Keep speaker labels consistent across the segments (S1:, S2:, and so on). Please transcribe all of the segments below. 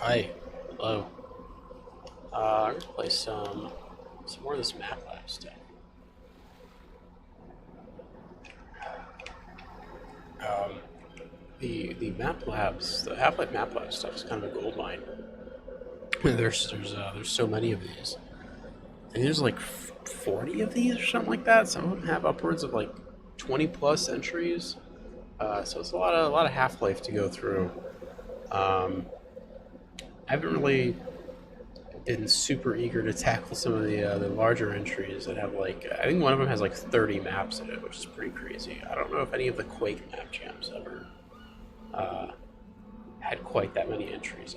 S1: Hi, hello. I'm gonna play some more of this MATLAB stuff. Um, the MATLABs, the Half-Life MATLAB stuff is kind of a gold mine. There's so many of these. I think there's like 40 of these or something like that. Some of them have upwards of like 20 plus entries. So it's a lot of Half-Life to go through. I haven't really been super eager to tackle some of the larger entries that have like I think one of them has like 30 maps in it, which is pretty crazy. I don't know if any of the Quake map jams ever uh, had quite that many entries.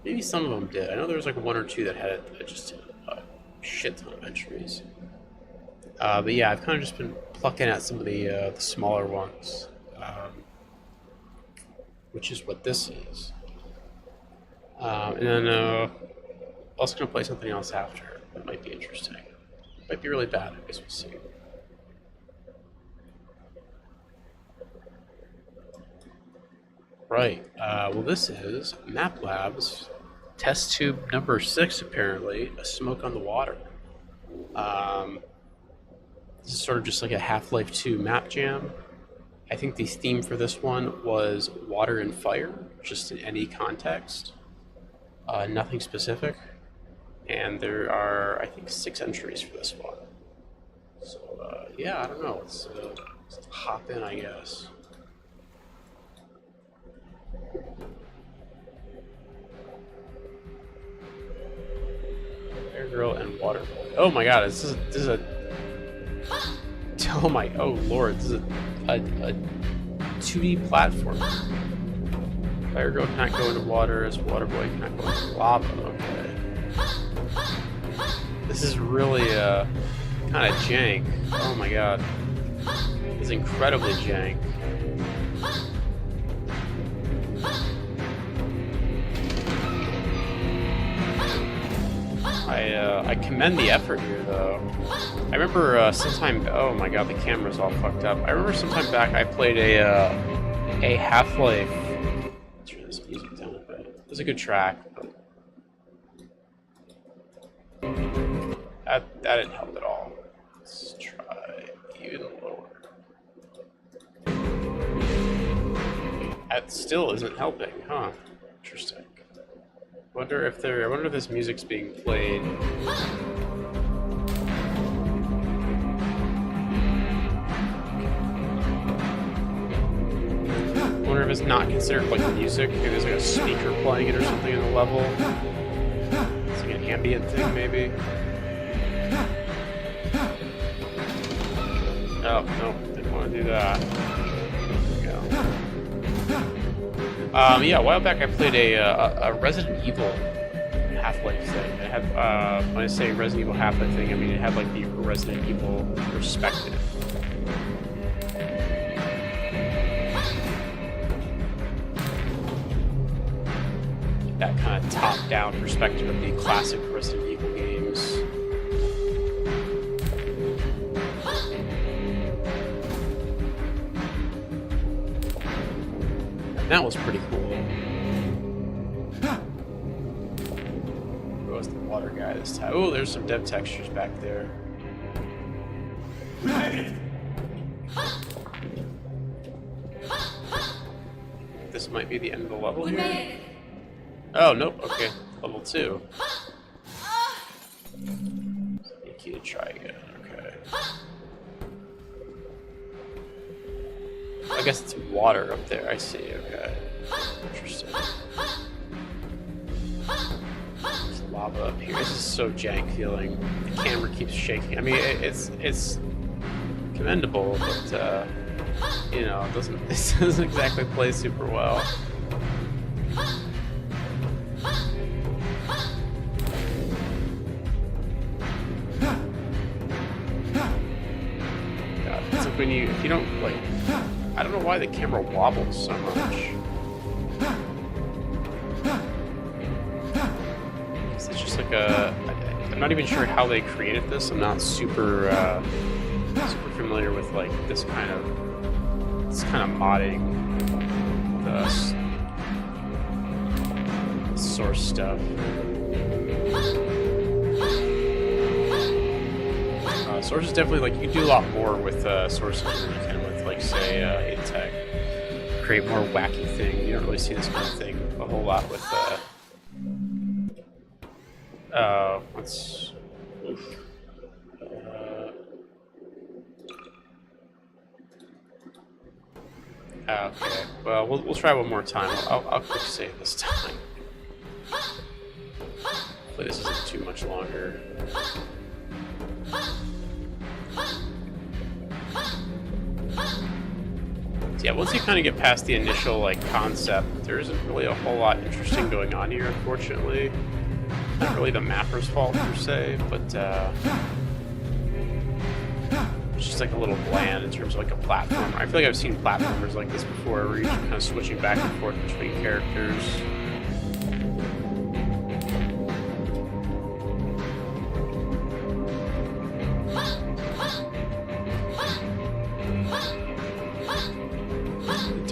S1: Maybe some of them did. I know there was like one or two that had just a shit ton of entries. But yeah, I've kind of just been plucking at some of the smaller ones, which is what this is. And then also gonna play something else after that might be interesting. Might be really bad. I guess we'll see. Right. Well, this is MapLab's test tube number 6. Apparently, a smoke on the water. Um, this is sort of just like a Half-Life 2 map jam. I think the theme for this one was water and fire, just in any context. Nothing specific. And there are, I think, 6 entries for this one. So, yeah, I don't know. Let's hop in, I guess. Air Girl and Water Boy. Oh my god, this is a oh my, oh lord, this is a 2D platform. Fire Girl cannot go into water, as Water Boy cannot go into lava. Okay. This is really kind of jank. Oh my god. It's incredibly jank. I commend the effort here, though. I remember sometime. Oh my god, the camera's all fucked up. I remember sometime back I played a Half-Life. Let's turn this music down a bit. It was a good track, but that didn't help at all. Let's try even lower. That still isn't helping, huh? Interesting. I wonder if this music's being played. I wonder if it's not considered like music. Maybe there's like a speaker playing it or something in the level. It's like an ambient thing, maybe. Oh, no, didn't want to do that. There we go. Yeah, a while back I played a Resident Evil Half-Life thing. It had, when I say Resident Evil Half-Life thing, I mean it had like the Resident Evil perspective. That kind of top-down perspective of the classic Resident Evil games. That was pretty cool. Who was the water guy this time? Oh, there's some dev textures back there. This might be the end of the level here. Oh, nope. Okay. Level 2. Need you to try again. Okay. I guess it's water up there. I see. Okay. Interesting. There's lava up here. This is so jank feeling. The camera keeps shaking. I mean, it's commendable, but you know, it doesn't exactly play super well. God, it's like if you don't like. I don't know why the camera wobbles so much. It's just like I'm not even sure how they created this. I'm not super familiar with like this kind of modding. The source stuff. Source is definitely like you can do a lot more with sources than you can with like say Intech. Create more wacky thing. You don't really see this kind of thing a whole lot with what's okay. Well, we'll try one more time. I'll quick save this time. Hopefully this isn't too much longer. Yeah, once you kind of get past the initial like concept, there isn't really a whole lot interesting going on here, unfortunately. Not really the mapper's fault per se, but it's just like a little bland in terms of like a platformer. I feel like I've seen platformers like this before, where you're just kind of switching back and forth between characters.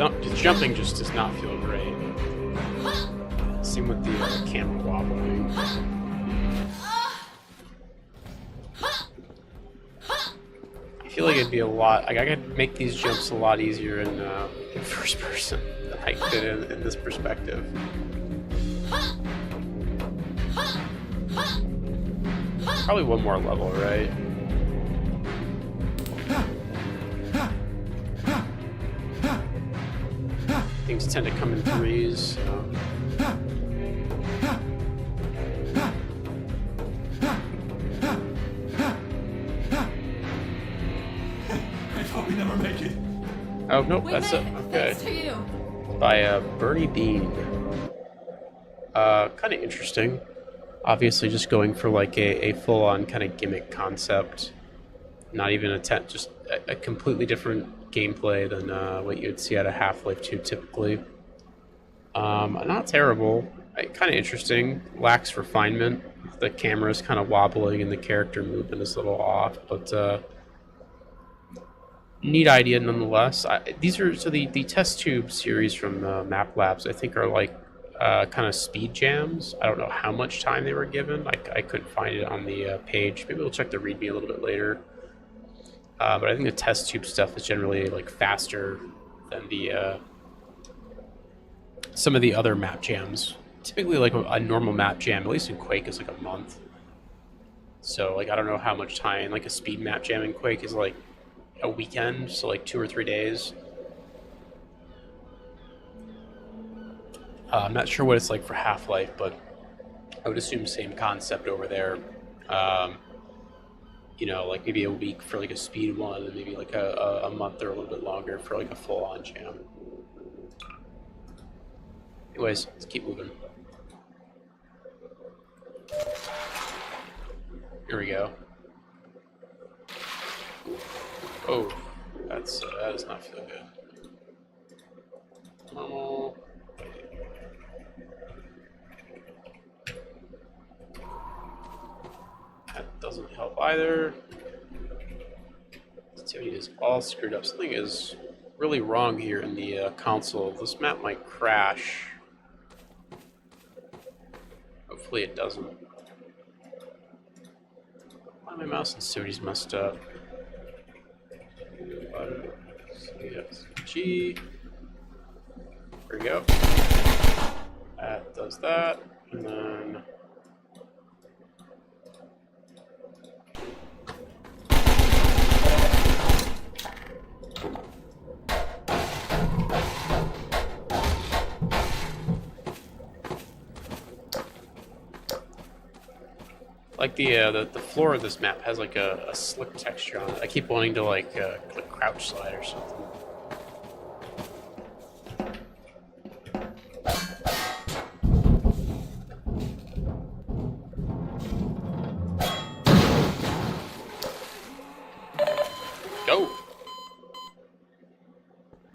S1: The jumping just does not feel great. Same with the camera wobbling. I feel like it'd be a lot. Like I could make these jumps a lot easier in first person than I could in this perspective. Probably one more level, right? Things tend to come in threes, so.
S2: I thought we'd never make it.
S1: Oh, nope, that's it. Okay. By Bernie Bean. Kind of interesting. Obviously just going for like a full-on kind of gimmick concept. Not even just a completely different gameplay than what you'd see out of Half-Life 2 typically. Not terrible. Kind of interesting. Lacks refinement. The camera's kind of wobbling and the character movement is a little off, but neat idea nonetheless. The test tube series from Map Labs I think are like kind of speed jams. I don't know how much time they were given. I couldn't find it on the page. Maybe we'll check the README a little bit later. But I think the test tube stuff is generally like faster than the some of the other map jams. Typically, like a normal map jam, at least in Quake, is like a month. So like I don't know how much time like a speed map jam in Quake is like a weekend, so like 2 or 3 days. I'm not sure what it's like for Half-Life, but I would assume same concept over there. You know, like maybe a week for like a speed one, and maybe like a month or a little bit longer for like a full-on jam. Anyways, let's keep moving. Here we go. Oh, that does not feel good. Normal. That doesn't help either. Sensitivity is all screwed up. Something is really wrong here in the console. This map might crash. Hopefully it doesn't. Why my mouse sensitivity's messed up? Yes. G. There we go. That does that, and then. Like the floor of this map has like a slick texture on it. I keep wanting to like click crouch slide or something. Go.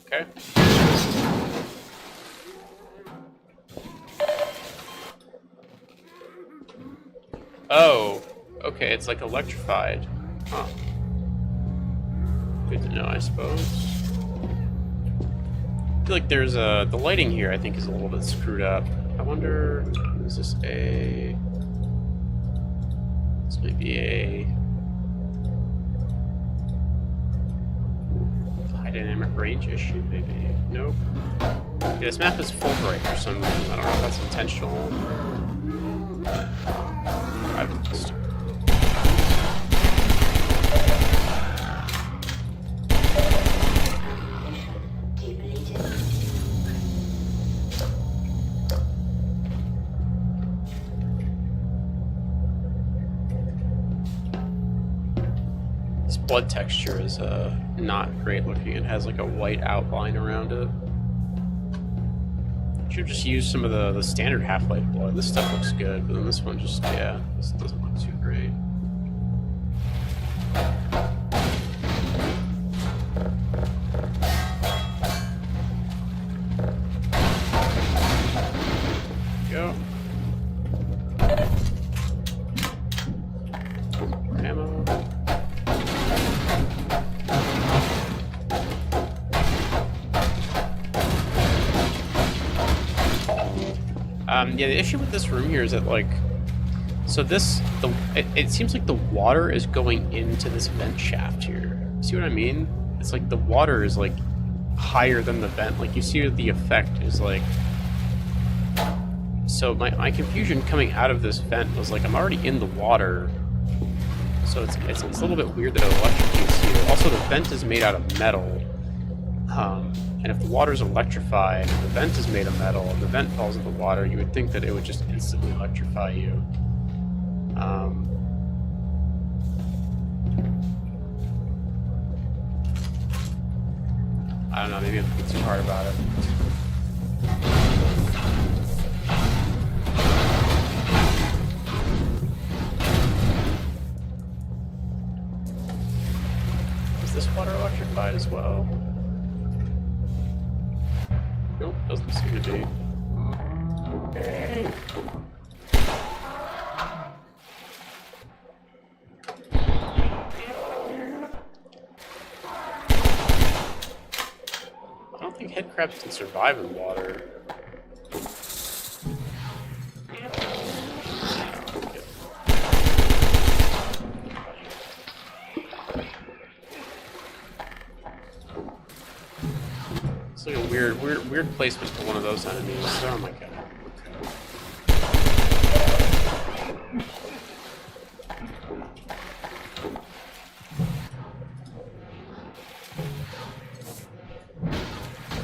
S1: Okay. Oh, okay, it's like electrified. Huh. Good to know, I suppose. I feel like there's the lighting here I think is a little bit screwed up. I wonder, is this a... This might be a high dynamic range issue, maybe. Nope. Yeah, this map is Fulbright for some reason. I don't know if that's intentional. I've missed. This blood texture is not great looking. It has like a white outline around it. Should just use some of the standard Half-Life blood. This stuff looks good, but then this one just, yeah, this doesn't look too great. Go. Ammo. Yeah, the issue with this room here is that, like, so this, it seems like the water is going into this vent shaft here. See what I mean? It's like the water is, like, higher than the vent. Like, you see the effect is, like... So my confusion coming out of this vent was, like, I'm already in the water. So it's a little bit weird that it electrocutes you. Also, the vent is made out of metal. And if the water is electrified and the vent is made of metal and the vent falls into the water, you would think that it would just instantly electrify you. I don't know, maybe I'm thinking too hard about it. Is this water electrified as well? Nope, doesn't seem to be. I don't think headcrabs can survive in water. It's like a weird placement for one of those enemies. Oh my god.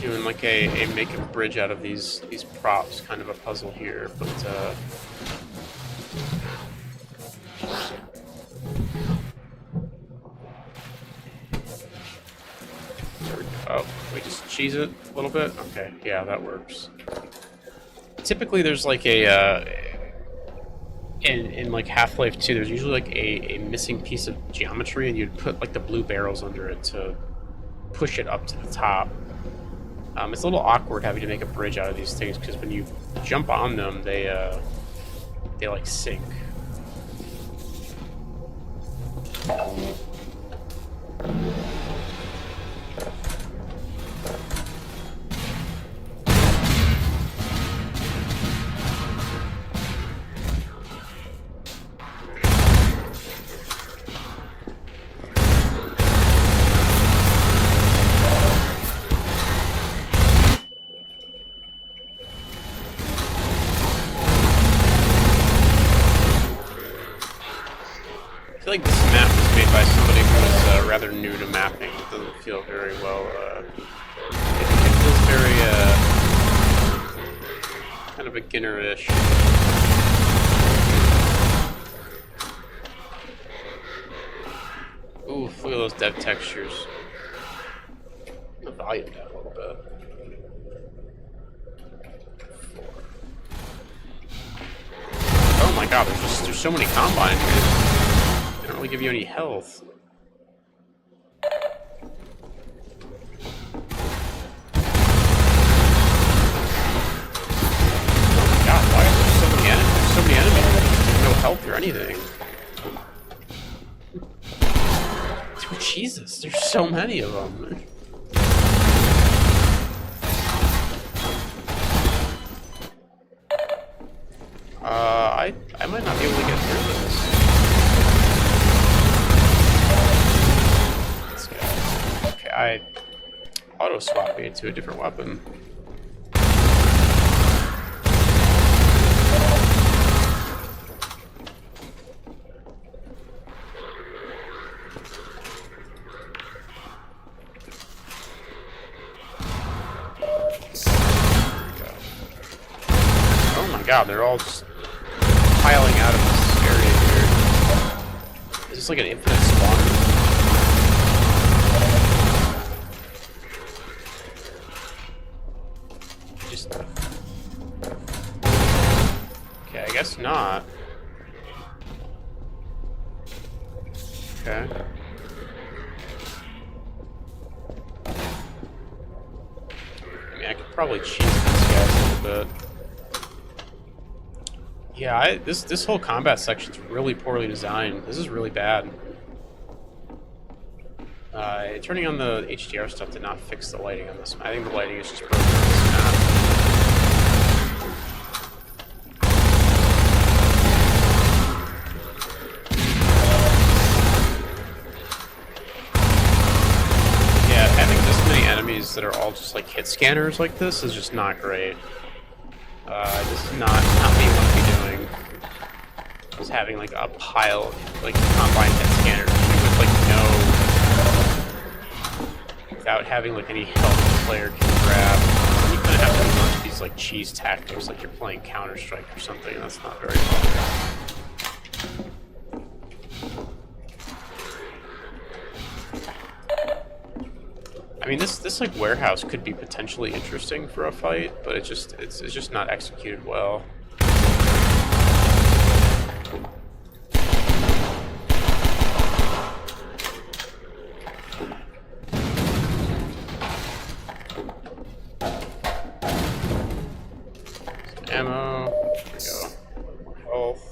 S1: Doing like a make a bridge out of these props, kind of a puzzle here, but oh, we just cheese it a little bit? Okay, yeah, that works. Typically there's like a, in like Half-Life 2, there's usually like a missing piece of geometry, and you'd put like the blue barrels under it to push it up to the top. It's a little awkward having to make a bridge out of these things, because when you jump on them, they like sink. I feel like this map was made by somebody who was rather new to mapping. It doesn't feel very well. It feels very kind of beginner-ish. Ooh, look at those dev textures. The volume down a little bit. Oh my god, there's so many combine here. They don't really give you any health. Oh my god, why are there so many enemies? There's so many enemies. There's no health or anything. Dude, Jesus, there's so many of them. I might not be able to get through this. Let's go. Okay, I auto-swap me into a different weapon. Oh my god, they're all just piling out of this area here. Is this like an infinite spawner? Just... Okay, I guess not. Okay. I mean, I could probably cheese these guys a little bit. Yeah, this whole combat section's really poorly designed. This is really bad. Turning on the HDR stuff did not fix the lighting on this. I think the lighting is just broken on this map. Yeah, having this many enemies that are all just like hit scanners like this is just not great. This is not what you want to be doing. Just having like a pile of like combined hit scanners with like no, without having like any help the player can grab. You kind of have to learn these like cheese tactics, like you're playing Counter-Strike or something. And that's not very fun. I mean, this like warehouse could be potentially interesting for a fight, but it's just not executed well. Some ammo. There we go. More health.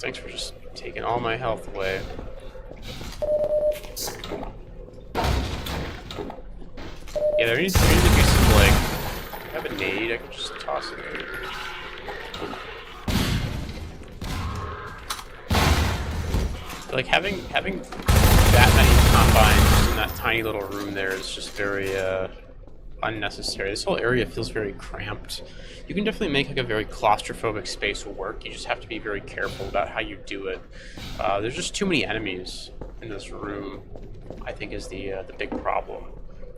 S1: Thanks for just taking all my health away. Yeah, there needs to be some, like... I have a nade, I can just toss it in. Like, having that many combines in that tiny little room there is just very, unnecessary. This whole area feels very cramped. You can definitely make like a very claustrophobic space work. You just have to be very careful about how you do it. There's just too many enemies in this room, I think, is the big problem.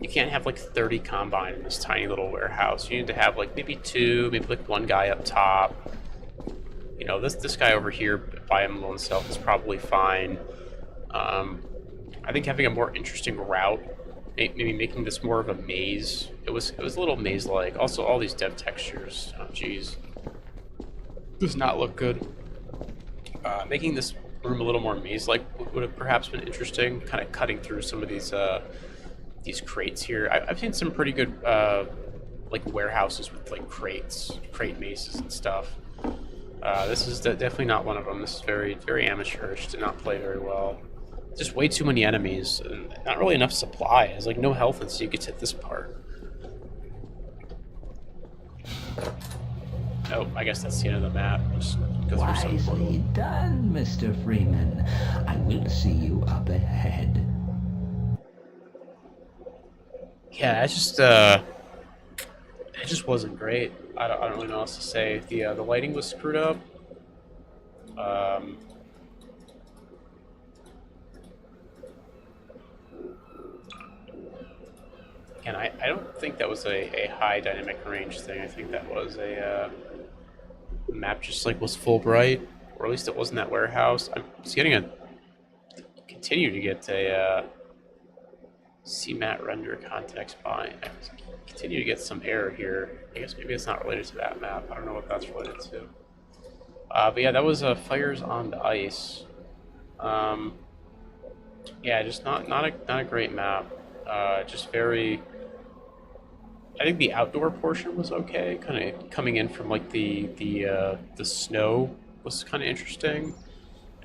S1: You can't have like 30 combine in this tiny little warehouse. You need to have like maybe 2, maybe like 1 guy up top. You know, this guy over here by himself is probably fine. I think having a more interesting route, maybe making this more of a maze. It was a little maze-like. Also, all these dev textures. Oh, jeez, does not look good. Making this room a little more maze-like would have perhaps been interesting. Kind of cutting through some of these crates here. I've seen some pretty good like warehouses with like crate mazes and stuff. This is definitely not one of them. This is very amateurish. Did not play very well. Just way too many enemies and not really enough supply. There's like no health until you get to this part. Oh, I guess that's the end of the map. Just go through some
S3: Wisely done, Mr. Freeman. I will see you up ahead.
S1: Yeah, it just wasn't great. I don't really know what else to say. The lighting was screwed up. Again, I don't think that was a high dynamic range thing. I think that was a map just like was full bright, or at least it wasn't that warehouse. I'm just continue to get a CMAT render context bind. I continue to get some error here. I guess maybe it's not related to that map. I don't know what that's related to. But yeah, that was Fires on the Ice. Yeah, just not a great map. Just very. I think the outdoor portion was okay. Kind of coming in from like the snow was kind of interesting,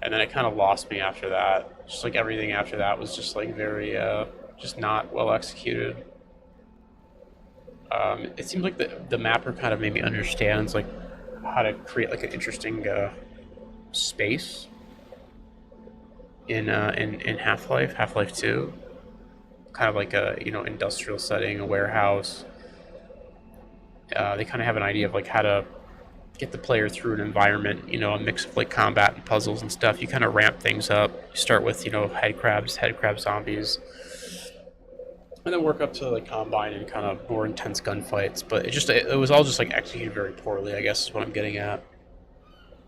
S1: and then it kind of lost me after that. Just like everything after that was just like very just not well executed. It seems like the mapper kind of maybe understands like how to create like an interesting space in Half-Life 2, kind of like a industrial setting, a warehouse. They kind of have an idea of like how to get the player through an environment, a mix of like combat and puzzles and stuff. You kind of ramp things up. You start with head crab zombies, and then work up to like combine and kind of more intense gunfights. But it was all just like executed very poorly, I guess is what I'm getting at.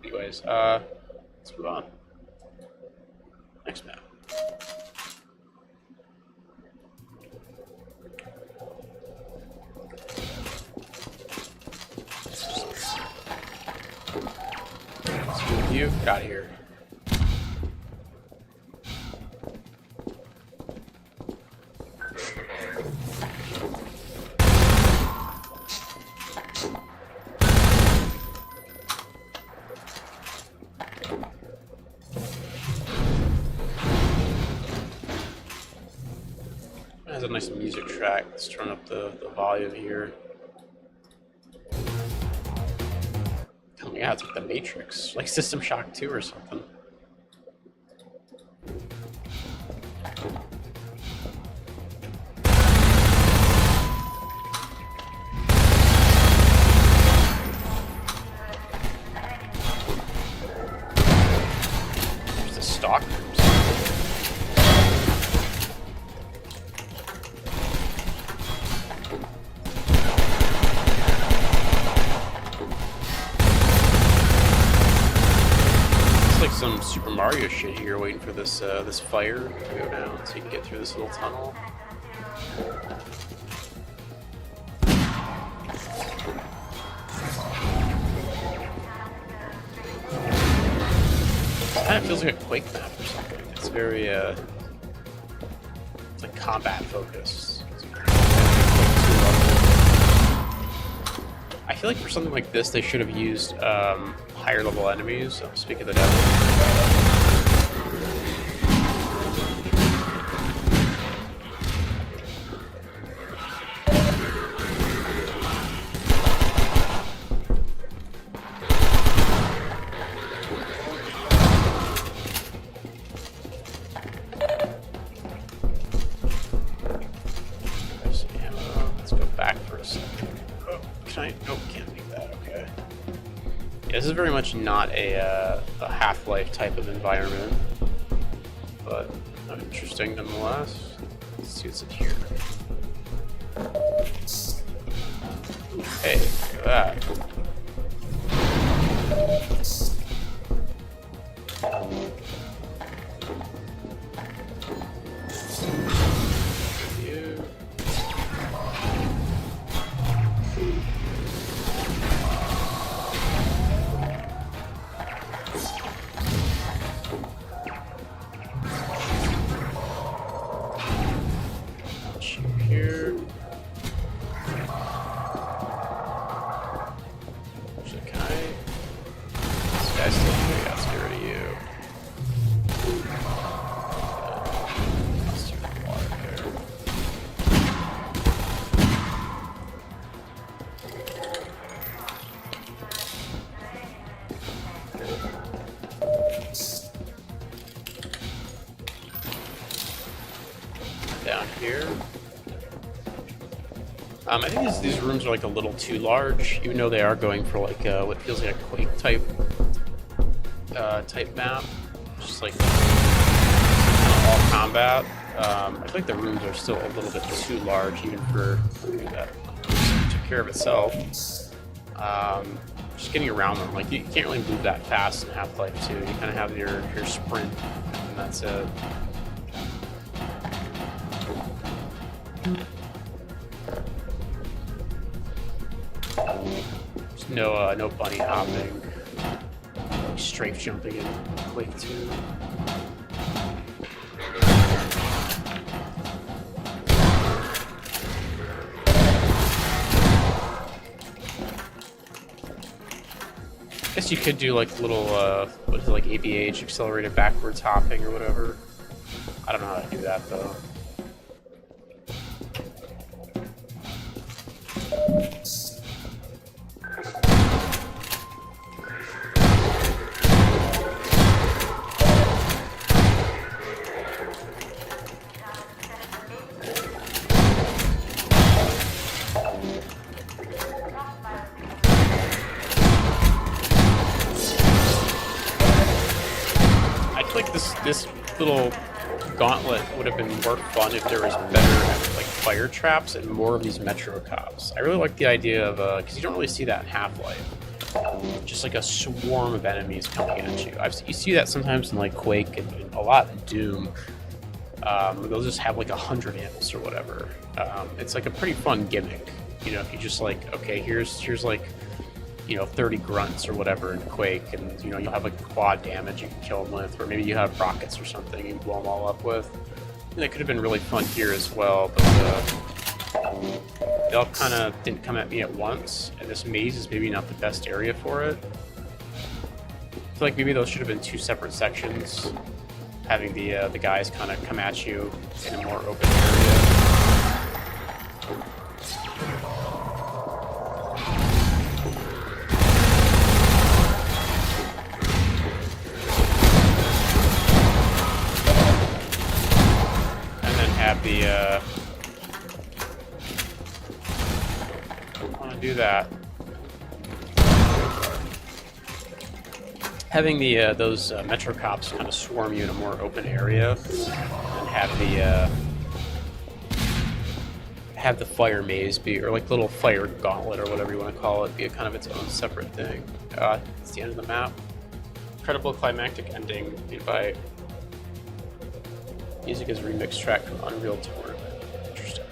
S1: Anyways, let's move on. Next map. You get out of here. It has a nice music track. Let's turn up the volume here. Oh yeah, it's like the Matrix, like System Shock 2 or something. There's the stalkers. Some Super Mario shit here, waiting for this this fire to go down, so you can get through this little tunnel. It kind of feels like a Quake map or something. It's very it's like combat focused. I feel like for something like this, they should have used higher level enemies. Speak of the devil. Let's go back for a second. Oh, can I? Nope, can't do that. Okay. Yeah, this is very much not a Half-Life type of environment, but interesting nonetheless. Let's see what's in here. Hey, look at that. You. Here. Actually, can I? This guy's still here. Yeah, let's get rid of you. Let's do the water here. Down here. I think these rooms are like a little too large, even though they are going for like what feels like a Quake type map, just like all combat. I feel like the rooms are still a little bit too large, even for that took care of itself. Just getting around them, like you can't really move that fast in Half-Life 2. You kind of have your sprint, and that's it. There's no bunny hopping, strafe jumping in Quake 2. I guess you could do like little, what is it, like ABH, accelerated backwards hopping or whatever. I don't know how to do that though. this little gauntlet would have been more fun if there was better like fire traps and more of these Metro cops. I really like the idea of because you don't really see that in Half-Life. Just like a swarm of enemies coming at you. You see that sometimes in like Quake and a lot in Doom. They'll just have like 100 imps or whatever. It's like a pretty fun gimmick. You know, if you just like, okay, here's like, you know, 30 grunts or whatever in Quake, and you know, you'll have like quad damage you can kill them with, or maybe you have rockets or something you blow them all up with. And that could have been really fun here as well, but they all kind of didn't come at me at once, and this maze is maybe not the best area for it. I feel like maybe those should have been two separate sections, having the guys kind of come at you in a more open area. I want to do that. Having those Metro cops kind of swarm you in a more open area, and have the fire maze be, or like little fire gauntlet or whatever you want to call it, be a kind of its own separate thing. It's the end of the map. Incredible climactic ending made by. Music is a remix track from Unreal Tournament. Interesting.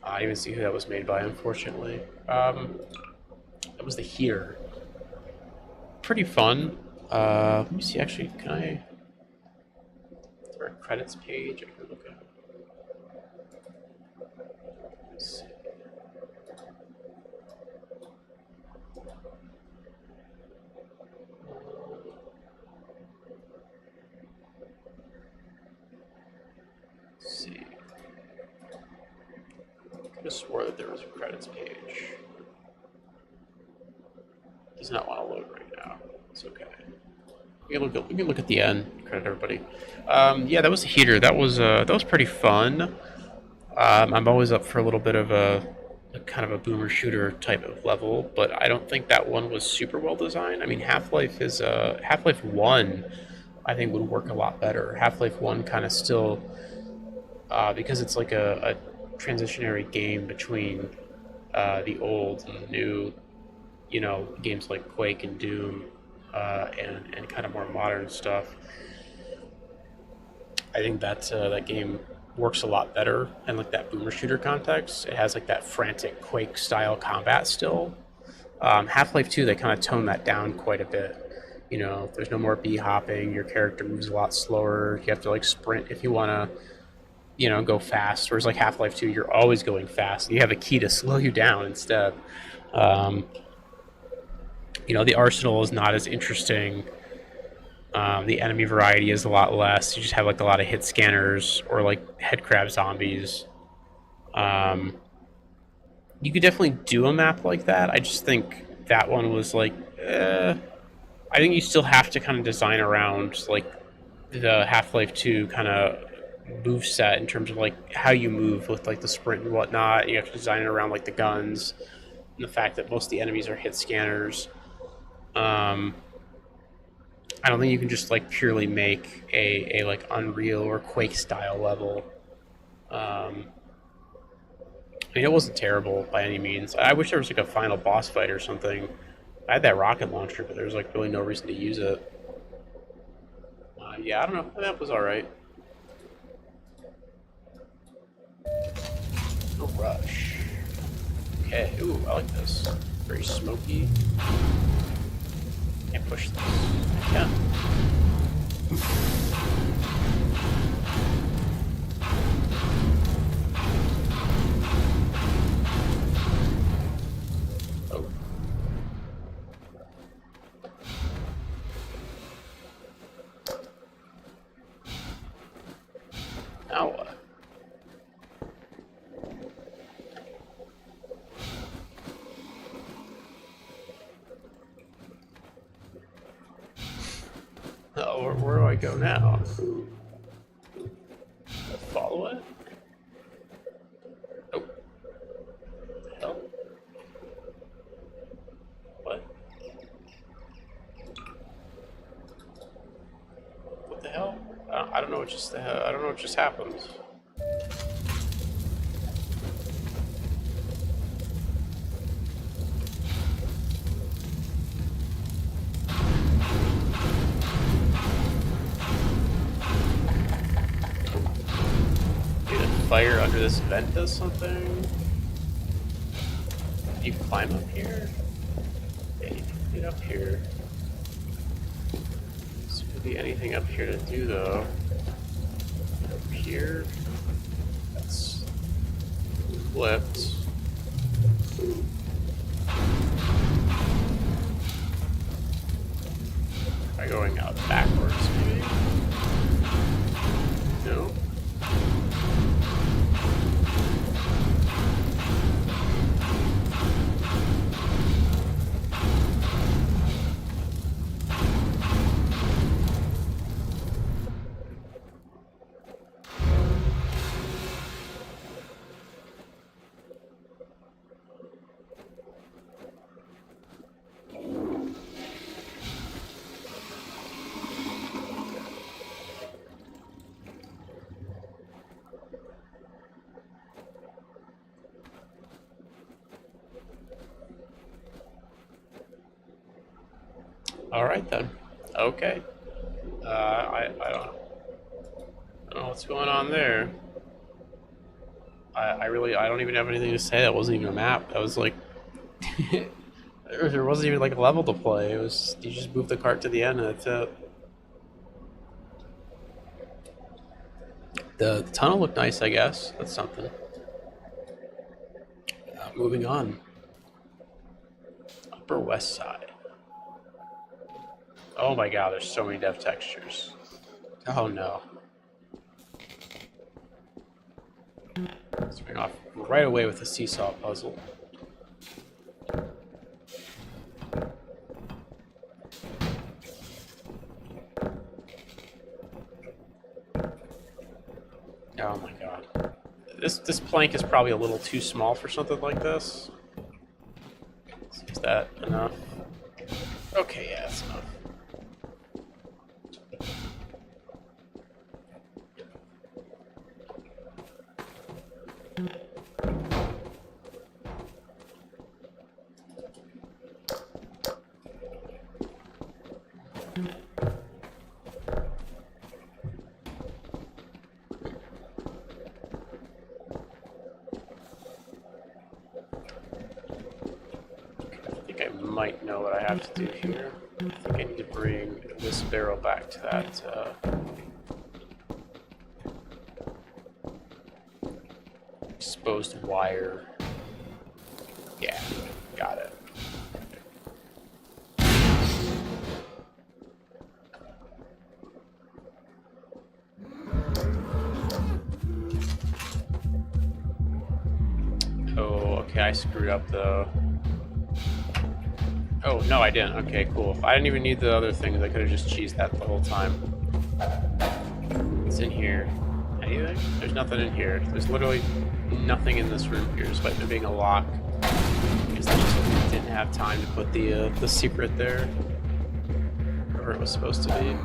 S1: I didn't even see who that was made by, unfortunately. That was the Here. Pretty fun. Let me see, actually, can I... Is there a credits page I can look at? Let's see. See. I could have swore that there was a credits page. Does not want to load right now. It's okay. We can look at the end. Credit everybody. Yeah, that was a heater. That was pretty fun. I'm always up for a little bit of a kind of a boomer shooter type of level, but I don't think that one was super well designed. I mean, Half-Life 1, I think would work a lot better. Half-Life 1 kind of still. Because it's like a transitionary game between the old and the new, you know, games like Quake and Doom, and kind of more modern stuff. I think that game works a lot better in like that boomer shooter context. It has like that frantic Quake style combat still. Half-Life 2, they kind of tone that down quite a bit. You know, there's no more b-hopping. Your character moves a lot slower. You have to like sprint if you want to, you know, go fast. Whereas like Half-Life 2, you're always going fast. You have a key to slow you down instead. You know, the arsenal is not as interesting. The enemy variety is a lot less. You just have like a lot of hit scanners or like headcrab zombies. You could definitely do a map like that. I just think that one was like, I think you still have to kind of design around like the Half-Life 2 kind of move set in terms of like how you move with like the sprint and whatnot. You have to design it around like the guns and the fact that most of the enemies are hit scanners. I don't think you can just like purely make a like Unreal or Quake style level. I mean, it wasn't terrible by any means. I wish there was like a final boss fight or something. I had that rocket launcher, but there was like really no reason to use it. Yeah, I don't know. That was alright. No rush. Okay, ooh, I like this. Very smoky. Can't push this. I can. Oh. Now what? Oh, where do I go now? Follow it? Oh. Hell? What? hell? I don't know what just I don't know what just happened. Maybe the fire under this vent does something. You can climb up here. Yeah, you can get up here. Doesn't seem to be anything up here to do though. Up here. That's flipped. Try going out backwards, maybe? No. Alright then. Okay. I don't know what's going on there. I don't even have anything to say. That wasn't even a map. That was like there wasn't even like a level to play. It was you just move the cart to the end and that's it. The tunnel looked nice, I guess. That's something. Moving on. Upper West Side. Oh my god, there's so many dev textures. Oh no. Starting off right away with the seesaw puzzle. Oh my god. This plank is probably a little too small for something like this. Is that enough? Okay, yeah, that's enough. Might know what I have to do here. I think I need to bring this barrel back to that exposed wire. Yeah, got it. Oh, okay, I screwed up though. Oh, no, I didn't. Okay, cool. I didn't even need the other things. I could have just cheesed that the whole time. What's in here? Anything? There's nothing in here. There's literally nothing in this room here, despite there being a lock. Because I just didn't have time to put the secret there. Where it was supposed to be.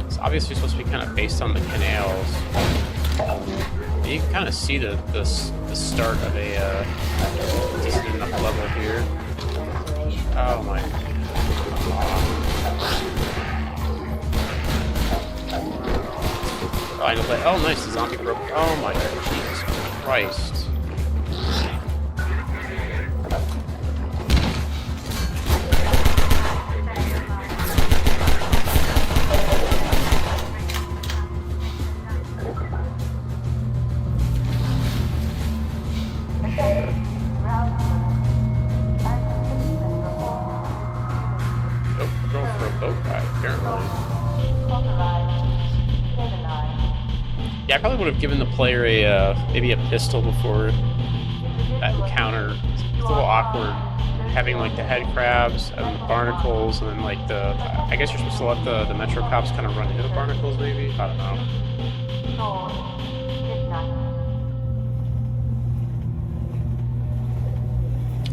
S1: It's obviously supposed to be kind of based on the canals. You can kind of see the start of a decent enough level here. Oh my god. Oh nice, the zombie broke. Oh my god, Jesus Christ. Yeah, I probably would have given the player a maybe a pistol before that encounter. It's a little awkward having like the head crabs and the barnacles and then like I guess you're supposed to let the Metro cops kind of run into the barnacles maybe? I don't know.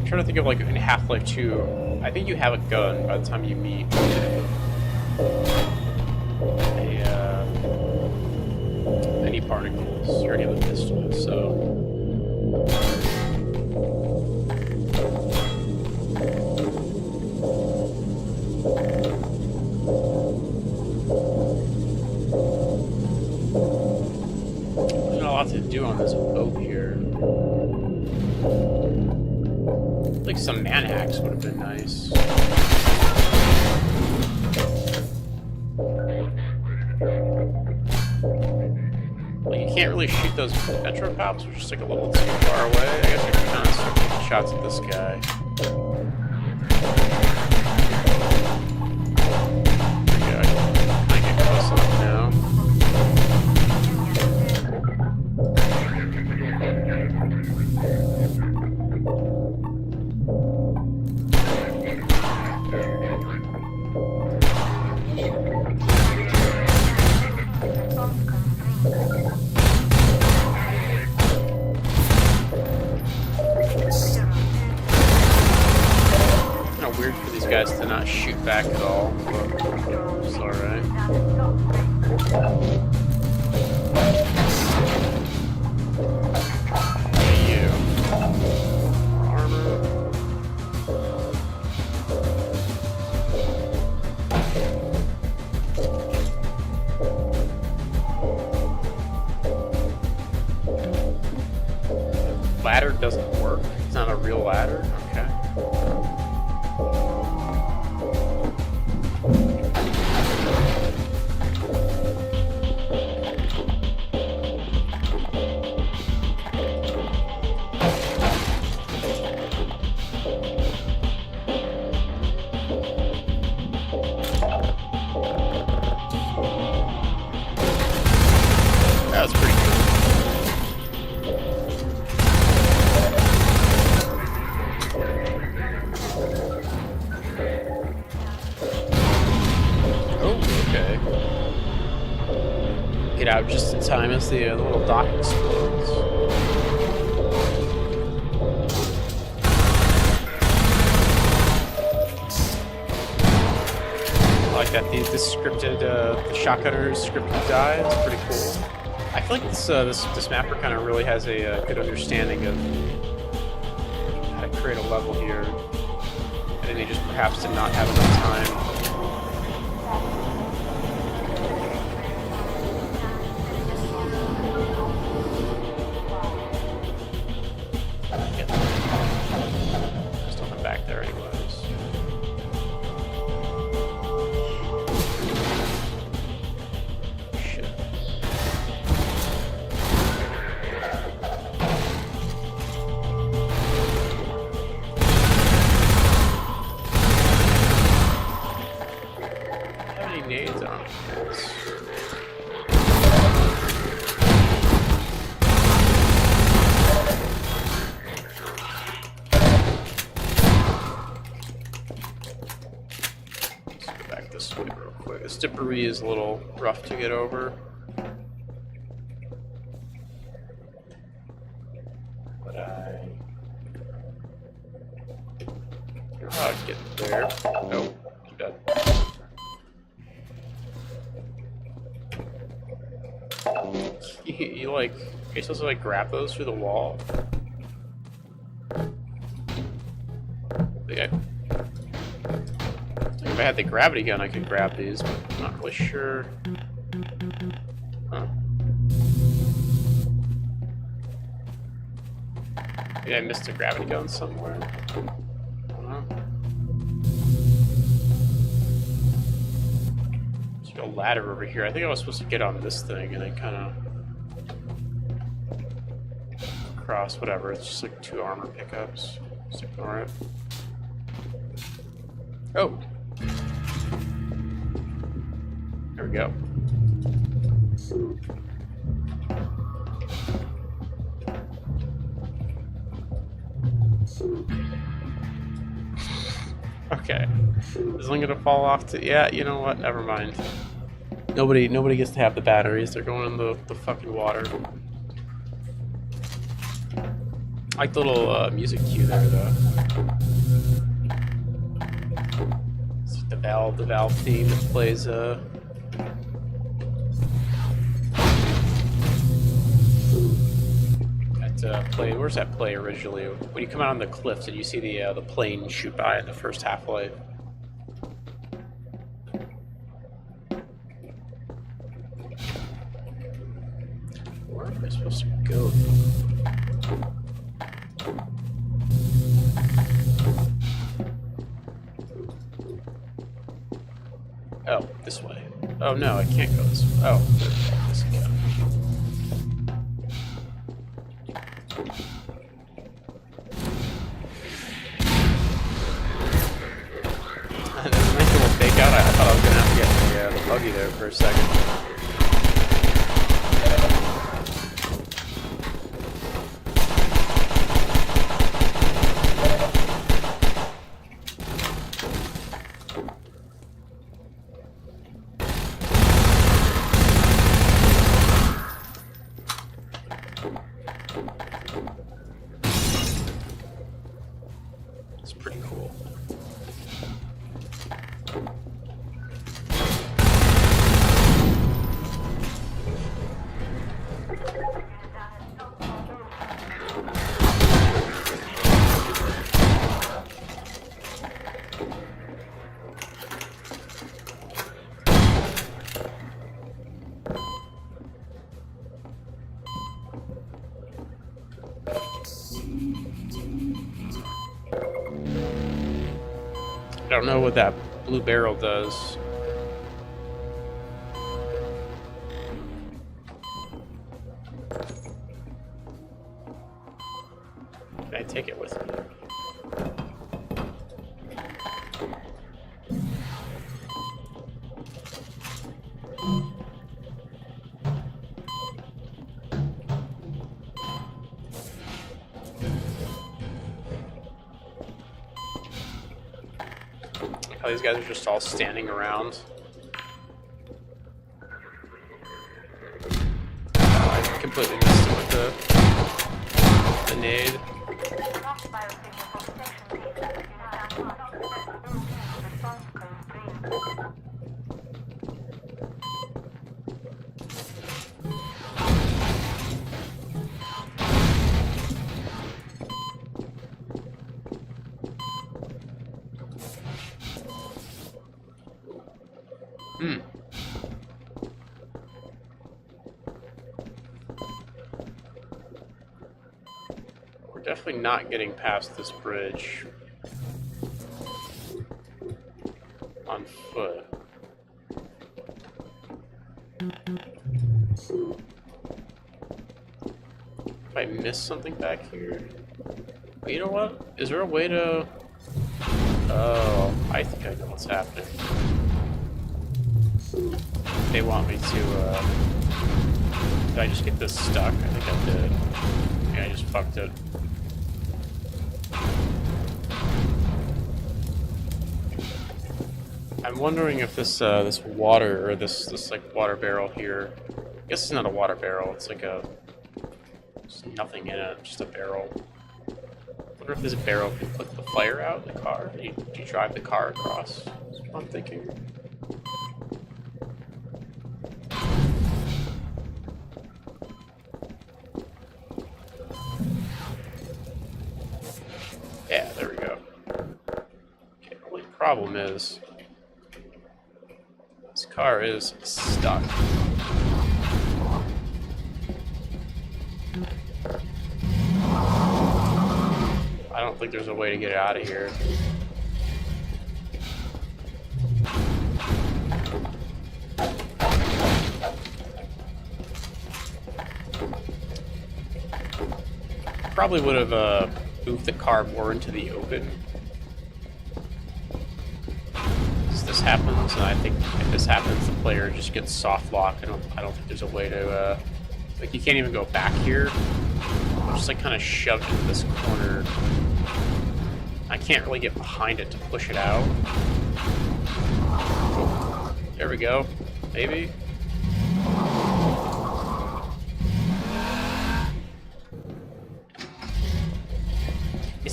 S1: I'm trying to think of like in Half-Life 2, I think you have a gun by the time you meet any particles or any of the pistols, so. There's not a lot to do on this boat here. Like some man axe would have been nice. Like you can't really shoot those Metrocops, which is like a little too far away. I guess I can kind of start taking shots at this guy. There we go. I can get close enough now. Weird for these guys to not shoot back at all, but it's alright. Hey, you. Armor. Ladder doesn't work. It's not a real ladder? Okay. That was pretty good. Get out just in time as the little dock explodes. I like that the scripted, the shotgunner's scripted die. It's pretty cool. I feel like this mapper kind of really has a good understanding of how to create a level here. I think they just perhaps did not have enough time. Back there anyways. Shit. How many nades on this? This way real quick. This debris is a little rough to get over. But I'll get there. Oh, I'm dead. You like, you're supposed to like grab those through the wall. Okay. If I had the gravity gun, I could grab these, but I'm not really sure. Huh. Maybe I missed a gravity gun somewhere. I don't know. There's a ladder over here. I think I was supposed to get on this thing and then kind of cross, whatever. It's just like 2 armor pickups. Just ignore it. Oh! There we go. Okay. Is one gonna fall off to... Yeah, you know what? Never mind. Nobody gets to have the batteries. They're going in the fucking water. I like the little music cue there, though. It's the Valve theme that plays. Play. Where's that play originally? When you come out on the cliffs and you see the plane shoot by in the first Half-Life. Where am I supposed to go? Oh, this way. Oh no, I can't go this way. Oh, this again. I thought I was gonna have to get the buggy there for a second. It's pretty cool. I don't know what that blue barrel does. Can I take it with me? How these guys are just all standing around. Oh, I completely missed it with the nade. We're definitely not getting past this bridge on foot. If I miss something back here, but you know what? Is there a way to? Oh, I think I know what's happening. They want me to, did I just get this stuck? I think I did. Yeah, I just fucked it. I'm wondering if this, this water, or this like water barrel here, I guess it's not a water barrel, it's like there's nothing in it, just a barrel. I wonder if this barrel can put the fire out in the car. Do you drive the car across? That's what I'm thinking. Yeah, there we go. Okay, the only problem is this car is stuck. I don't think there's a way to get it out of here. Probably would have moved the car more into the open. This happens, and I think if this happens, the player just gets soft lock. I don't think there's a way to like you can't even go back here. I'm just like kind of shoved into this corner. I can't really get behind it to push it out. Oh, there we go. Maybe.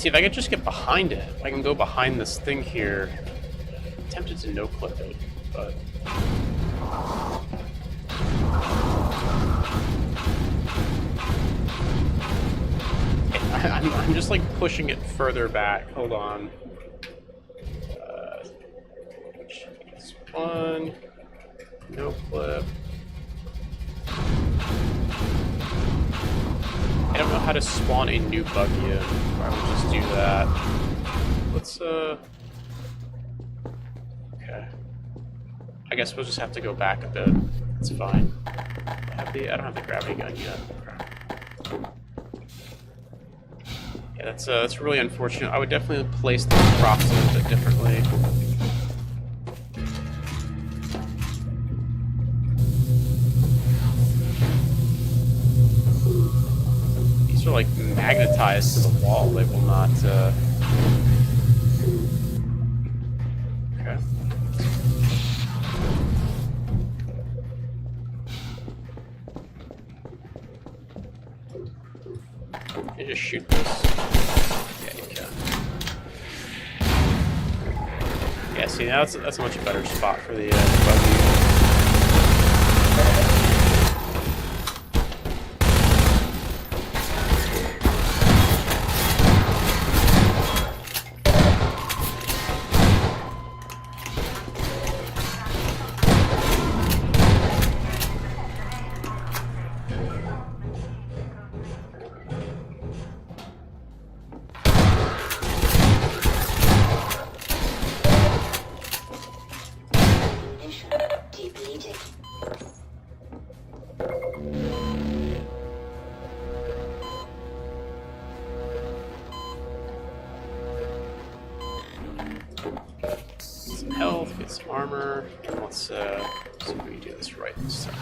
S1: See, if I could just get behind it, if I can go behind this thing here. I'm tempted to no-clip it, but... I'm just like pushing it further back. Hold on. This one. No-clip. I don't know how to spawn a new buggy in. I would just do that. Let's, okay. I guess we'll just have to go back a bit. It's fine. I don't have the gravity gun yet. Yeah, that's really unfortunate. I would definitely place the props a little bit differently. These are like magnetized to the wall. They will not. Okay. You just shoot this. Yeah, you can. Yeah, see, now that's a much better spot for the buggy. Some health, get some armor, and let's see if we can do this right this time.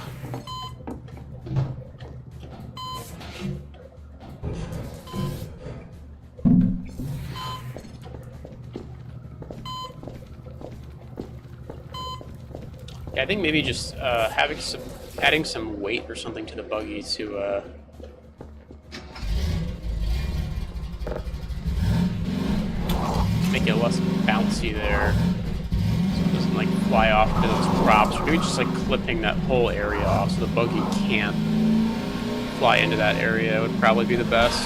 S1: Yeah, I think maybe just adding some weight or something to the buggy to make it less bouncy there, so it doesn't like fly off into those props. Or maybe just like clipping that whole area off so the buggy can't fly into that area would probably be the best.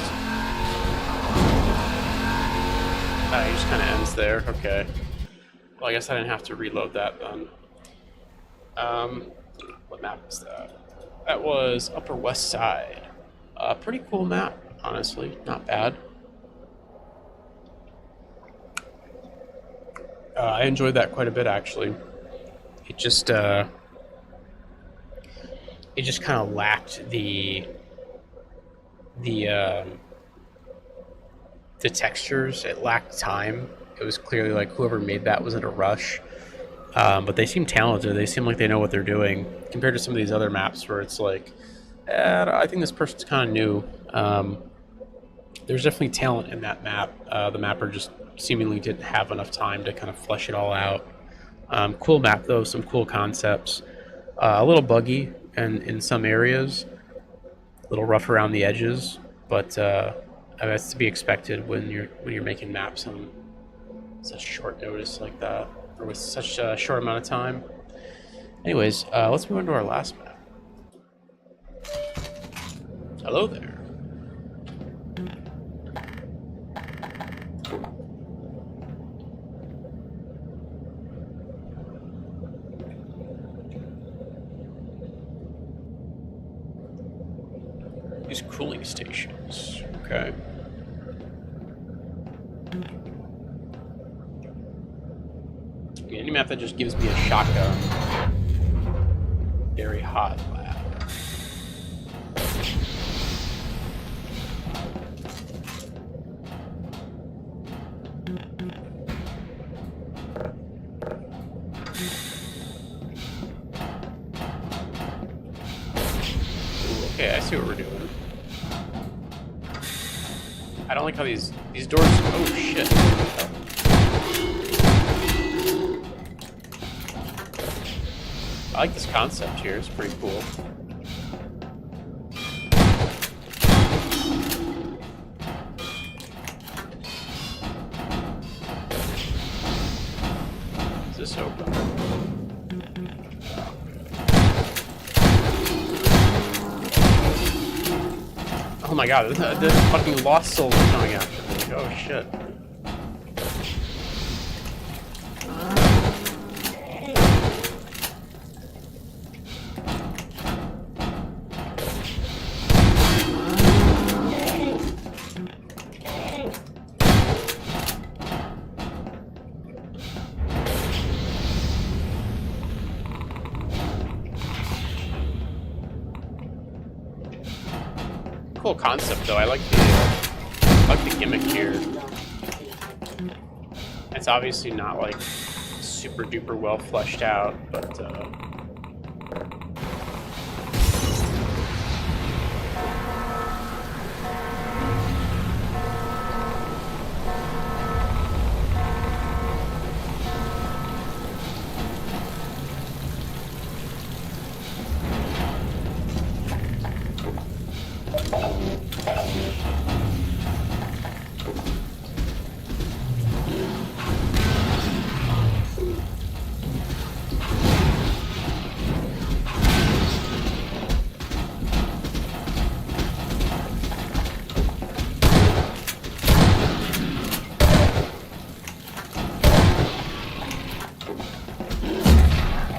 S1: It just kind of ends there. Okay. Well, I guess I didn't have to reload that then. What map was that? That was Upper West Side. Pretty cool map, honestly. Not bad. I enjoyed that quite a bit, actually. It just kind of lacked the textures. It lacked time. It was clearly like whoever made that was in a rush. But they seem talented. They seem like they know what they're doing compared to some of these other maps where it's like, I think this person's kind of new. There's definitely talent in that map. The mapper just seemingly didn't have enough time to kind of flesh it all out. Cool map though, some cool concepts. A little buggy in some areas, a little rough around the edges, but that's to be expected when you're making maps on such short notice like that, or with such a short amount of time. Anyways, let's move on to our last map. Hello there. These cooling stations. Okay. Any map that just gives me a shotgun. Very hot lab. Ooh, okay, I see what we're doing. I don't like how these doors. Oh shit. I like this concept here, it's pretty cool. this open. Oh my god, the fucking Lost Soul is coming after me. Oh shit. Cool concept though. I like the gimmick here. It's obviously not like super duper well fleshed out, but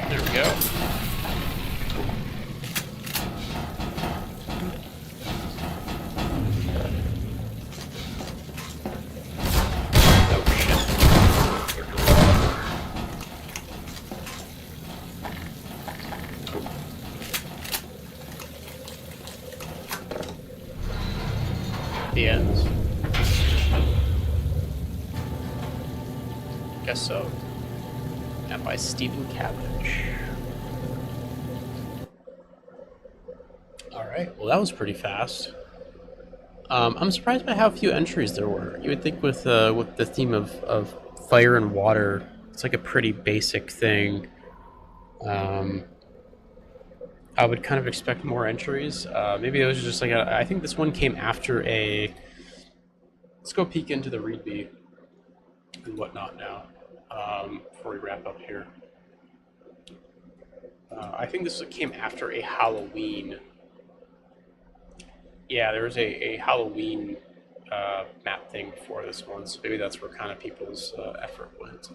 S1: there we go. The ends. Guess so. And by Stephen Cabbage. Alright, well that was pretty fast. I'm surprised by how few entries there were. You would think with the theme of fire and water, it's like a pretty basic thing. I would kind of expect more entries. Maybe it was just like I think this one came after a. Let's go peek into the readme and whatnot now before we wrap up here. I think this came after a Halloween. Yeah, there was a Halloween map thing before this one, so maybe that's where kind of people's effort went.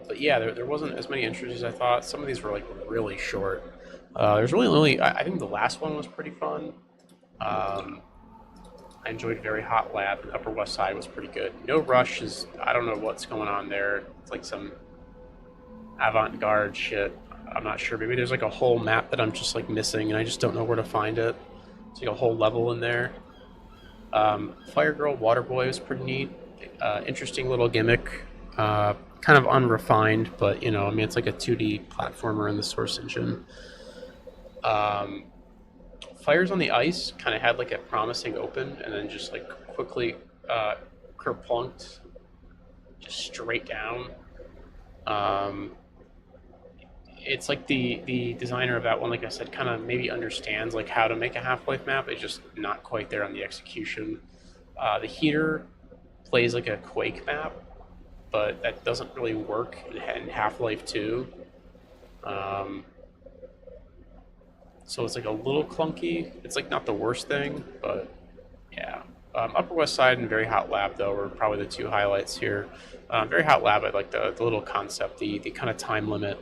S1: But yeah, there wasn't as many entries as I thought. Some of these were like really short. There's really only, I think the last one was pretty fun. I enjoyed Very Hot Lab, and Upper West Side was pretty good. No Rush is, I don't know what's going on there. It's like some avant-garde shit. I'm not sure. Maybe there's like a whole map that I'm just like missing, and I just don't know where to find it. It's like a whole level in there. Fire Girl Waterboy was pretty neat. Interesting little gimmick. Kind of unrefined, but you know, I mean, it's like a 2D platformer in the Source engine. Fires on the Ice kind of had like a promising open, and then just like quickly kerplunked just straight down. It's like the designer of that one, like I said, kind of maybe understands like how to make a Half-Life map. It's just not quite there on the execution. The Heater plays like a Quake map, but that doesn't really work in Half-Life 2. So it's like a little clunky. It's like not the worst thing, but yeah. Upper West Side and Very Hot Lab, though, were probably the two highlights here. Very Hot Lab, I like the little concept, the kind of time limit,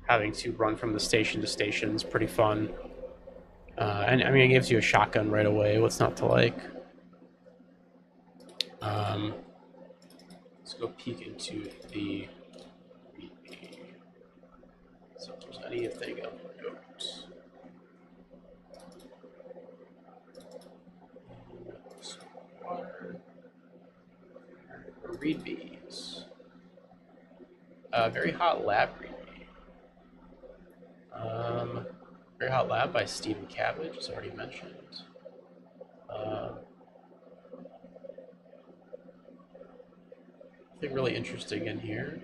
S1: having to run from the station to station is pretty fun. And I mean, it gives you a shotgun right away. What's not to like? Let's go peek into the readme. So if there's anything of note. Readmes. Very Hot Lab readme. Very Hot Lab by Stephen Cabbage, as already mentioned. Nothing really interesting in here.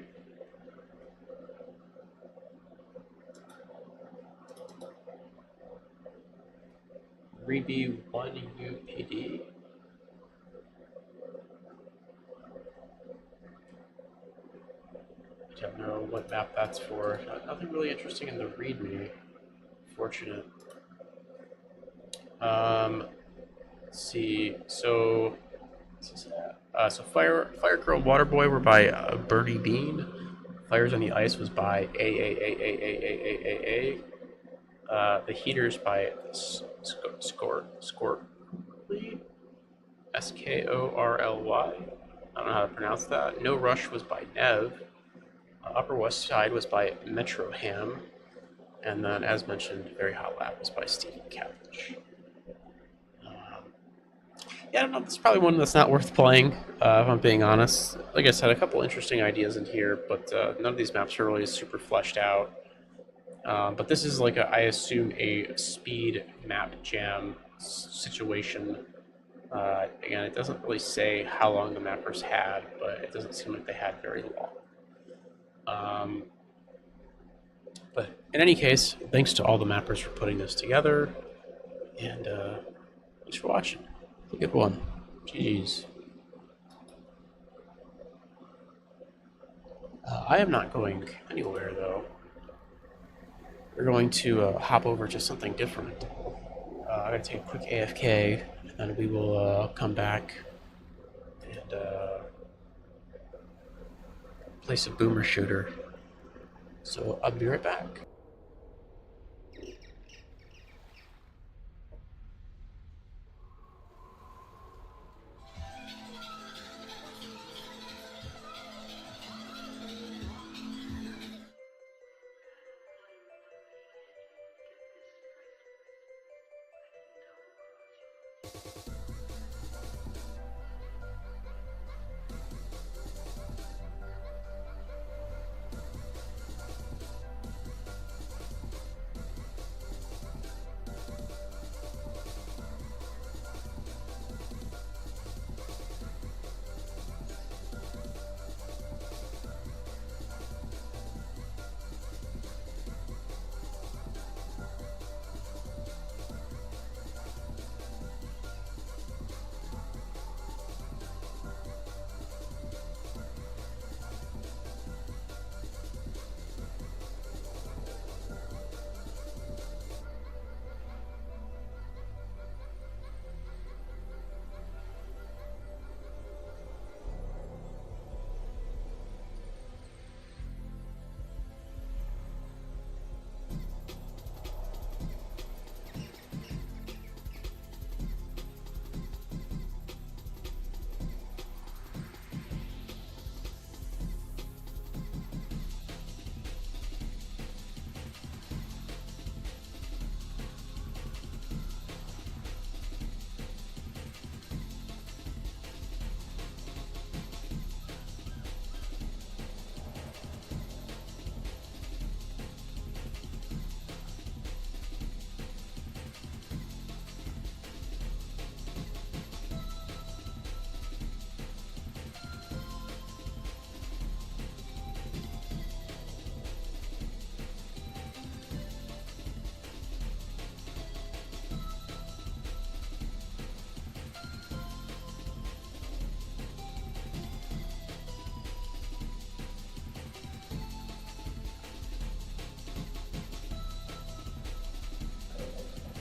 S1: Readme 1 UPD. Don't know what map that's for. Nothing really interesting in the README. Fortunate. Let's see. So, Fire Girl, Water Boy were by Bernie Bean. Fires on the Ice was by A. The Heaters by Skorly. Skorly. I don't know how to pronounce that. No Rush was by Nev. Upper West Side was by Metro Ham. And then, as mentioned, Very Hot Lap was by Stephen Cavendish. Yeah, I don't know. This is probably one that's not worth playing, if I'm being honest. Like I said, a couple interesting ideas in here, but none of these maps are really super fleshed out. But this is like, I assume, a speed map jam situation. Again, it doesn't really say how long the mappers had, but it doesn't seem like they had very long. But in any case, thanks to all the mappers for putting this together, and thanks for watching. Have a good one. GG's. I am not going anywhere, though. We're going to hop over to something different. I'm going to take a quick AFK, and then we will come back and play some Boomer Shooter. So I'll be right back.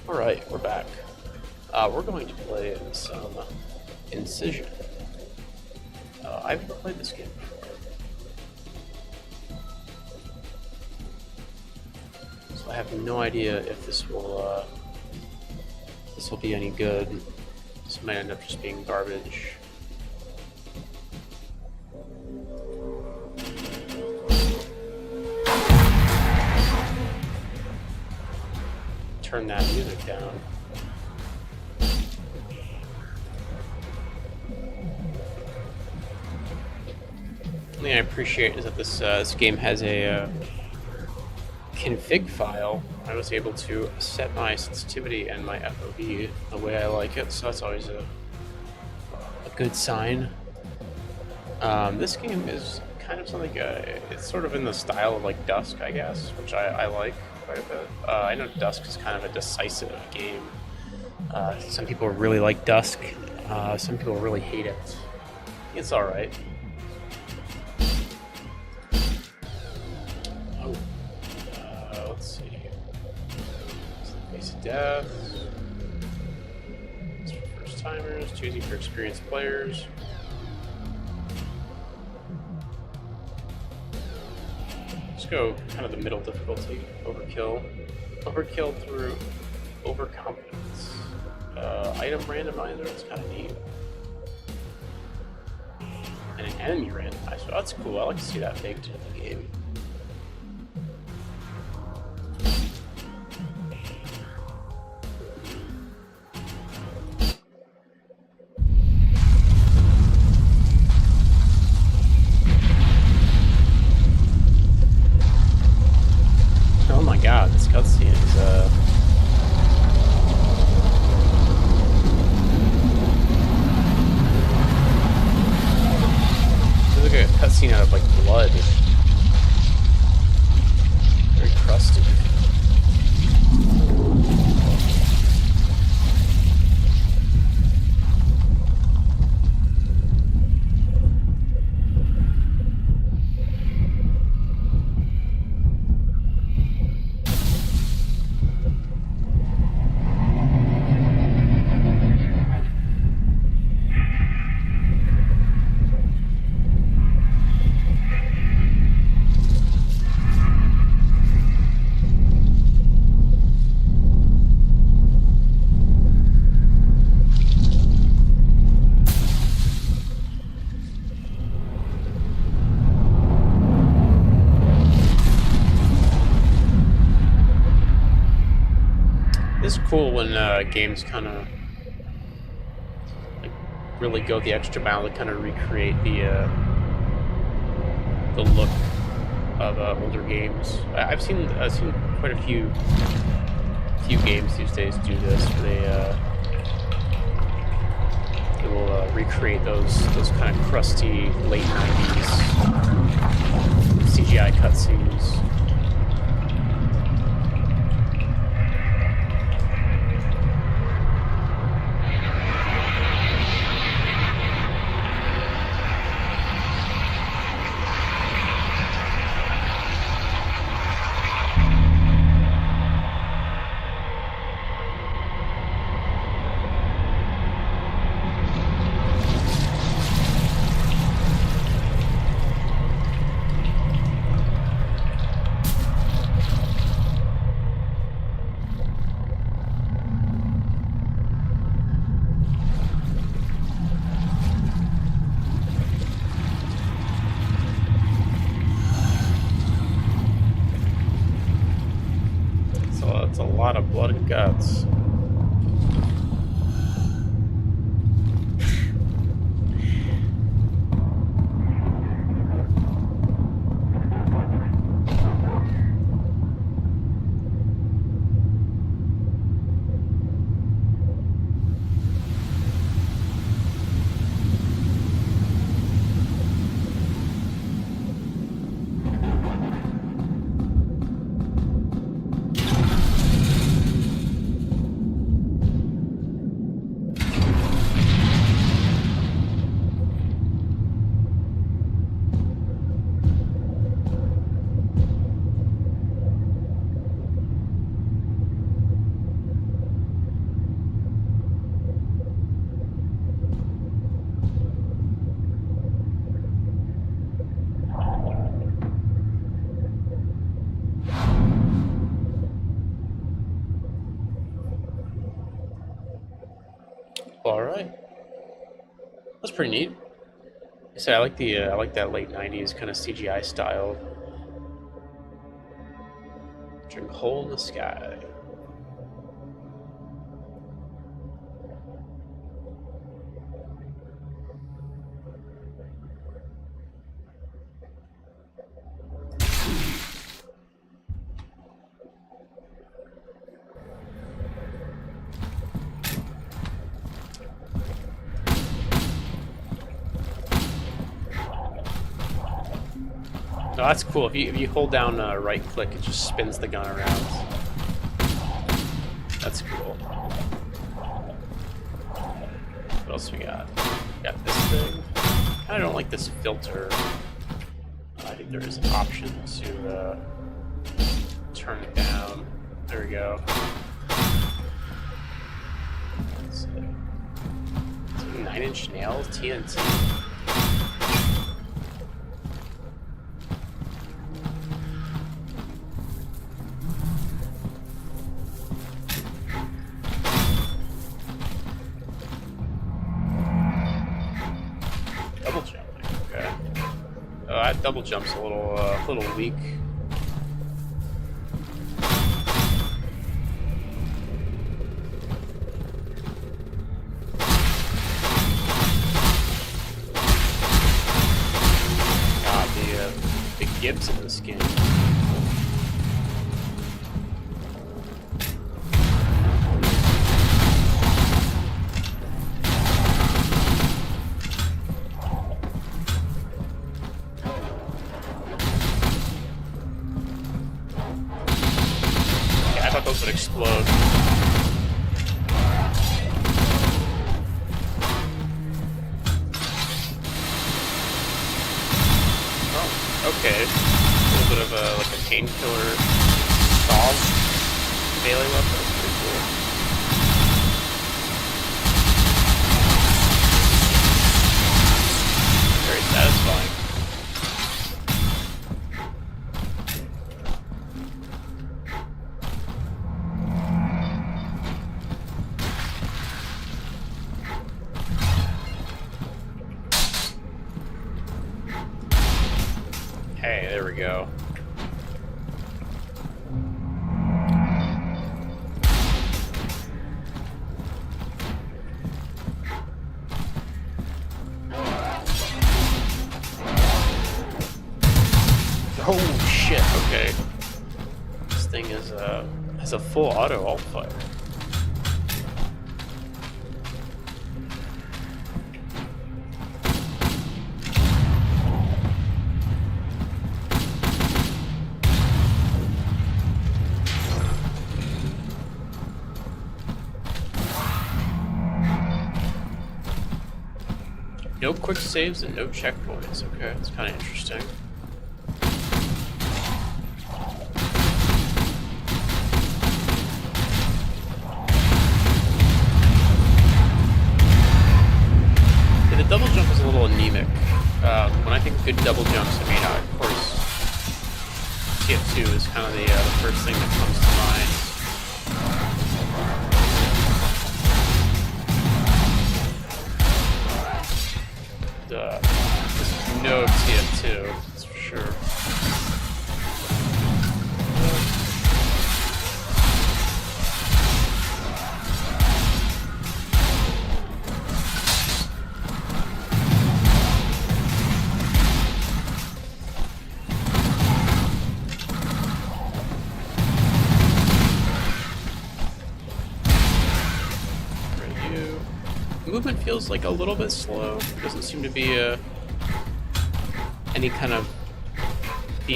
S1: Alright, we're back. We're going to play some Incision. I've never played this game before. So I have no idea if this will be any good. This might end up just being garbage. Turn that music down. One thing I appreciate is that this game has a config file. I was able to set my sensitivity and my FOV the way I like it, so that's always a good sign. This game is kind of something, it's sort of in the style of like Dusk, I guess, which I like quite a bit. I know Dusk is kind of a decisive game. Some people really like Dusk, some people really hate it. It's alright. deaths. It's for first timers, choosing for experienced players. Let's go kind of the middle difficulty. Overkill. Overkill through overconfidence. Item randomizer, that's kind of neat. And an enemy randomizer. That's cool. I like to see that baked into the game. Oh my god, this cutscene is like a cutscene out of like blood. Very crusted. It's cool when games kind of like really go the extra mile to kind of recreate the look of older games. I've seen quite a few games these days do this, where they will recreate those kind of crusty late '90s CGI cutscenes. It's a lot of blood and guts. All right, that's pretty neat. So I like I like that late '90s kind of CGI style. Drink hole in the sky. Oh, that's cool. If you hold down right click, it just spins the gun around. That's cool. What else we got? Got this thing. I don't like this filter. I think there is an option to turn it down. There we go. is it? 9-inch nails, TNT. Double jumping, okay. That double jump's a little weak. The Gibbs in this game. Okay, I thought those would explode. Okay, a little bit of a painkiller saw melee weapon. That's pretty cool. Very satisfying. Hey, there we go. Oh shit, okay. This thing has a full auto alt fire. No quick saves and no checkpoints. Okay, that's kind of interesting. Yeah, the double jump is a little anemic. When I think of good double jumps, I mean, of course, TF2 is kind of the first thing that comes to mind. There's no TF2, that's for sure. Movement feels like a little bit slow. Doesn't seem to be any kind of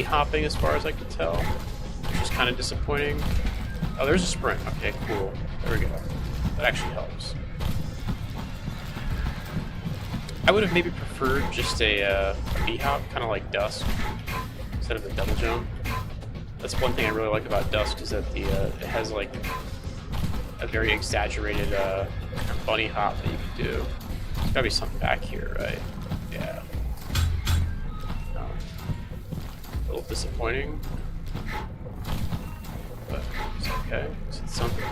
S1: hopping as far as I can tell, which is kind of disappointing. Oh, there's a sprint. Okay, cool. There we go. That actually helps. I would have maybe preferred just a hop, kind of like Dusk, instead of a double jump. That's one thing I really like about Dusk is that it has like a very exaggerated bunny hop that you can do. There's gotta be something back here, right? Yeah. A little disappointing, but it's okay. It's something.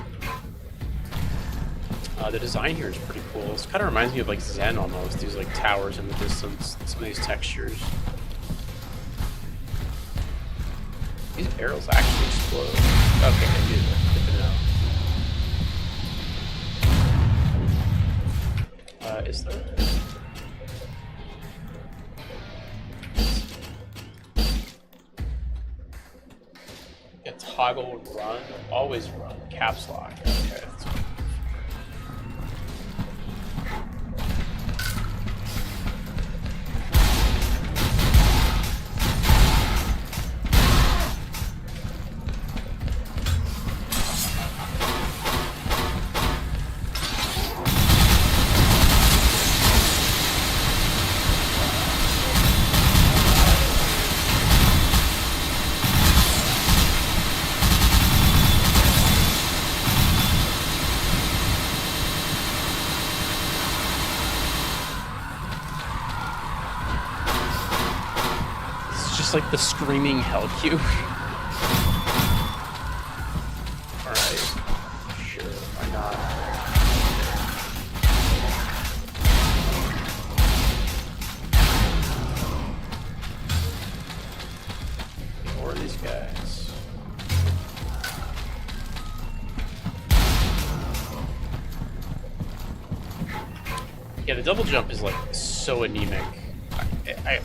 S1: The design here is pretty cool. It kind of reminds me of like Zen almost. These like towers in the distance. Some of these textures. These arrows actually explode. Okay, they do. Good to know. Is there? Yeah, toggle run, always run, caps lock. Okay. just like the screaming hell cube. Alright. Sure, why not? More of these guys. Yeah, the double jump is like so anemic.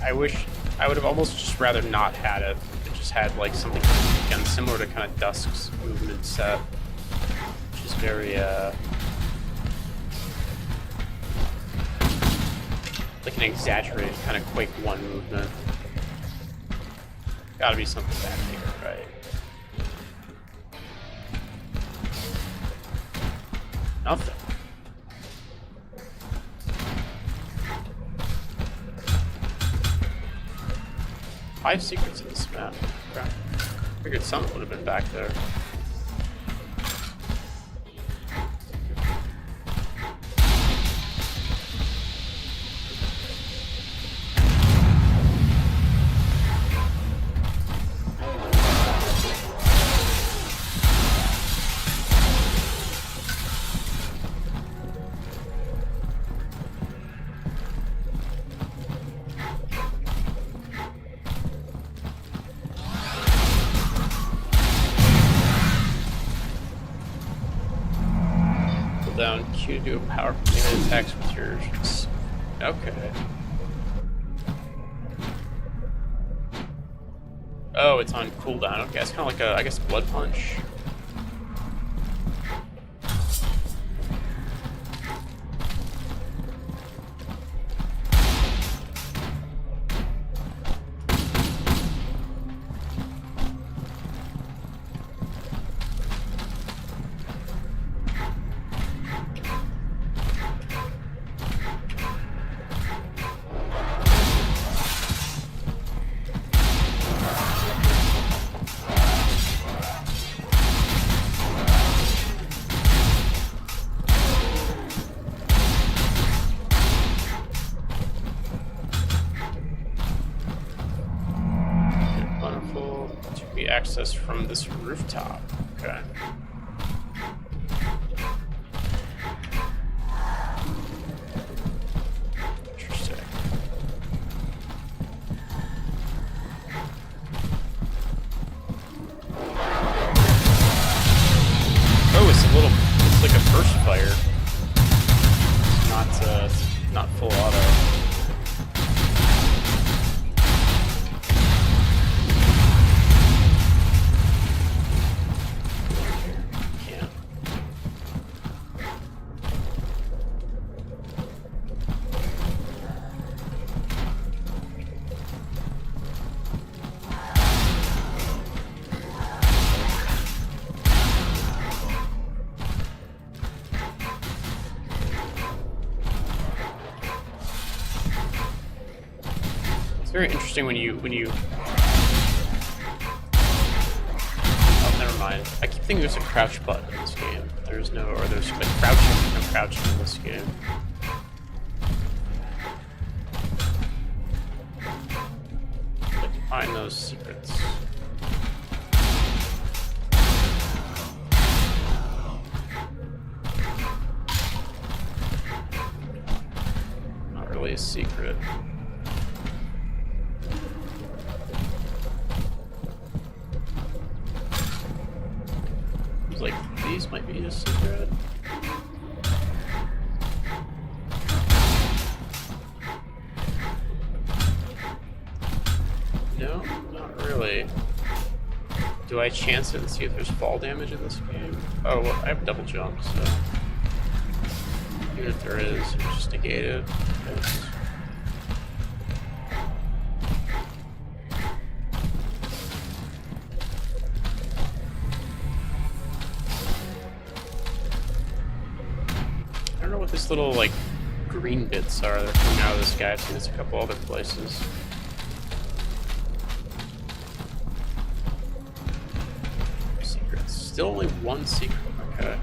S1: I wish I would have almost just rather not had it. It just had like something again similar to kind of Dusk's movement set, which is very like an exaggerated kind of Quake 1 movement. Gotta be something back here, right? Nothing. Five secrets in this map. Okay. Figured something would have been back there. Down Q to do a powerful melee attacks with your. Okay. Oh, it's on cooldown. Okay, it's kind of like a, I guess, Blood Punch. Access from this rooftop. Okay. Interesting. Oh, it's like a burst fire. It's not full auto. It's very interesting when you. Oh, never mind. I keep thinking there's a crouch button in this game. There's no, or there's like crouching in this game. Like to find those secrets. Not really a secret. Like, these might be a secret. No, not really. Do I chance it and see if there's fall damage in this game? Oh, well, I have double jump, so even if there is, it's just negated. Yes. I don't know what this little, like, green bits are that are coming out of this guy. I've seen this a couple other places. Secrets. Still only one secret. Okay.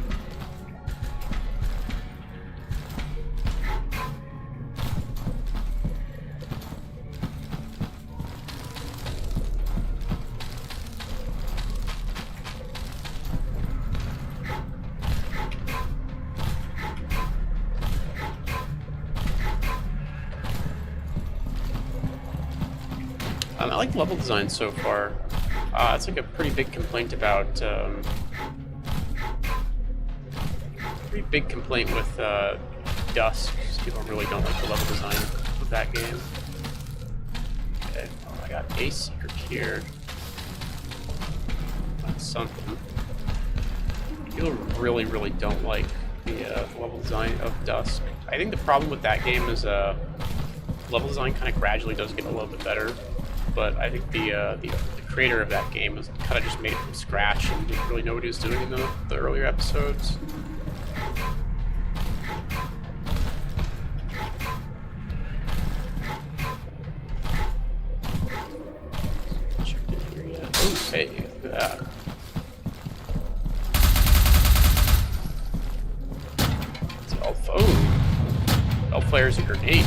S1: I like the level design so far. It's like a pretty big complaint about pretty big complaint with Dusk. People really don't like the level design of that game. Okay, well, I got a secret here. That's something. People really, really don't like the level design of Dusk. I think the problem with that game is level design kind of gradually does get a little bit better, but I think the creator of that game was kind of just made it from scratch and didn't really know what he was doing in the earlier episodes. Checked in here yet? Oh, hey, look at that. Oh, flares a grenade.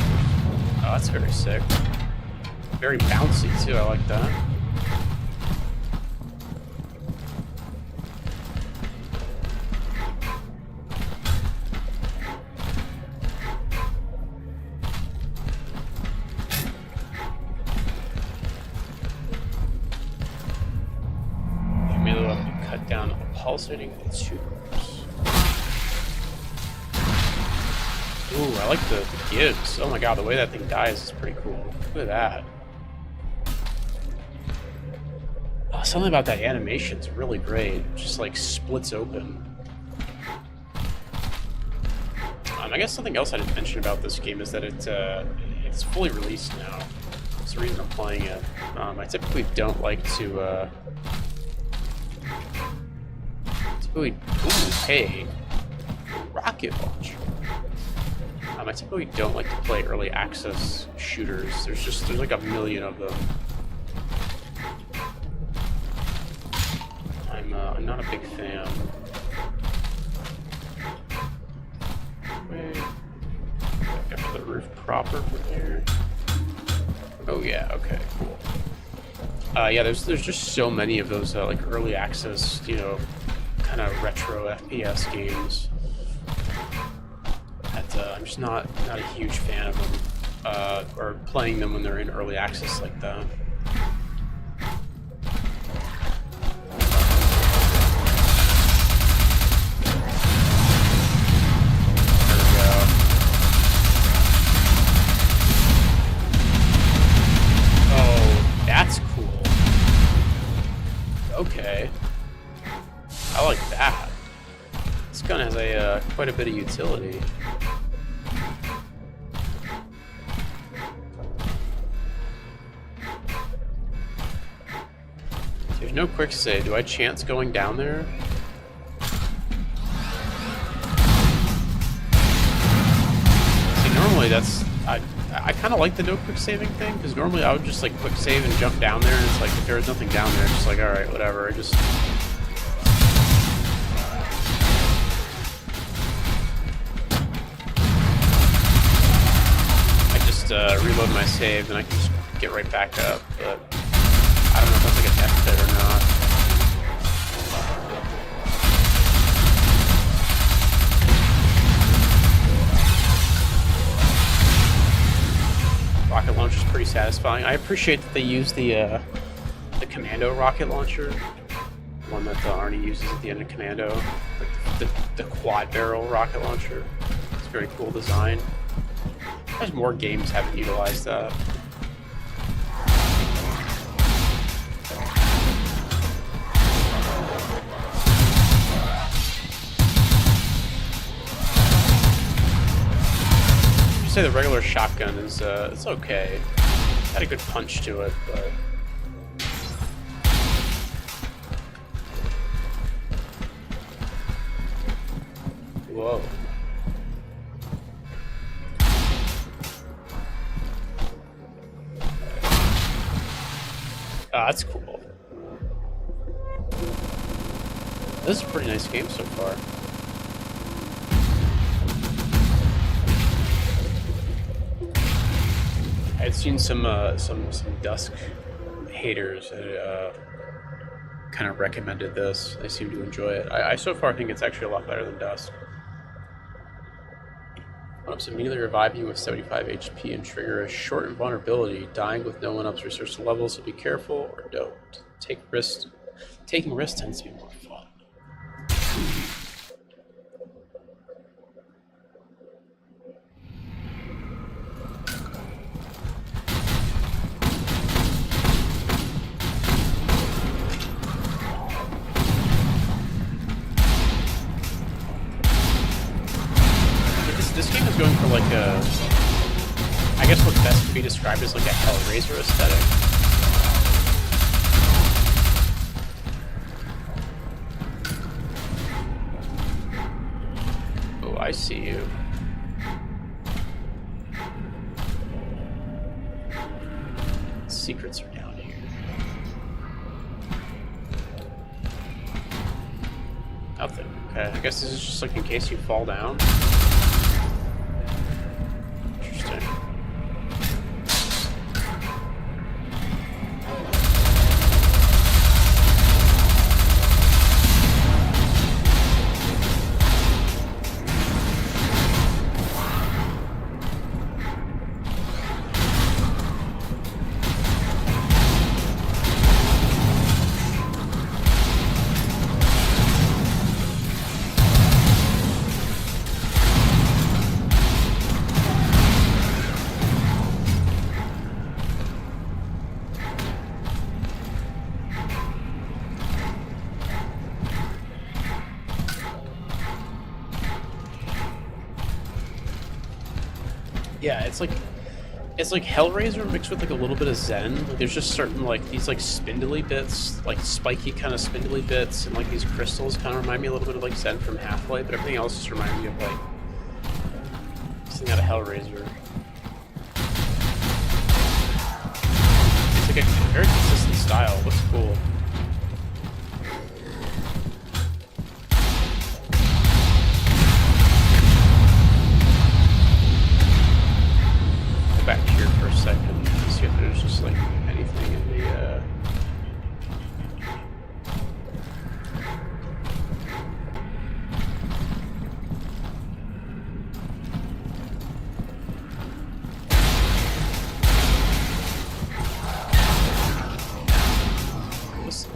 S1: Oh, that's very sick. Very bouncy too. I like that. You may have to cut down a pulsating tubes. Ooh, I like the gives. Oh my god, the way that thing dies is pretty cool. Look at that. Oh, something about that animation is really great. It just like splits open. I guess something else I didn't mention about this game is that it's fully released now. That's the reason I'm playing it. I typically don't like to. Ooh, hey, rocket launcher. I typically don't like to play early access shooters. There's like a million of them. I'm not a big fan. Wait, back up to the roof proper from here. Oh yeah, okay, cool. Yeah, there's just so many of those like early access, you know, kind of retro FPS games. I'm just not a huge fan of them, or playing them when they're in early access like that. There we go. Oh, that's cool. Okay, I like that. This gun has a quite a bit of utility. There's no quick save. Do I chance going down there? See, normally that's... I kind of like the no quick saving thing, because normally I would just like quick save and jump down there, and it's like if there was nothing down there, just like, alright, whatever. I just... reload my save, and I can just get right back up, but... I don't know if that's like a death pit or not. Rocket launcher is pretty satisfying. I appreciate that they use the Commando rocket launcher, one that Arnie uses at the end of Commando, like the quad barrel rocket launcher. It's a very cool design. There's more games haven't utilized that. Say the regular shotgun is it's okay. Had a good punch to it, but whoa. That's cool. This is a pretty nice game so far. I'd seen some Dusk haters that kind of recommended this. They seem to enjoy it. I so far think it's actually a lot better than Dusk. One-ups immediately revive you with 75 HP and trigger a short invulnerability. Dying with no one-ups restores the level, so be careful or don't. Take risks. Taking risks tends to be more fun. This game is going for like a, I guess what best could be described as like a Hellraiser aesthetic. Oh, I see you. Secrets are down here. Nothing. Okay, I guess this is just like in case you fall down. Interesting. Yeah, it's like Hellraiser mixed with like a little bit of Zen. Like, there's just certain like these like spindly bits, like spiky kind of spindly bits, and like these crystals kind of remind me a little bit of like Zen from Half-Life, but everything else just reminds me of like something out of Hellraiser. It's like a very consistent style. Looks cool. Back here for a second to see if there's just like anything in the listen.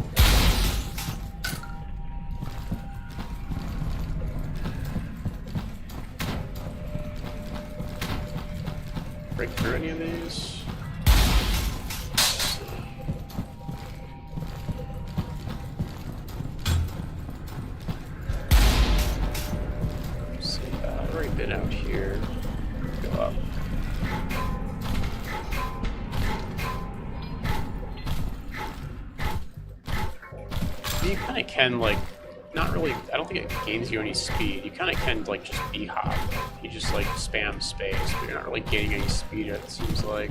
S1: Break through any of these? Let's see, I've already been out here. Go up. You kind of can like, not really, I don't think it gains you any speed. You kind of can like just B-hop. You just like spam space, but you're not really gaining any speed, it seems like.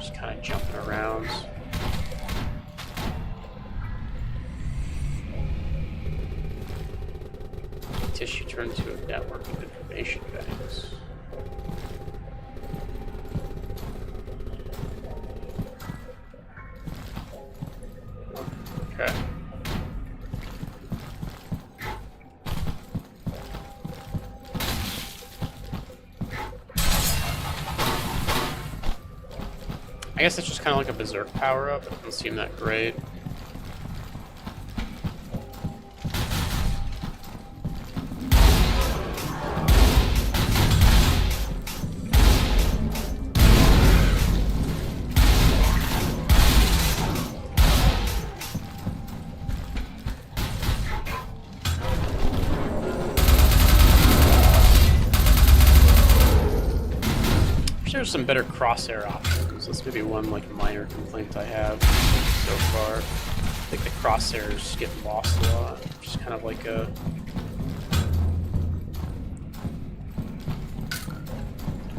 S1: Just kind of jumping around. Tissue turned to a network of information banks. Okay. I guess it's just kind of like a berserk power-up. It doesn't seem that great. There's some better crosshair options. That's maybe one like minor complaint I have so far. I think the crosshairs get lost a lot. Just kind of like a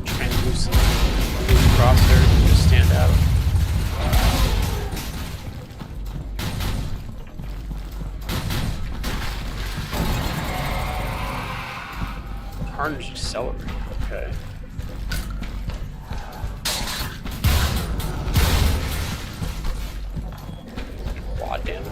S1: translucent crosshair that just stand out. Carnage Accelerate. Okay. Damage.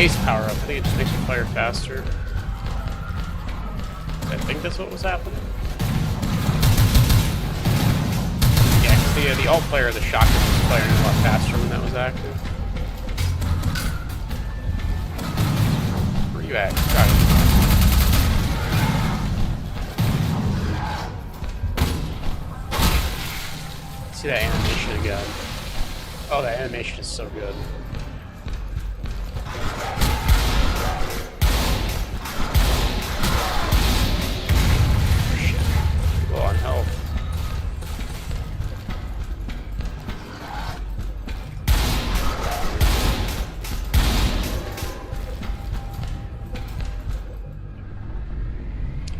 S1: haste power up. I think it just makes you fire faster. I think that's what was happening. Yeah, because the alt player, the shotgun, was firing a lot faster when that was active. Where are you at? Got it. See that animation again. Oh, that animation is so good. Shit. Low on health.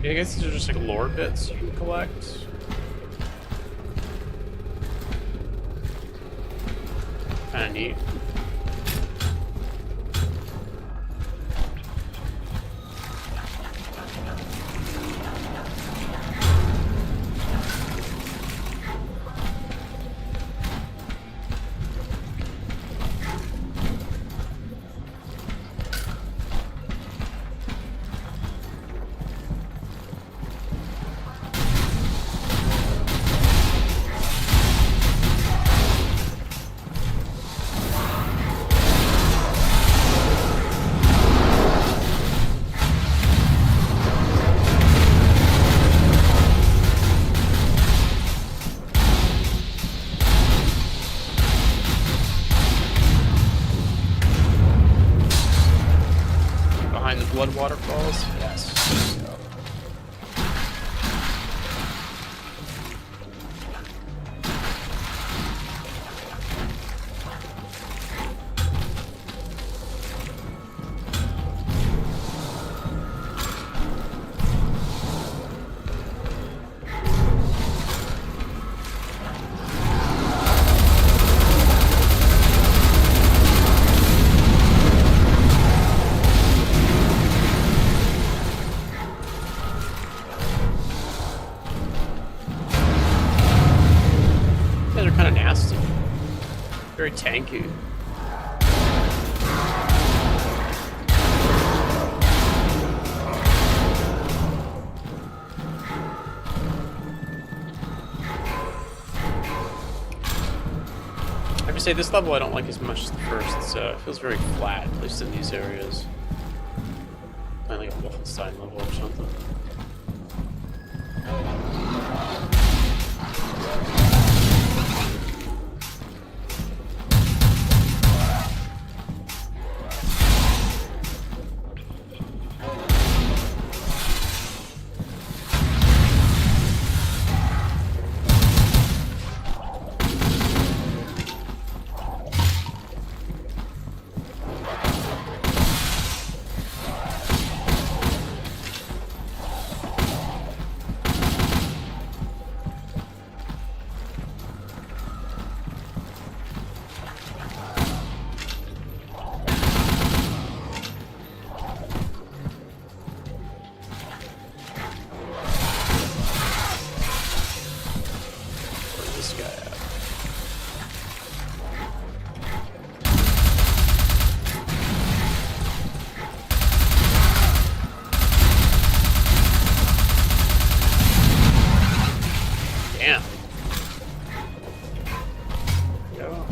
S1: Yeah, I guess these are just like lore bits you can collect. Kinda neat. Blood waterfalls? Yes. They're kind of nasty. Very tanky. I have to say, this level I don't like as much as the first. It feels very flat, at least in these areas. Kind of like a Wolfenstein level or something. This guy out. Damn. Go.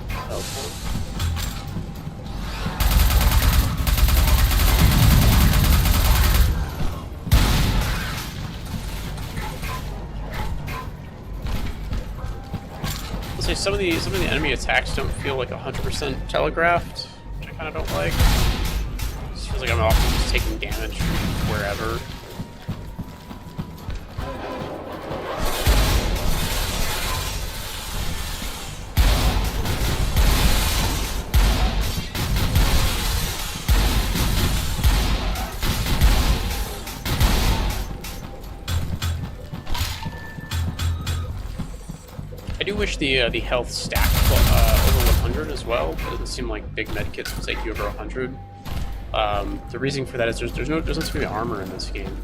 S1: Helpful. I'll say some of the enemy attacks don't feel like 100% telegraphed, which I kind of don't like. It just feels like I'm often just taking damage from wherever. I do wish the health stacked over 100 as well. It doesn't seem like big medkits will take you over 100. The reason for that is there doesn't seem to be armor in this game.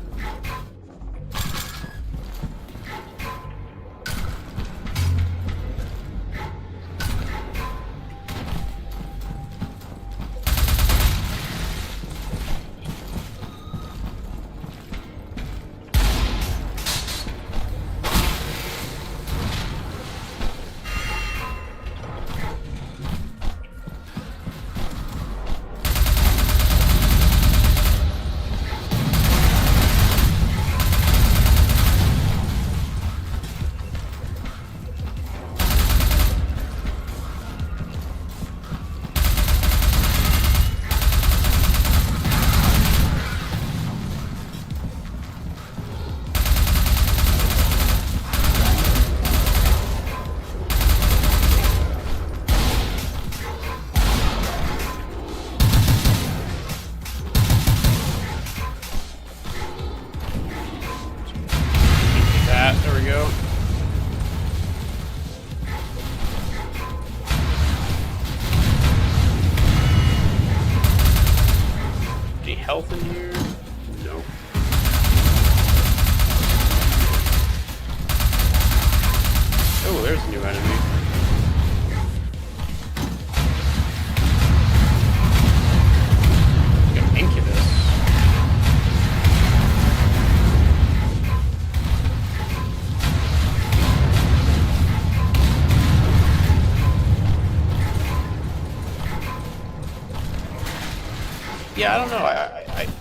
S1: Yeah, I don't know.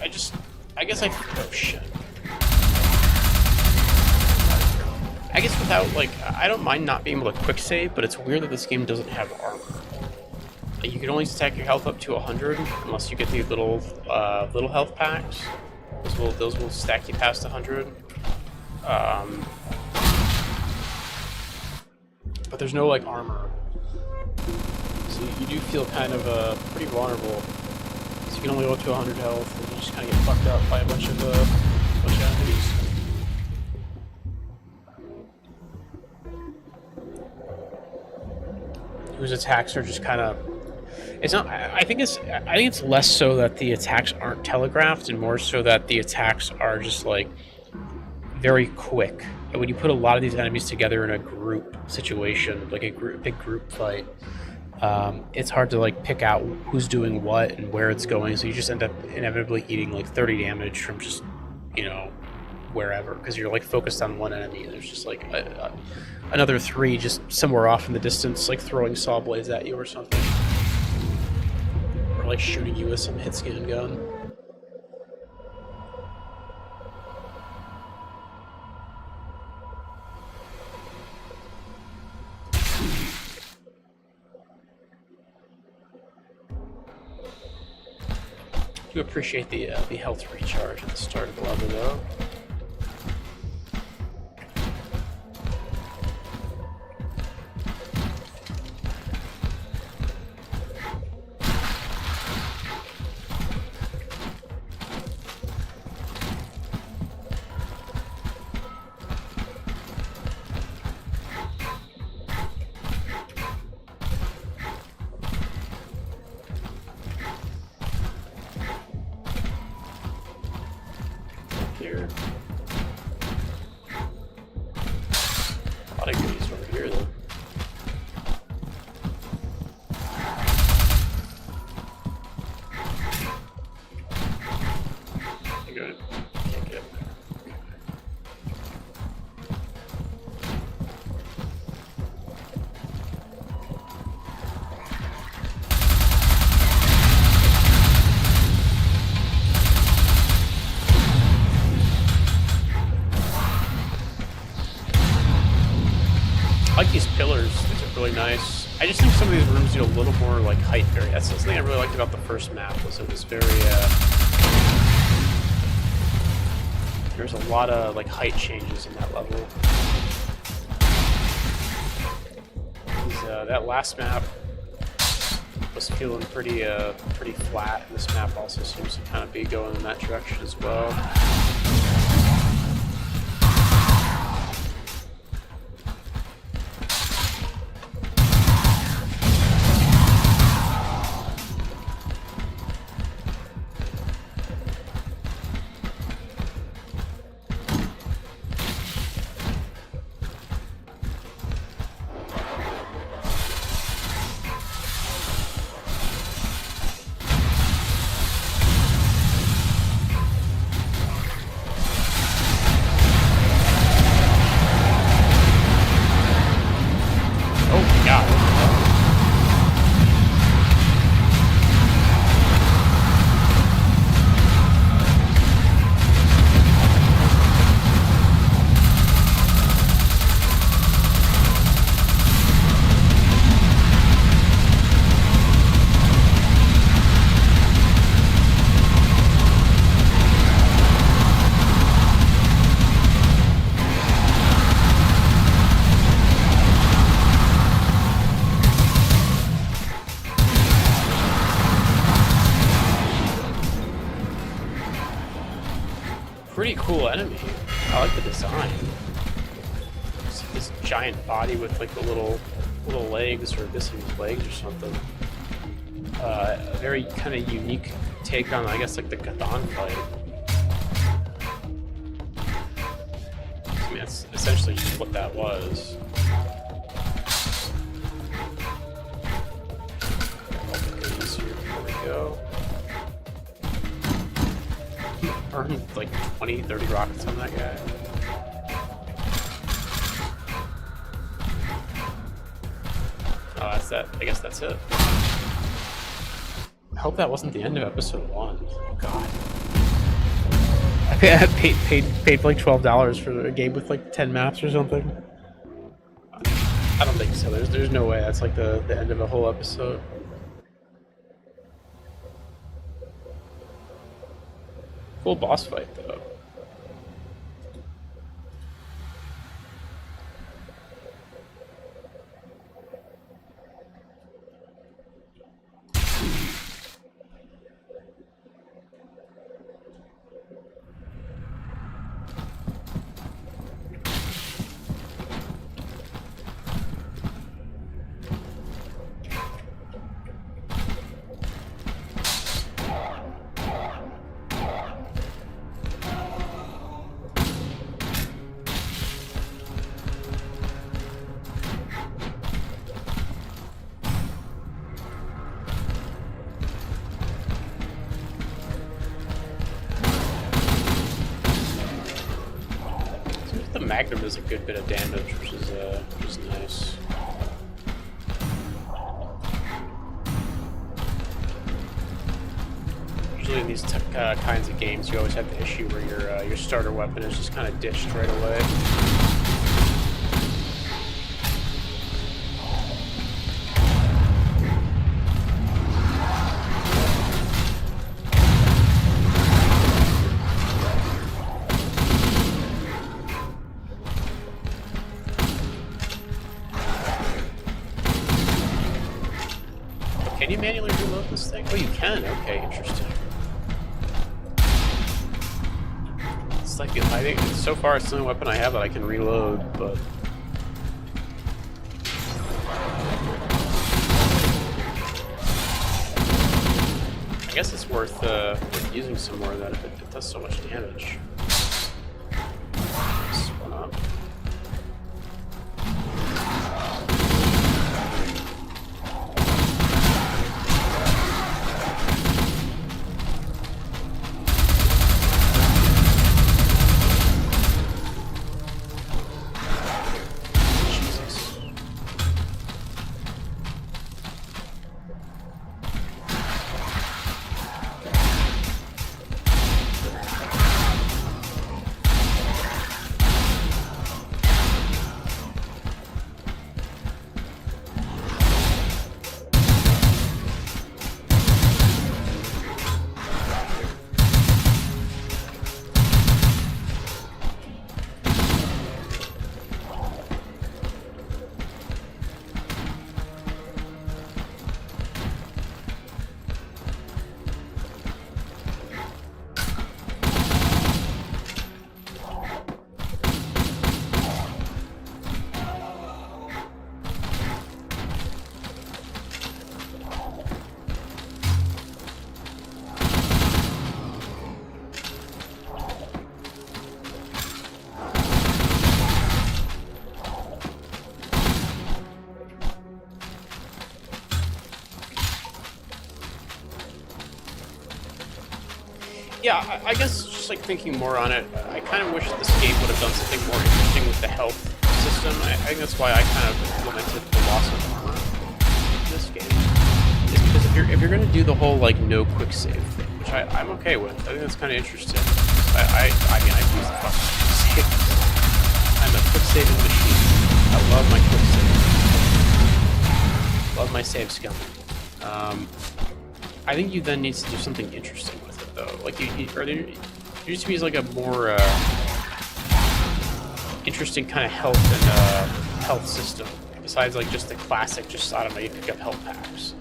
S1: I just, I guess oh shit. I guess without, like, I don't mind not being able to quick save, but it's weird that this game doesn't have armor. Like, you can only stack your health up to 100 unless you get the little health packs. Those will stack you past 100. But there's no, like, armor. So you do feel kind of pretty vulnerable. So you can only go up to 100 health, and you just kind of get fucked up by a bunch of enemies. Whose attacks are just kind of... It's not... I think it's less so that the attacks aren't telegraphed, and more so that the attacks are just, like, very quick. And when you put a lot of these enemies together in a group situation, like a big group fight, it's hard to, like, pick out who's doing what and where it's going, so you just end up inevitably eating, like, 30 damage from just, you know, wherever, because you're, like, focused on one enemy, and there's just, like, another 3 just somewhere off in the distance, like, throwing saw blades at you or something. Or, like, shooting you with some hit-scan gun. I do appreciate the health recharge at the start of the level, though. Here. A lot of goodies over here, though. Good. Can't get it. I like these pillars. These are really nice. I just think some of these rooms need a little more, like, height variation. That's something I really liked about the first map, was it was very, there's a lot of, like, height changes in that level. That last map was feeling pretty flat. This map also seems to kind of be going in that direction as well. Pretty cool enemy. I like the design. It's this giant body with, like, the little legs, or missing legs or something. A very kind of unique take on, I guess, like, the Gadon fight. I mean, that's essentially just what that was. There we go. Earned like 20, 30 rockets on that guy. Oh, that's that. I guess that's it. I hope that wasn't the end of episode 1. Oh god. I paid like $12 for a game with like 10 maps or something. I don't think so. There's no way that's like the end of a whole episode. Cool boss fight though. The Magnum does a good bit of damage, which is nice. Usually in these kinds of games, you always have the issue where your starter weapon is just kind of ditched right away. Can you manually reload this thing? Oh, you can. Okay, interesting. It's like I think so far it's the only weapon I have that I can reload, but I guess it's worth using some more of that if it does so much damage. This one up. Yeah, I guess just like thinking more on it, I kind of wish this game would have done something more interesting with the health system. I think that's why I kind of implemented the loss of armor in this game. Is because if you're gonna do the whole like no quick save thing, which I'm okay with, I think that's kind of interesting. I mean I use the fucking quick save. I'm a quick saving machine. I love my quick save. Love my save scum. I think you then need to do something interesting with it, though. Like, there used to be like a more interesting kind of health and health system, besides like just the classic, just I don't know, you pick up health packs.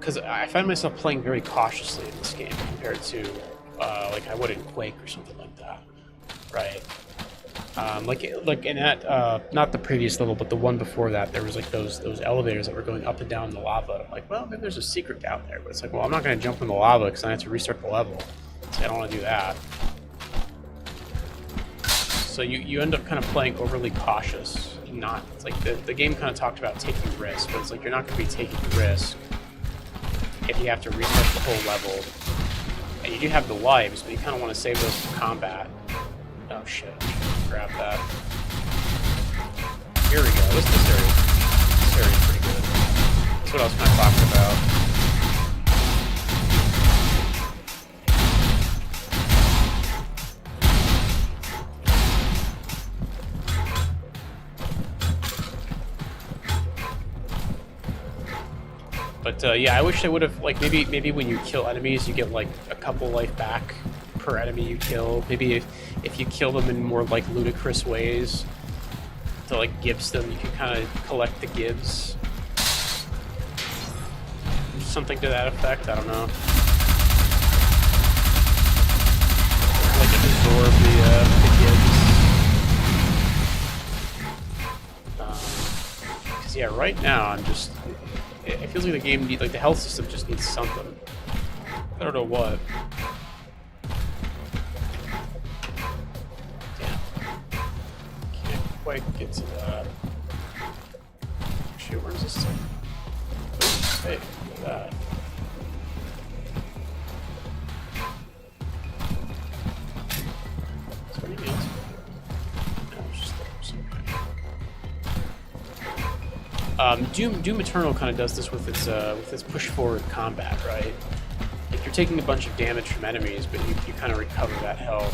S1: Because I find myself playing very cautiously in this game compared to like I would in Quake or something like that, right? Like in that, not the previous level, but the one before that, there was like those elevators that were going up and down the lava. I'm like, well, maybe there's a secret down there, but it's like, well, I'm not going to jump in the lava because I have to restart the level. So I don't want to do that. So you end up kind of playing overly cautious. Not it's like the game kind of talked about taking risks, but it's like you're not going to be taking risk if you have to restart the whole level. And you do have the lives, but you kind of want to save those for combat. Oh shit. Grab that. Here we go. This area is pretty good. That's what I was kind of talking about. But yeah, I wish they would have like maybe when you kill enemies, you get like a couple life back per enemy you kill. Maybe if you kill them in more like ludicrous ways, to like gives them, you can kind of collect the gives. Something to that effect. I don't know. Like absorb the gives. Because yeah, right now I'm just. It feels like the game needs, like the health system just needs something. I don't know what. Damn. Can't quite get to that. Shoot, where's this thing? Ooh, hey, look at that. Is there anything else? No, it's just those. Okay. Doom Eternal kind of does this with its push forward combat, right? Like you're taking a bunch of damage from enemies, but you kind of recover that health.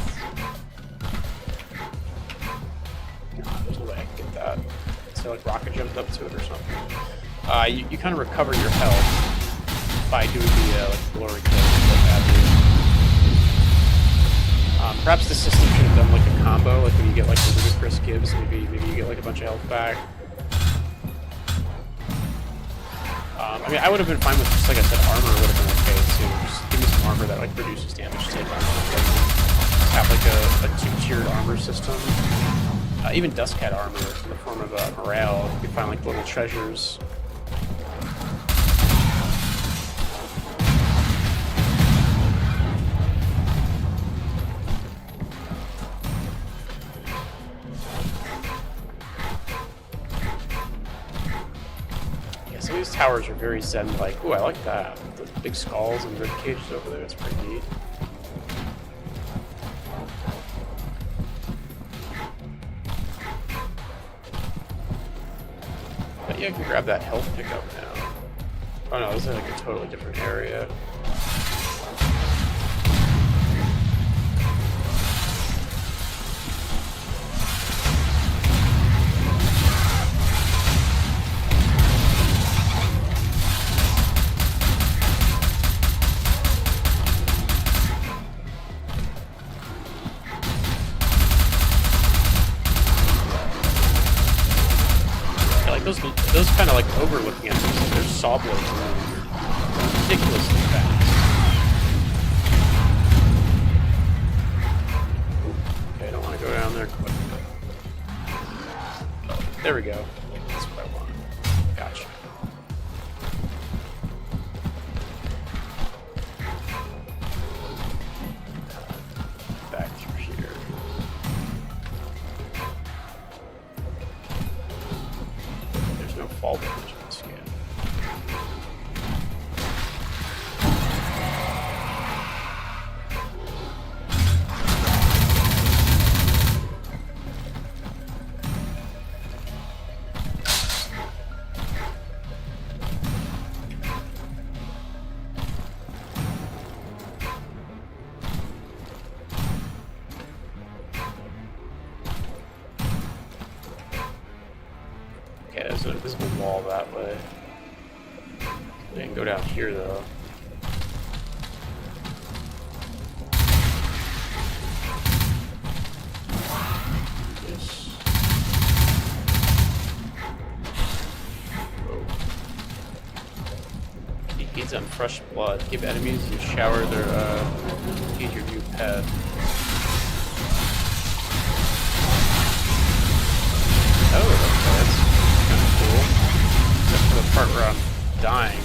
S1: No, there's no way I can get that. So like rocket jumped up to it or something. You kind of recover your health by doing the like glory kills and what have you. Perhaps the system should have done like a combo, like when you get like the ludicrous gives, maybe you get like a bunch of health back. I mean, I would have been fine with just, like I said, armor would have been okay too. Just give me some armor that like reduces damage taken. Just have like a two-tiered armor system. Even Dustcat armor in the form of morale. You can find like little treasures. Some of these towers are very zen-like. Ooh, I like that. The big skulls and rib cages over there, that's pretty neat. But yeah, I can grab that health pickup now. Oh no, this is like a totally different area. Those kind of like overlooking enemies, their saw blades are ridiculously fast. Okay, I don't want to go down there quick. There we go. That's what I want. Gotcha. Back through here. No fall damage in this game. Okay, there's an invisible wall that way. I can go down here though. Yes. Whoa. He feeds on fresh blood. Give enemies a shower their feed your new pet. Oh, okay, that's kind of cool. Except for the part where I'm dying.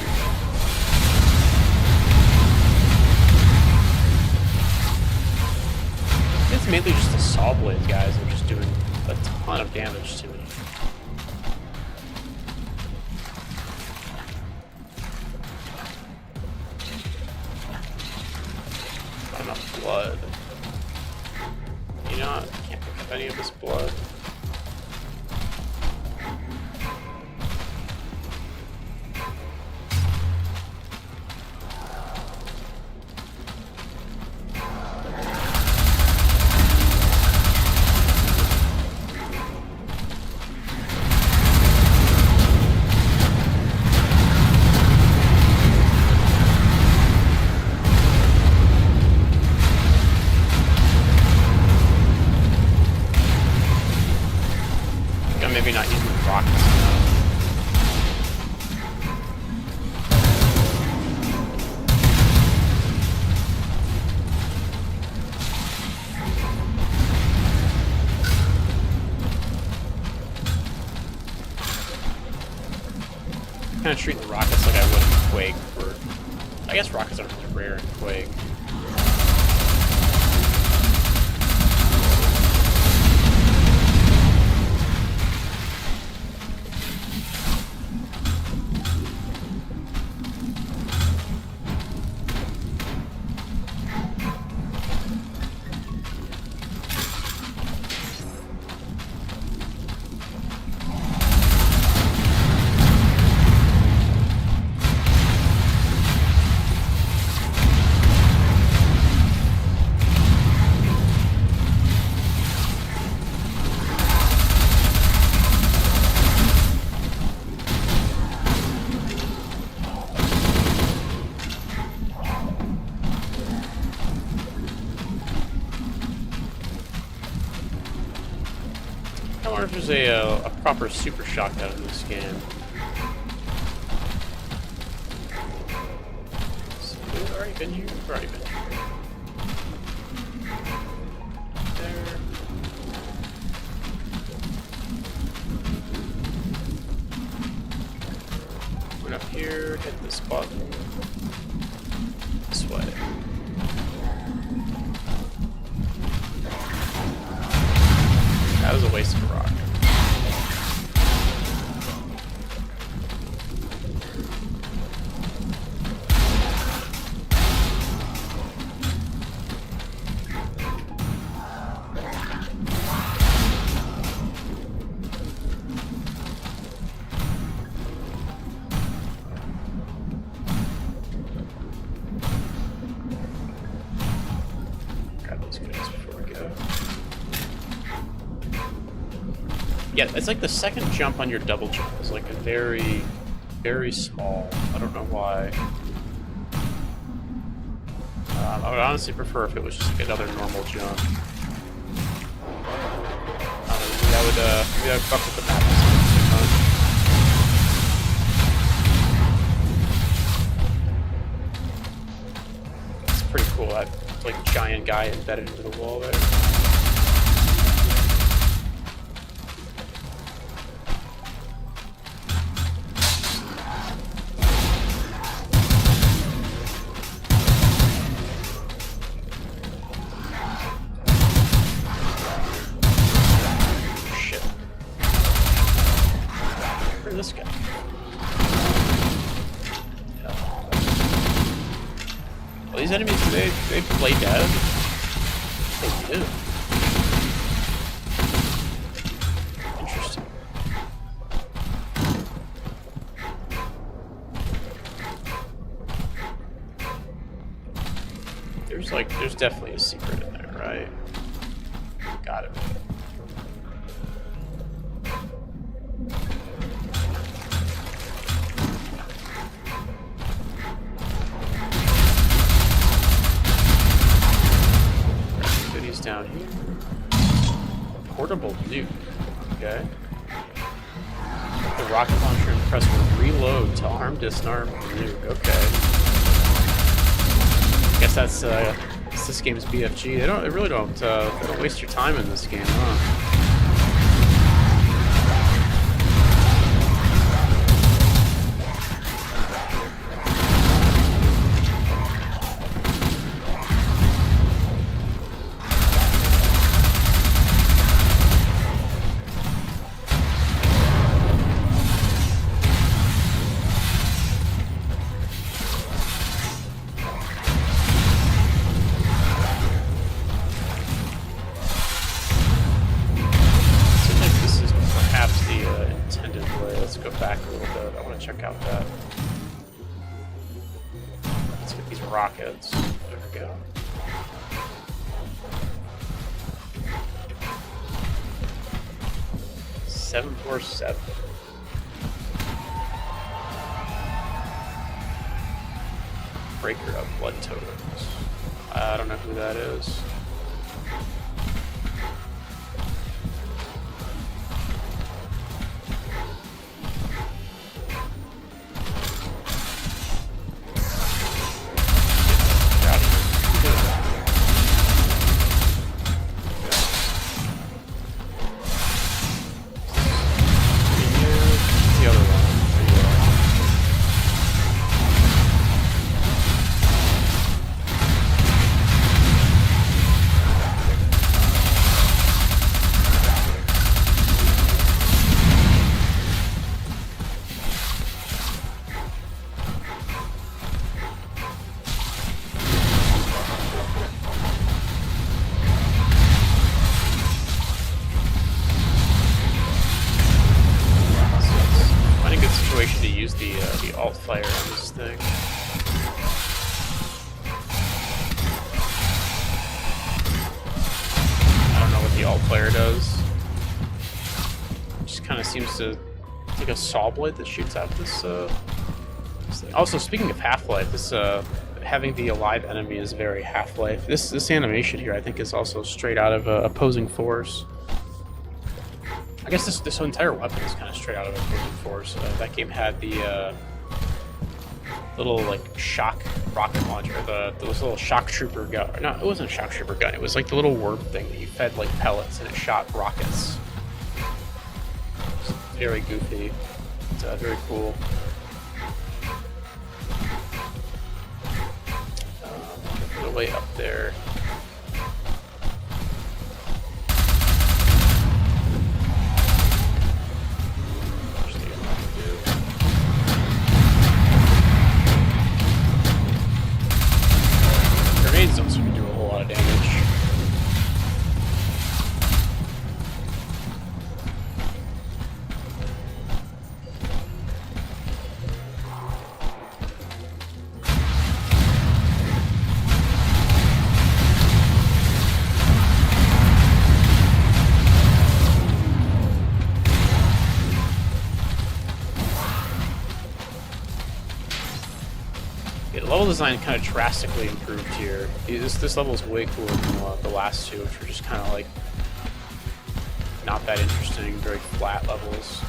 S1: It's mainly just the saw blade guys that are just doing a ton of damage to me. Not enough blood. You know, I can't pick up any of this blood. maybe not using the rockets enough. Kind of treating the rockets like I would in Quake. I guess rockets aren't really rare in Quake. I wonder if there's a proper super shotgun in this game. So, we've already been here? We've already been here. There. Went up here, hit this button. This way. That was a waste of a rocket. Grab these guys before we go. Yeah, it's like the second jump on your double jump is like a very, very small. I don't know why. I would honestly prefer if it was just like another normal jump. Maybe I would fuck with the map too much. It's pretty cool. That like giant guy embedded into the wall there. This guy. Well, these enemies, do they play dead? They do. Interesting. There's definitely a secret in there, right? Got it. Down here. Portable nuke. Okay. The rocket launcher and press reload to arm disarm nuke. Okay. I guess that's this game's BFG. They really don't waste your time in this game, huh? Check out that. Let's get these rockets. There we go. $747. Breaker of blood totals. I don't know who that is. alt player does. Just kind of seems to take a saw blade that shoots out this thing. Also, speaking of Half-Life, this having the alive enemy is very Half-Life. This animation here, I think, is also straight out of Opposing Force. I guess this entire weapon is kind of straight out of Opposing Force. That game had the little like shock rocket launcher, those little shock trooper gun. No, it wasn't a shock trooper gun. It was like the little worm thing that you fed like pellets and it shot rockets. It's very goofy. It's very cool. The way up there. Grenades don't seem to do a whole lot of damage. Yeah, the level design kind of drastically improved here. This level is way cooler than the last two, which were just kind of like not that interesting, very flat levels.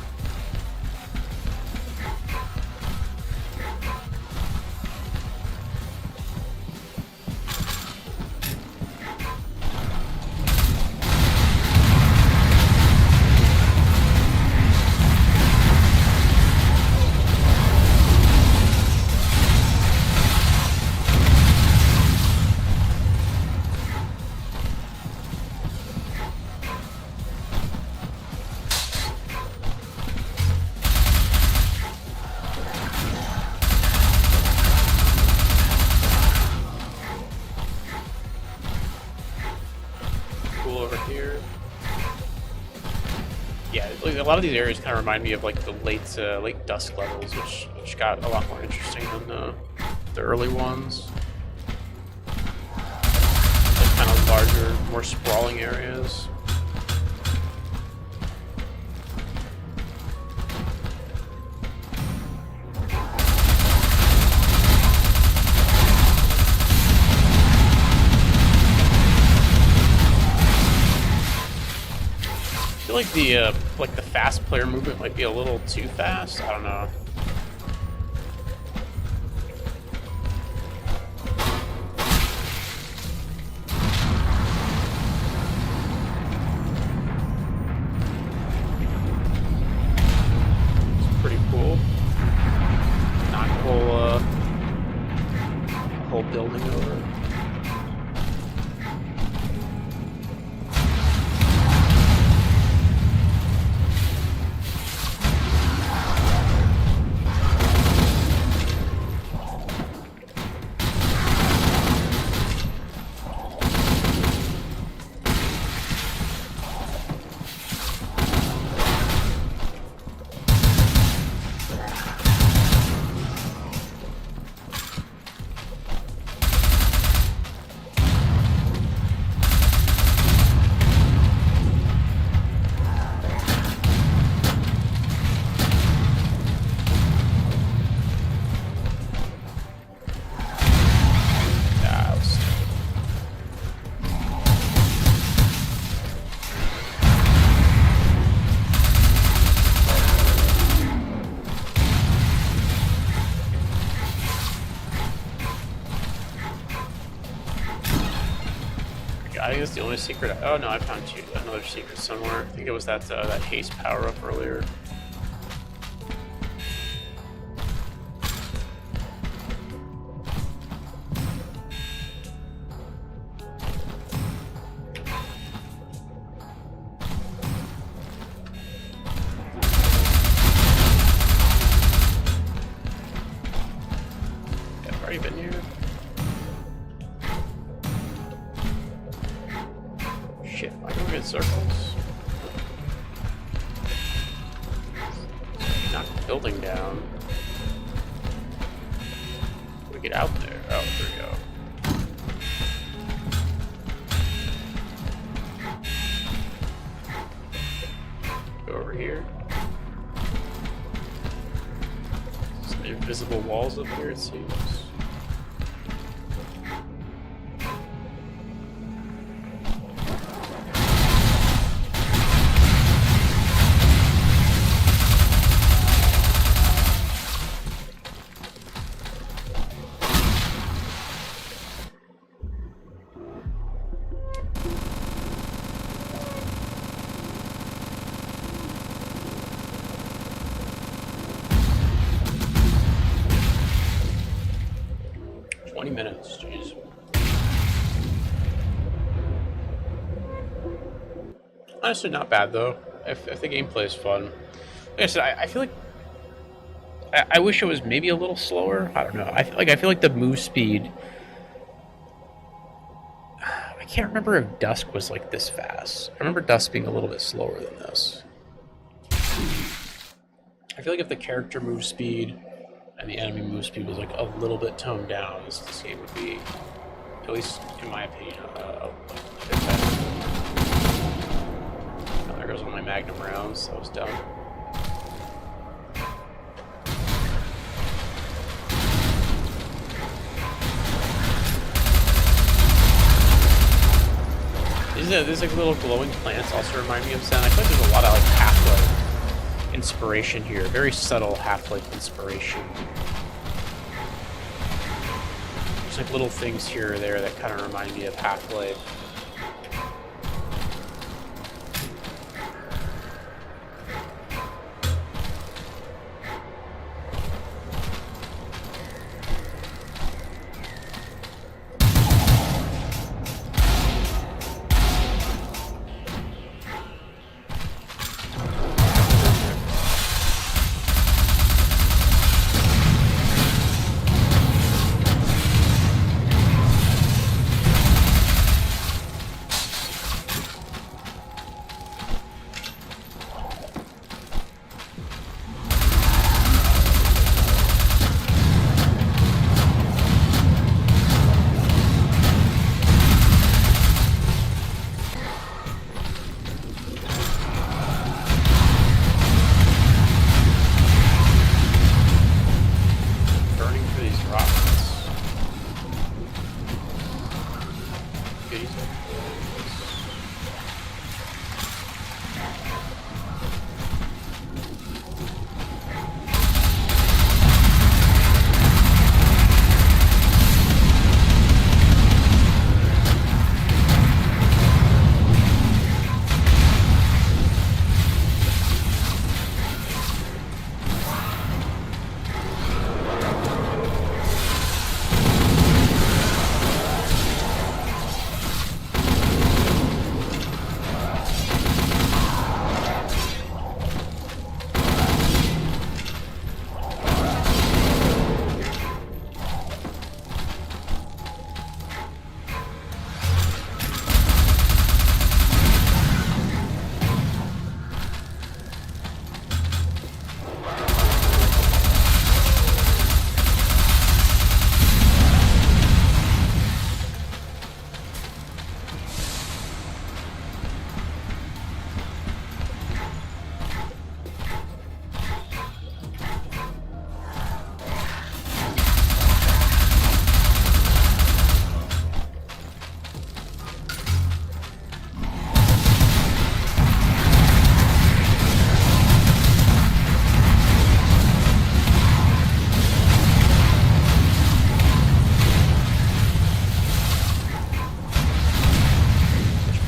S1: Over here. Yeah, like, a lot of these areas kind of remind me of like the late Dusk levels, which got a lot more interesting than the early ones. Like kind of larger, more sprawling areas. I feel like the fast player movement might be a little too fast. I don't know. It's pretty cool. Knock the whole building over. I think that's the only secret. Oh no, I found another secret somewhere. I think it was that haste power up earlier. Yeah, I've already been here. Shit, am I going in circles? Knock the building down. How do we get out there? Oh, there we go. Go over here. Some invisible walls up here, it seems. Minutes, jeez. Honestly, not bad though. If the gameplay is fun, like I said, I feel like I wish it was maybe a little slower. I don't know. I feel like the move speed. I can't remember if Dusk was like this fast. I remember Dusk being a little bit slower than this. I feel like if the character move speed and the enemy move speed was like a little bit toned down, this game would be, at least in my opinion, a bit better. Oh, there goes all my Magnum rounds. That was dumb. These like little glowing plants also remind me of Zen. I feel like there's a lot of like Half-Life inspiration here. Very subtle Half-Life inspiration. There's like little things here or there that kind of remind me of Half-Life.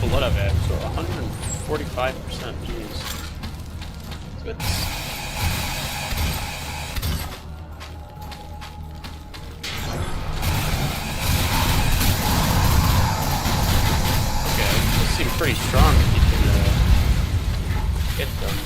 S1: Blood of it, so 145%. Jeez. Good. Okay, this seems pretty strong if you can hit them.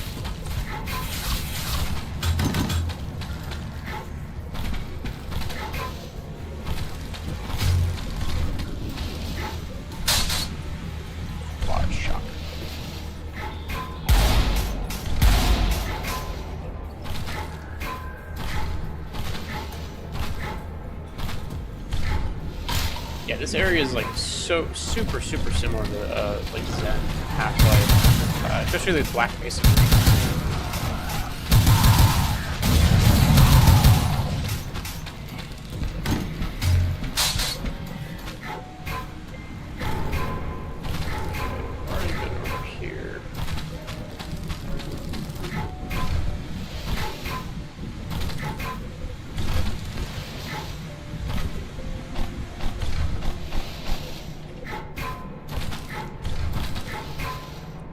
S1: Yeah, this area is like so super similar to like Zen, Half-Life. especially the Black Mesa. Already been over here.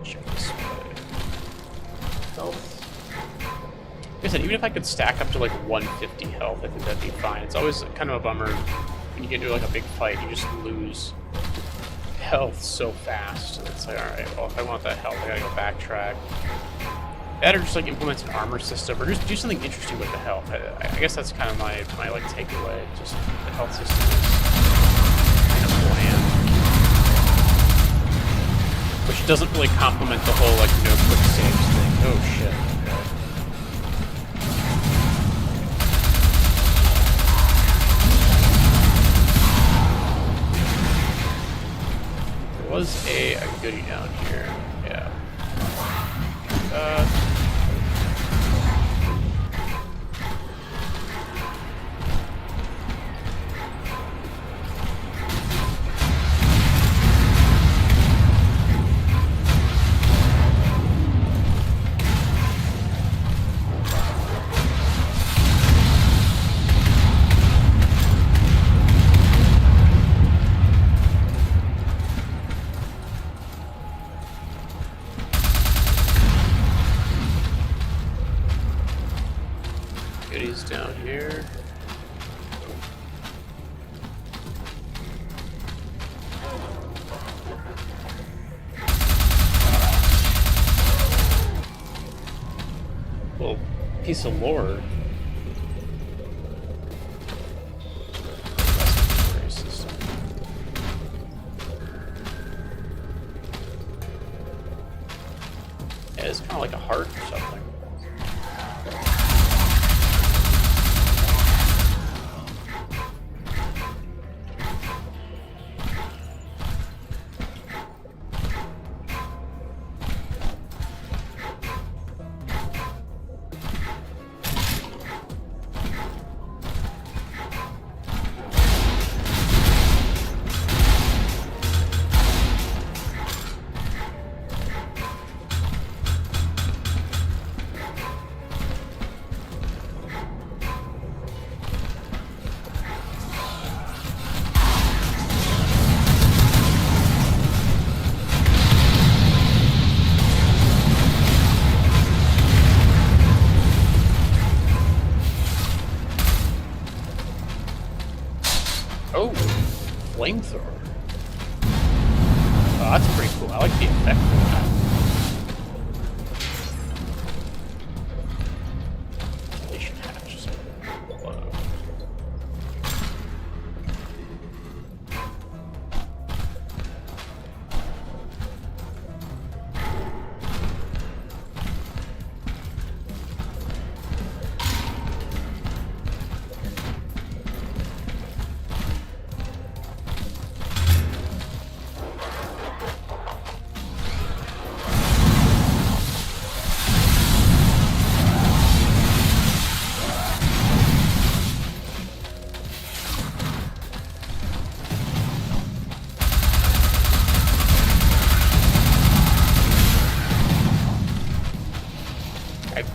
S1: Check this way. Health. Like I said, even if I could stack up to like 150 health, I think that'd be fine. It's always kind of a bummer when you get into like a big fight, you just lose health so fast. And it's like, alright, well, if I want that health, I gotta go backtrack. That or just like implement an armor system, or just do something interesting with the health. I guess that's kind of my like takeaway. Just the health system is kind of bland, which doesn't really complement the whole like no quick saves thing. Oh shit. Okay. There was a goodie down here. Yeah. Goodies down here. Well, piece of lore. Yeah, it's kind of like a heart or something. Oh, flamethrower. Oh, that's pretty cool. I like the effect of that. Ventilation hatch. Whoa.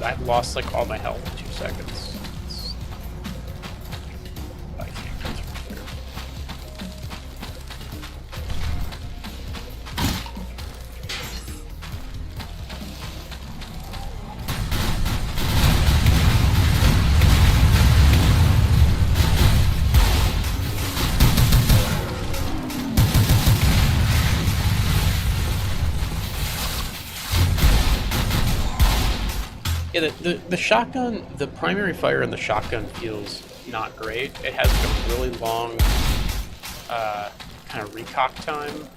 S1: I've lost like all my health in 2 seconds. I can't go through here. Yeah, the shotgun, the primary fire in the shotgun feels not great. It has like a really long kind of recock time,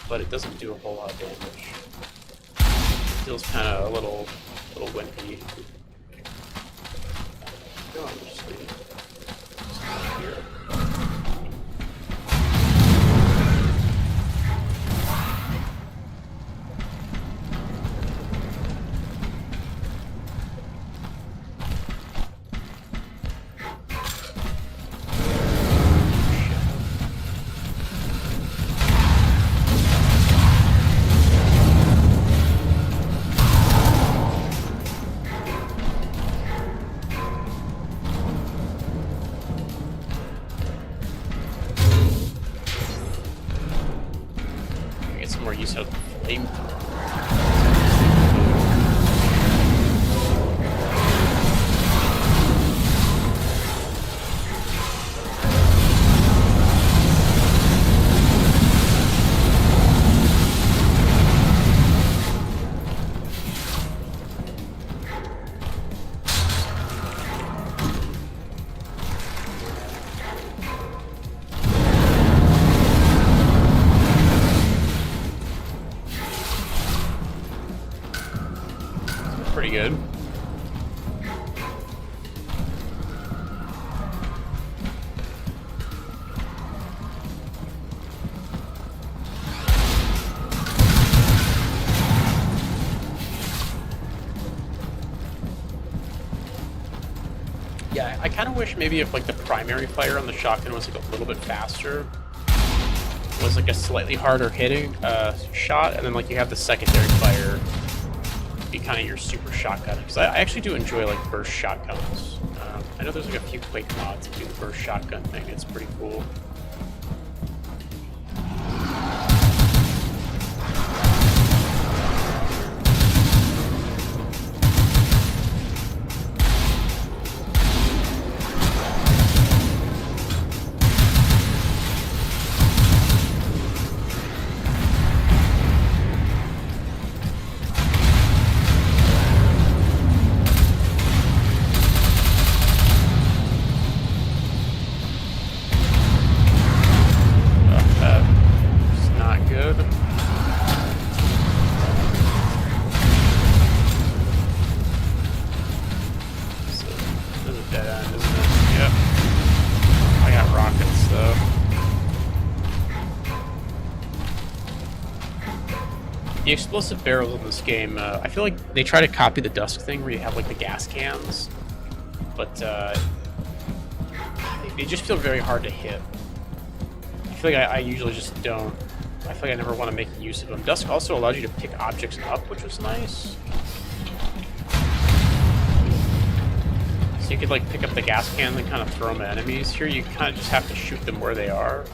S1: but it doesn't do a whole lot of damage. It feels kind of a little wimpy. Oh, I'm just leaving. Just here. flamethrower. Pretty good. Yeah, I kind of wish maybe if like the primary fire on the shotgun was like a little bit faster, was like a slightly harder hitting shot, and then like you have the secondary fire be kind of your super shotgun, because I actually do enjoy like burst shotguns. I know there's like a few Quake mods that do the burst shotgun thing. It's pretty cool. The explosive barrels in this game, I feel like they try to copy the Dusk thing where you have like the gas cans, but they just feel very hard to hit. I feel like I usually just don't. I feel like I never want to make use of them. Dusk also allows you to pick objects up, which was nice. So you could like pick up the gas can and kind of throw them at enemies. Here you kind of just have to shoot them where they are.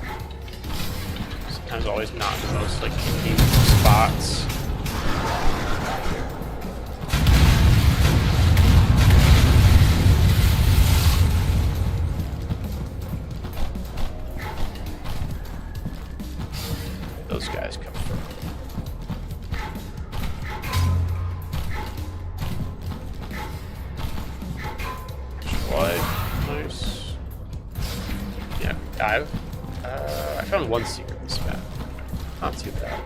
S1: Sometimes always not the most like convenient spots. Those guys come from. Nice. Yeah, dive. I found one secret in this map. Not too bad.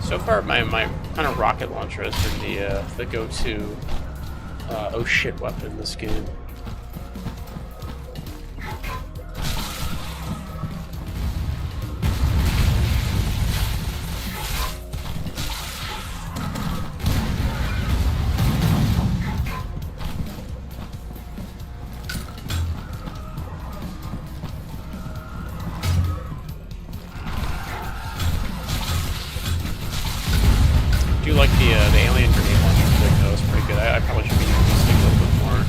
S1: So far, my kind of rocket launcher has been the go-to oh shit weapon in this game. I do like the alien grenade launcher thing, though. It's pretty good. I probably should be using this thing a little bit more.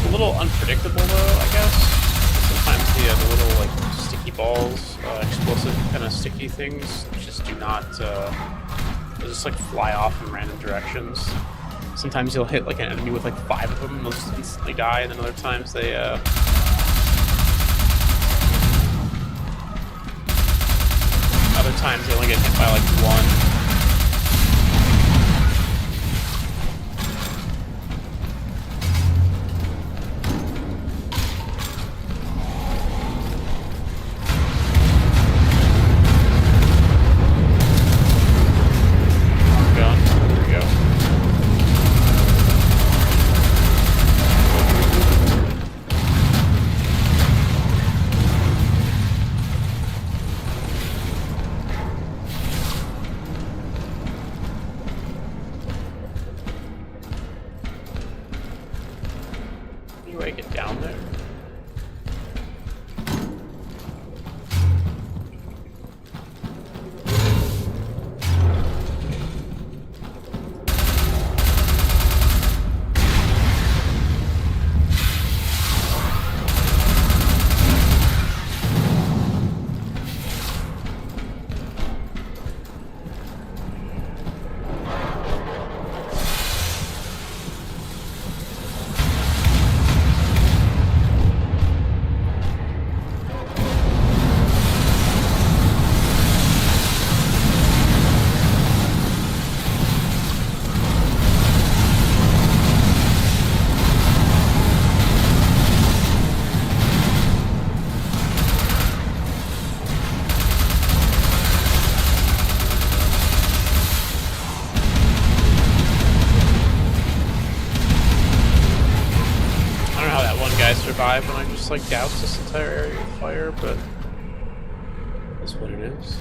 S1: A little unpredictable explosive kind of sticky things just do not, they'll just like fly off in random directions. Sometimes you'll hit like an enemy with like 5 of them and they'll just instantly die, and then other times they, other times they only get hit by like 1. Get down there. Survive when I just like douse this entire area with fire, but that's what it is.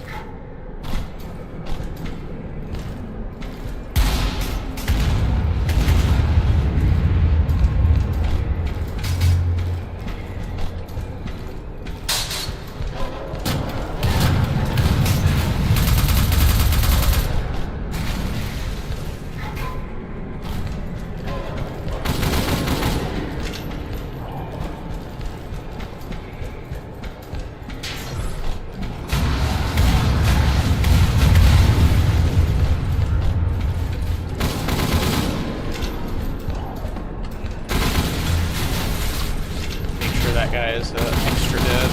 S1: That guy is extra dead.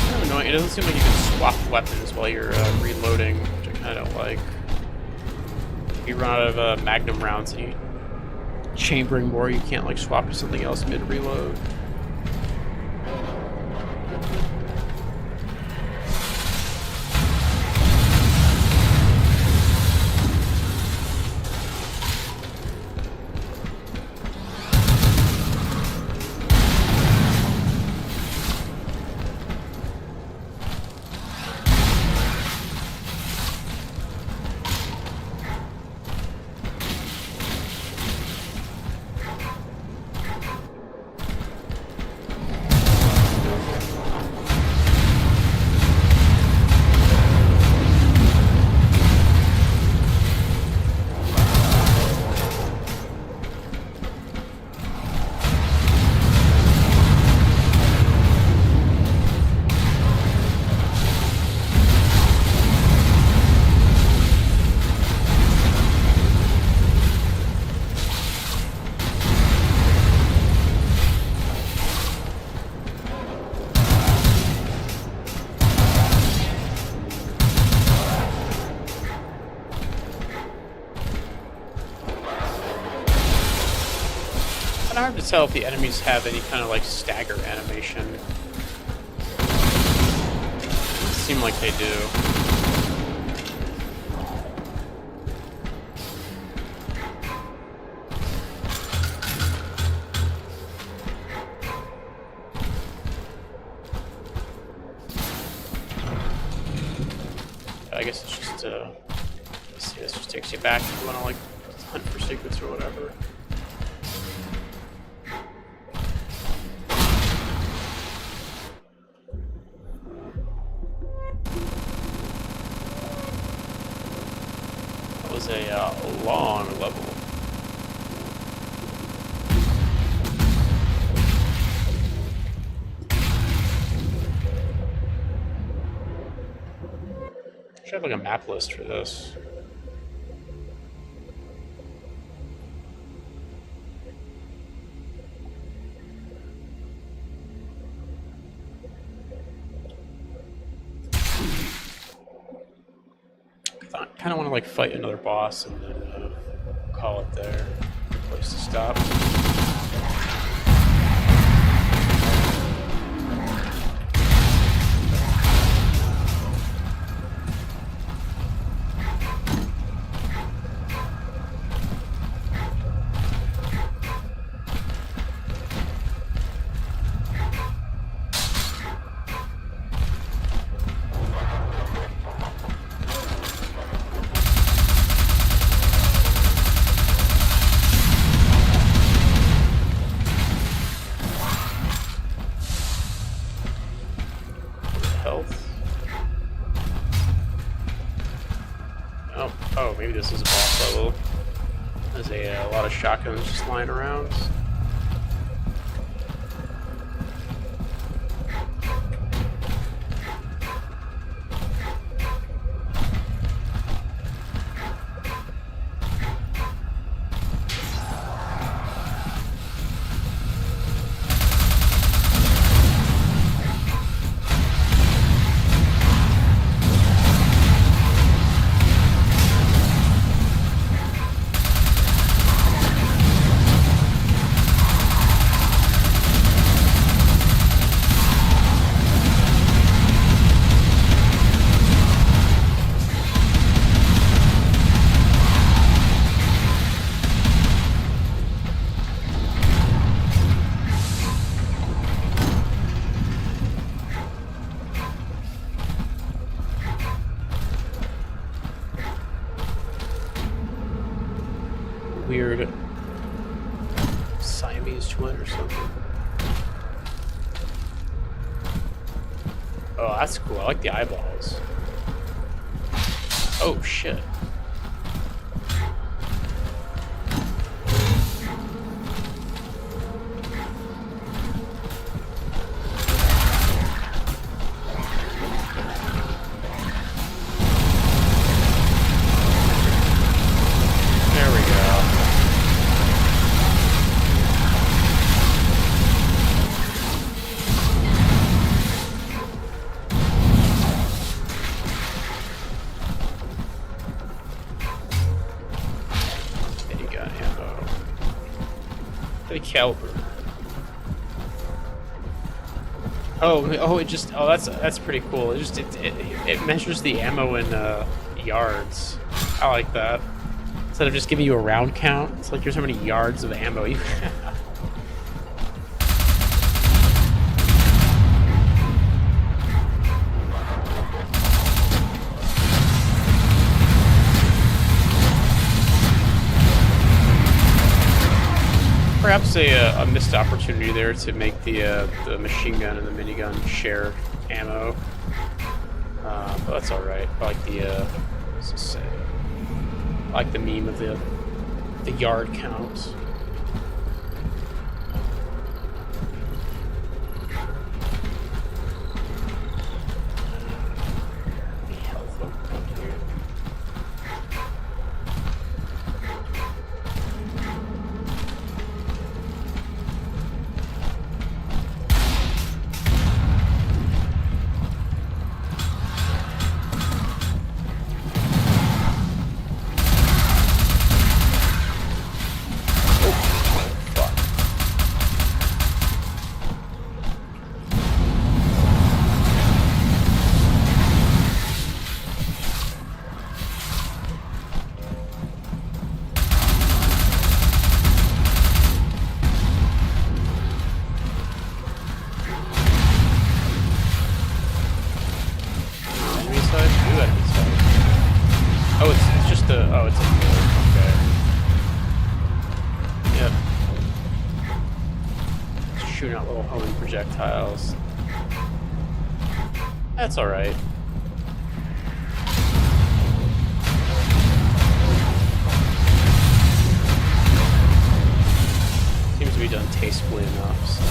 S1: Kind of annoying. It doesn't seem like you can swap weapons while you're reloading, which I kind of like. If you run out of Magnum rounds and you chambering more, you can't like swap to something else mid-reload. It's hard to tell if the enemies have any kind of like stagger animation. It seems like they do. I guess it's just let's see, this just takes you back if you want to like hunt for secrets or whatever. Was a long level. should have like a map list for this. I kind of want to like fight another boss and then call it there. Good place to stop. Oh, maybe this is a boss level. There's a lot of shotguns just lying around. Weird Siamese twin or something. Oh, that's cool. I like the eyeballs. Oh, shit. Caliber. That's pretty cool. It measures the ammo in yards. I like that. Instead of just giving you a round count, it's like here's how many yards of ammo you have. Perhaps a missed opportunity there to make the machine gun and the minigun share ammo, but that's all right. I like what's this say? I like the meme of the yard count. It's a okay. Yep. Just shooting out little homing projectiles. That's alright. Seems to be done tastefully enough, so.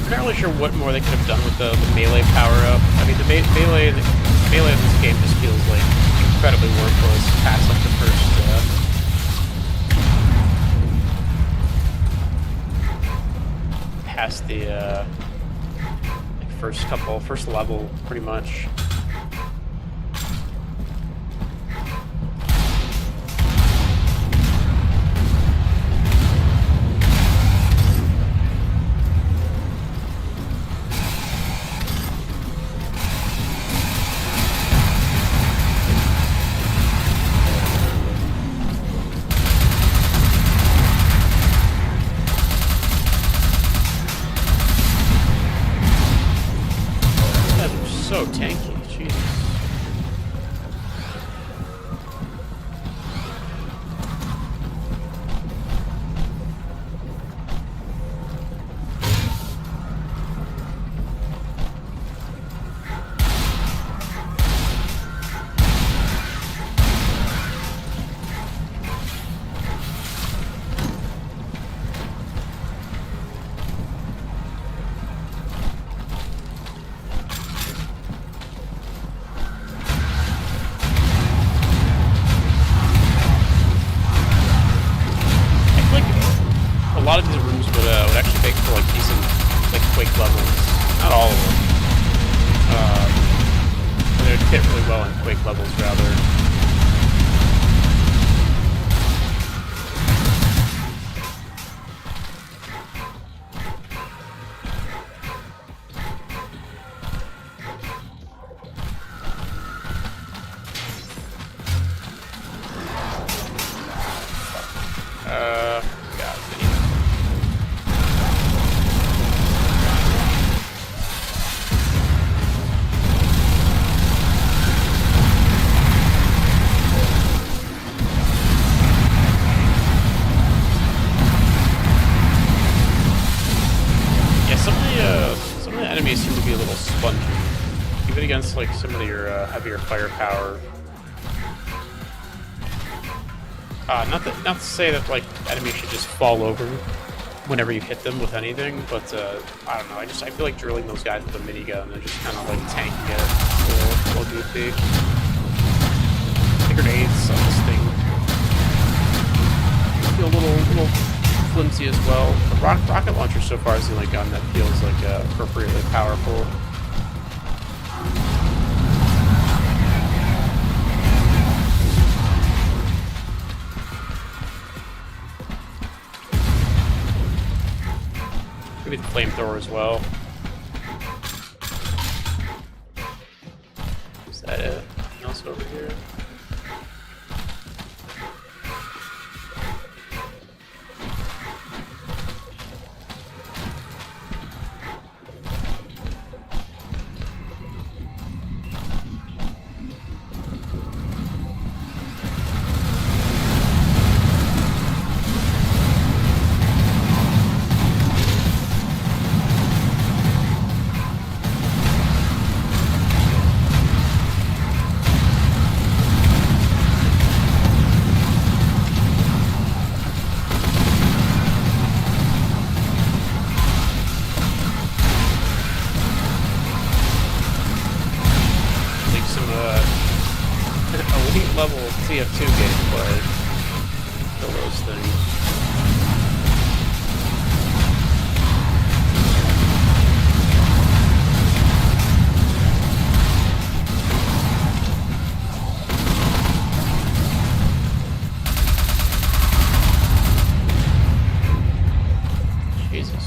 S1: I'm not really sure what more they could have done with the melee power-up. I mean, the melee in this game just feels like incredibly worthless past like the first past the like first level, pretty much. So tanky, Jesus. A lot of these rooms would actually make for like decent like Quake levels. Not all of them. But they would fit really well in Quake levels rather. God, yeah, some of the enemies seem to be a little spongy, even against like some of your heavier firepower. Not to say that like enemies should just fall over whenever you hit them with anything, but I don't know. I feel like drilling those guys with a minigun and just kind of like tanking it. It's a little goofy. The grenades on this thing feel a little flimsy as well. The rocket launcher so far is the only gun that feels like appropriately powerful. Maybe the flamethrower as well. Is that it? Anything else over here? Elite level TF2 gameplay for those things. Jesus.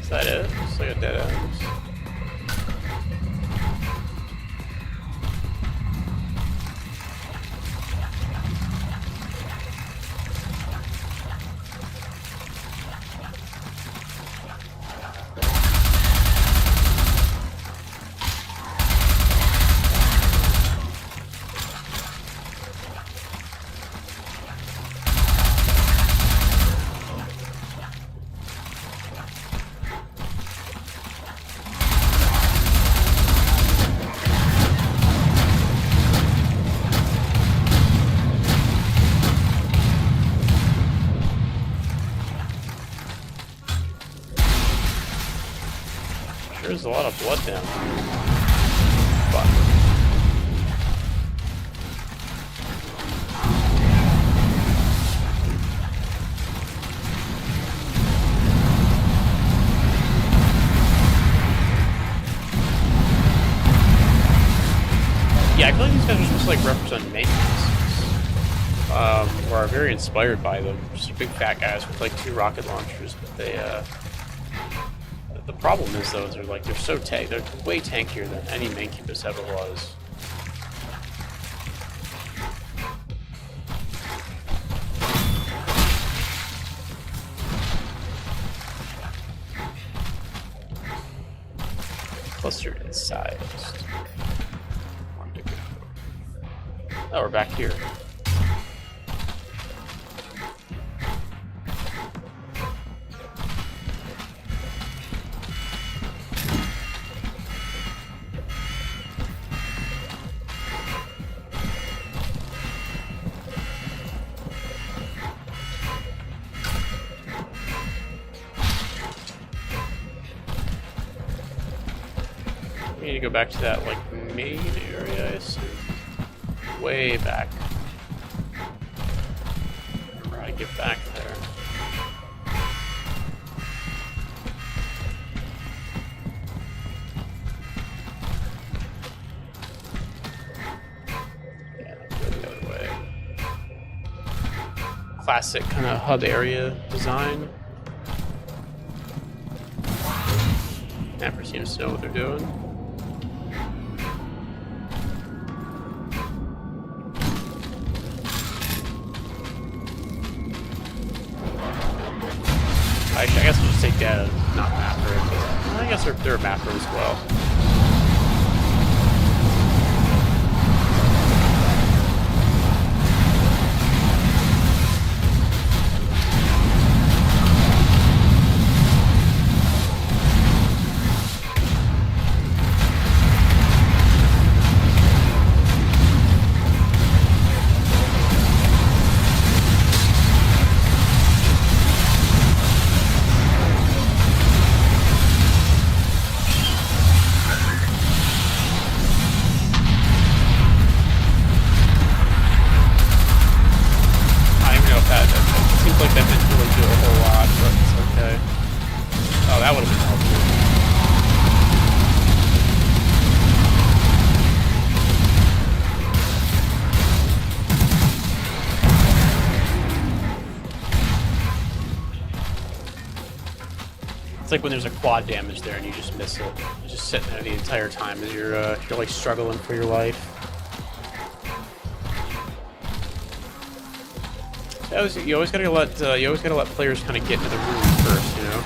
S1: Is that it? Looks like a dead end. there's a lot of blood down there. Fuck. Yeah, I feel like these guys are supposed to like represent maintenance. Or are very inspired by them. Just big fat guys with like 2 rocket launchers, but they the problem is though, they're so they're way tankier than any Mancubus ever was. Clustered in size. Oh, we're back here. We need to go back to that like main area, I assume. Way back. Remember how to get back there. Yeah, go the other way. Classic kind of hub area design. Never seems to know what they're doing. I guess we'll just take that as not mapper. I guess they're a mapper as well. That would have been helpful. It's like when there's a quad damage there and you just miss it. You're just sitting there the entire time as you're like struggling for your life. You always gotta let players kind of get into the room first, you know.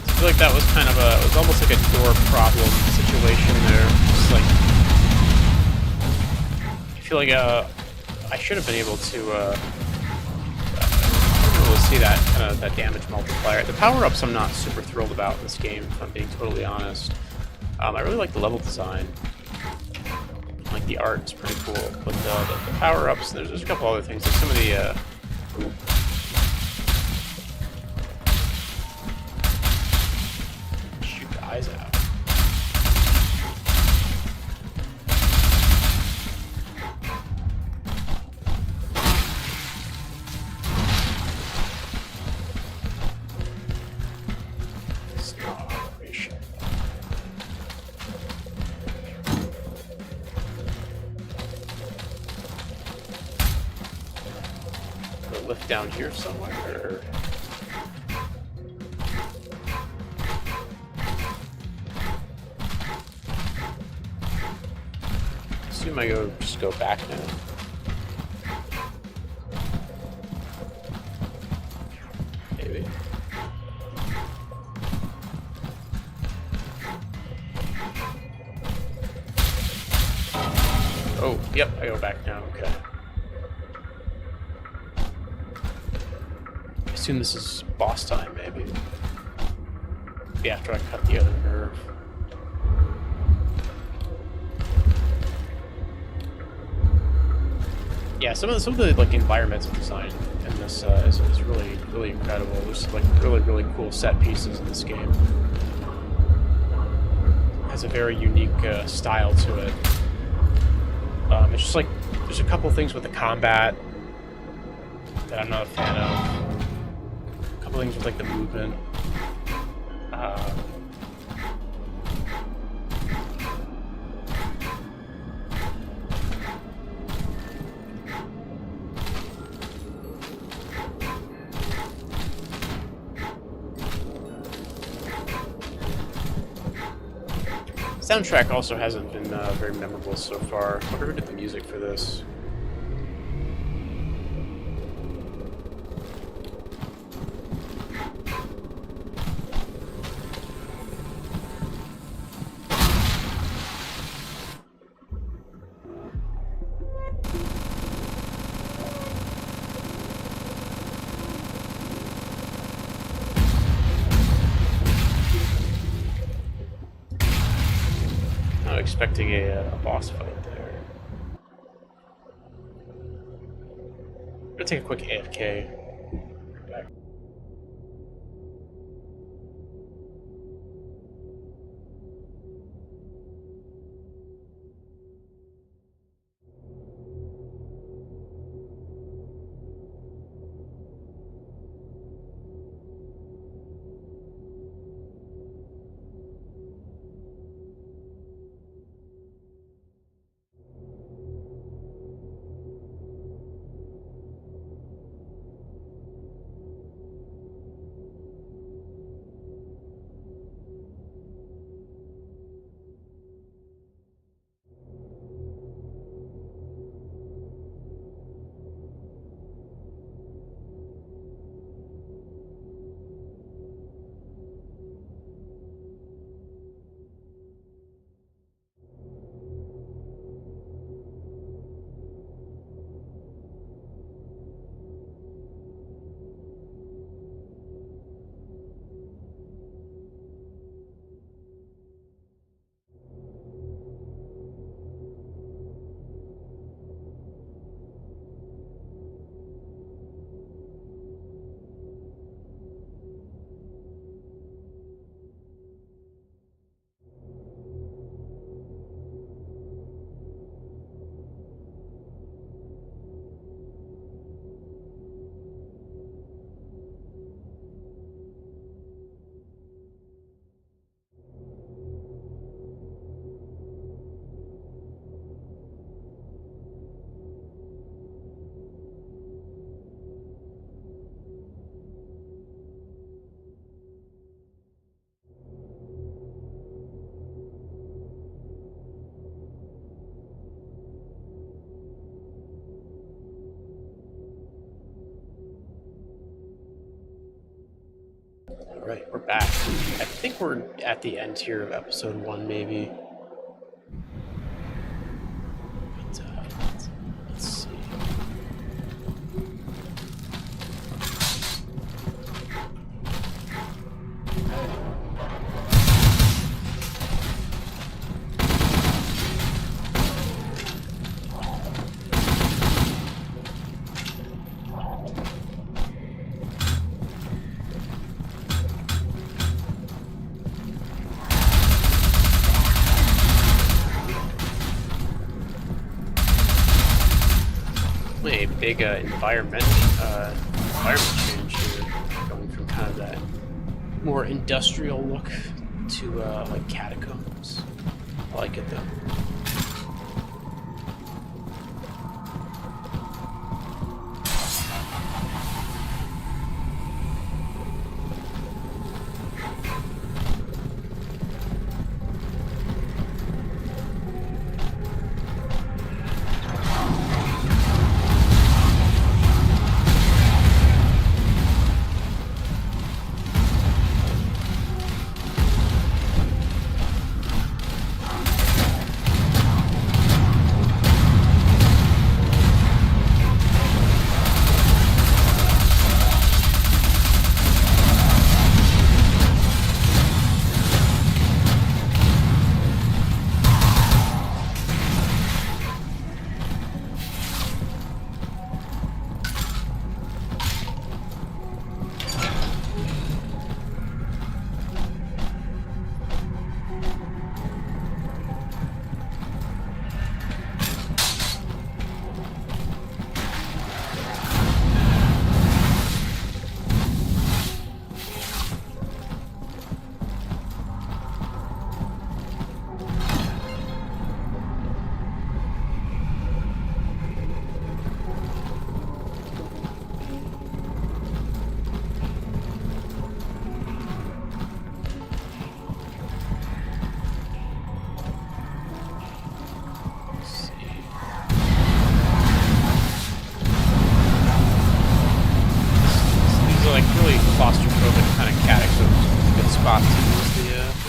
S1: I feel like that was kind of it was almost like a door problem situation there. Just like, I feel like I should have been able to see that kind of that damage multiplier. The power-ups I'm not super thrilled about in this game, if I'm being totally honest. I really like the level design. Like the art is pretty cool, but the power-ups, there's a couple other things. Like some of the shoot the eyes out. Lift down here somewhere. Assume I just go back now. Maybe. Oh, yep, I go back now, okay. I assume this is boss time, maybe. Maybe after I cut the other nerve. Yeah, some of the like environmental design in this is really incredible. There's like really cool set pieces in this game. It has a very unique style to it. It's just like there's a couple things with the combat that I'm not a fan of. A couple things with like the movement. Soundtrack also hasn't been very memorable so far. I wonder who did the music for this. Expecting a boss fight there. I'm gonna take a quick AFK. Right back. Alright, we're back. I think we're at the end here of episode 1, maybe. But, let's see. A big environment change here, going from kind of that more industrial look to like catacombs. I like it though.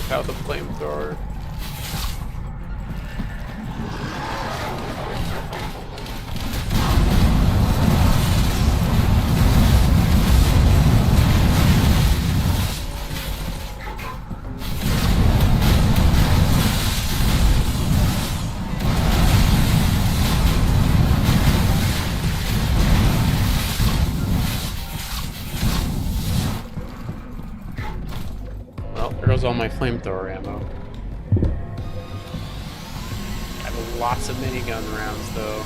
S1: whip out the flamethrower. There goes all my flamethrower ammo. I have lots of minigun rounds though.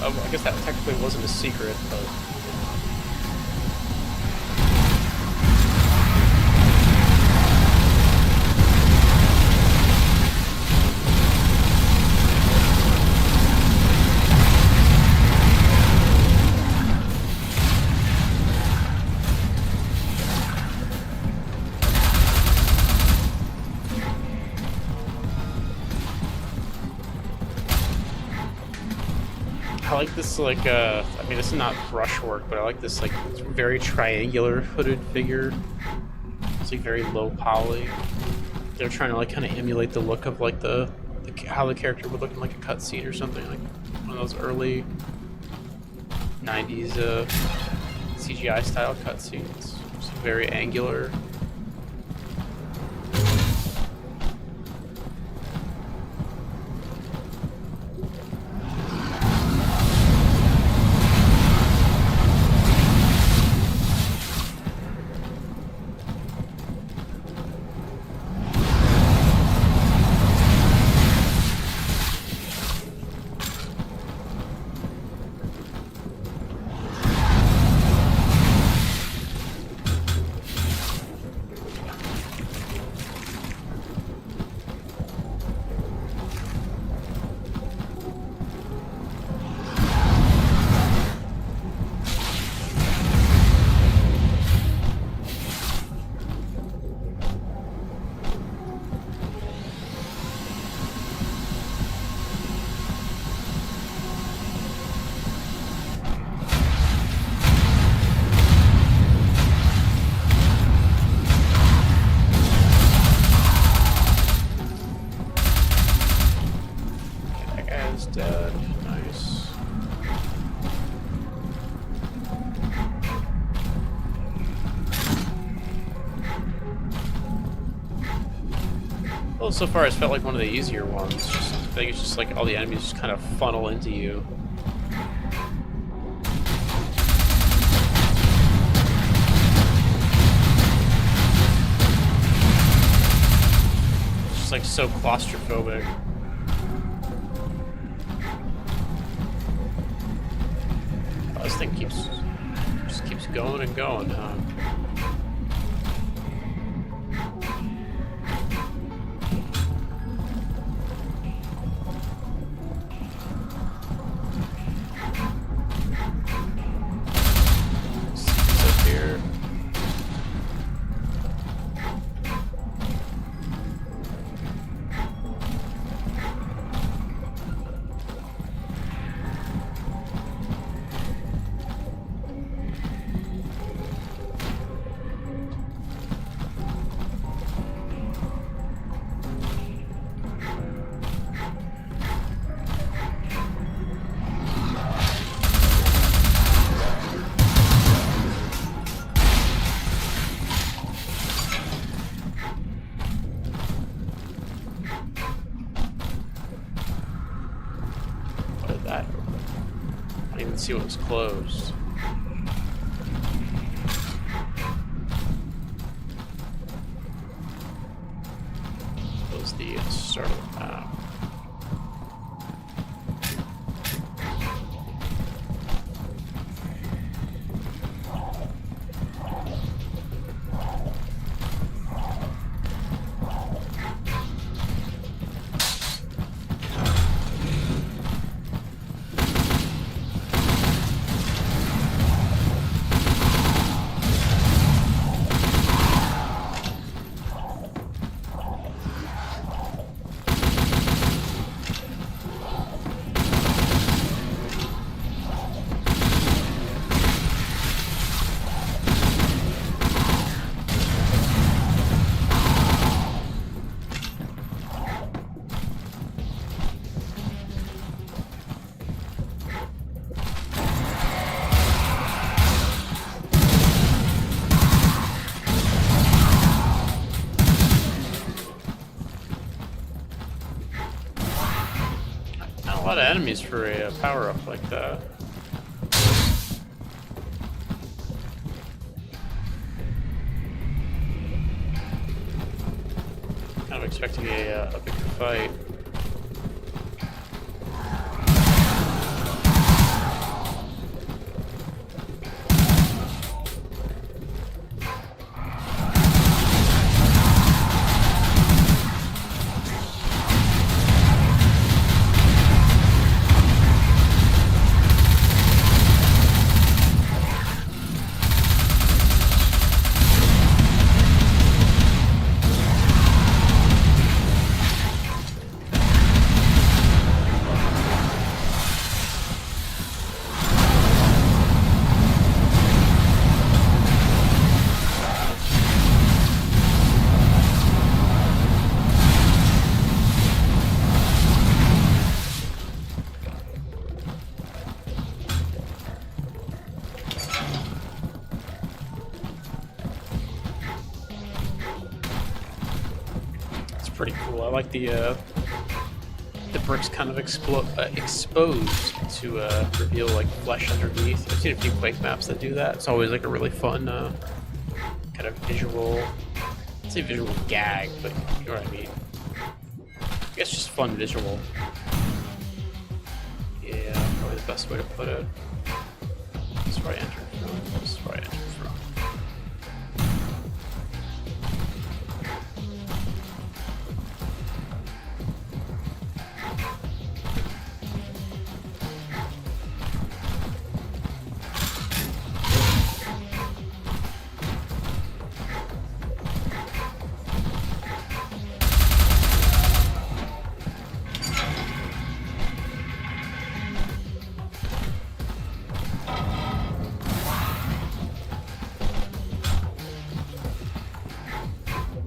S1: I guess that technically wasn't a secret, but... I like this, like, I mean, this is not brushwork, but I like this, like, very triangular hooded figure. It's, like, very low poly. They're trying to, like, kind of emulate the look of, like, how the character would look in, like, a cutscene or something, like one of those early 90s CGI style cutscenes. It's very angular. Dead. Nice. Well, so far it's felt like one of the easier ones. I think it's just like all the enemies just kind of funnel into you. It's just like so claustrophobic. This thing just keeps going and going, huh? It's up here. That. I didn't even see what was closed. Close the start of the map. A lot of enemies for a power up like that. Kind of expecting a bigger fight. Pretty cool. I like the bricks kind of exposed to reveal like flesh underneath. I've seen a few Quake maps that do that. It's always like a really fun kind of visual, I'd say visual gag, but you know what I mean. I guess just fun visual. Yeah, probably the best way to put it. This is where I entered from. This is where I entered from.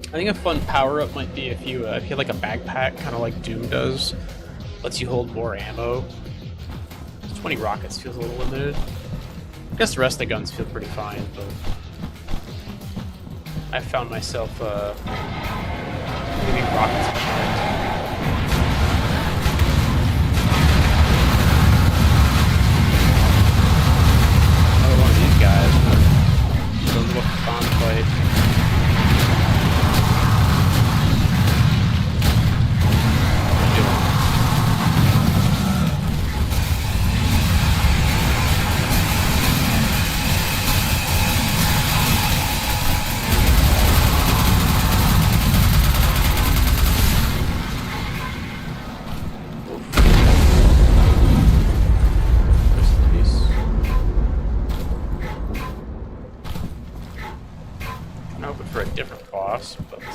S1: I think a fun power-up might be if you had like a backpack, kind of like Doom does. Lets you hold more ammo. 20 rockets feels a little limited. I guess the rest of the guns feel pretty fine, but I found myself leaving rockets behind. Another one of these guys. A little fun fight. For a different boss, but I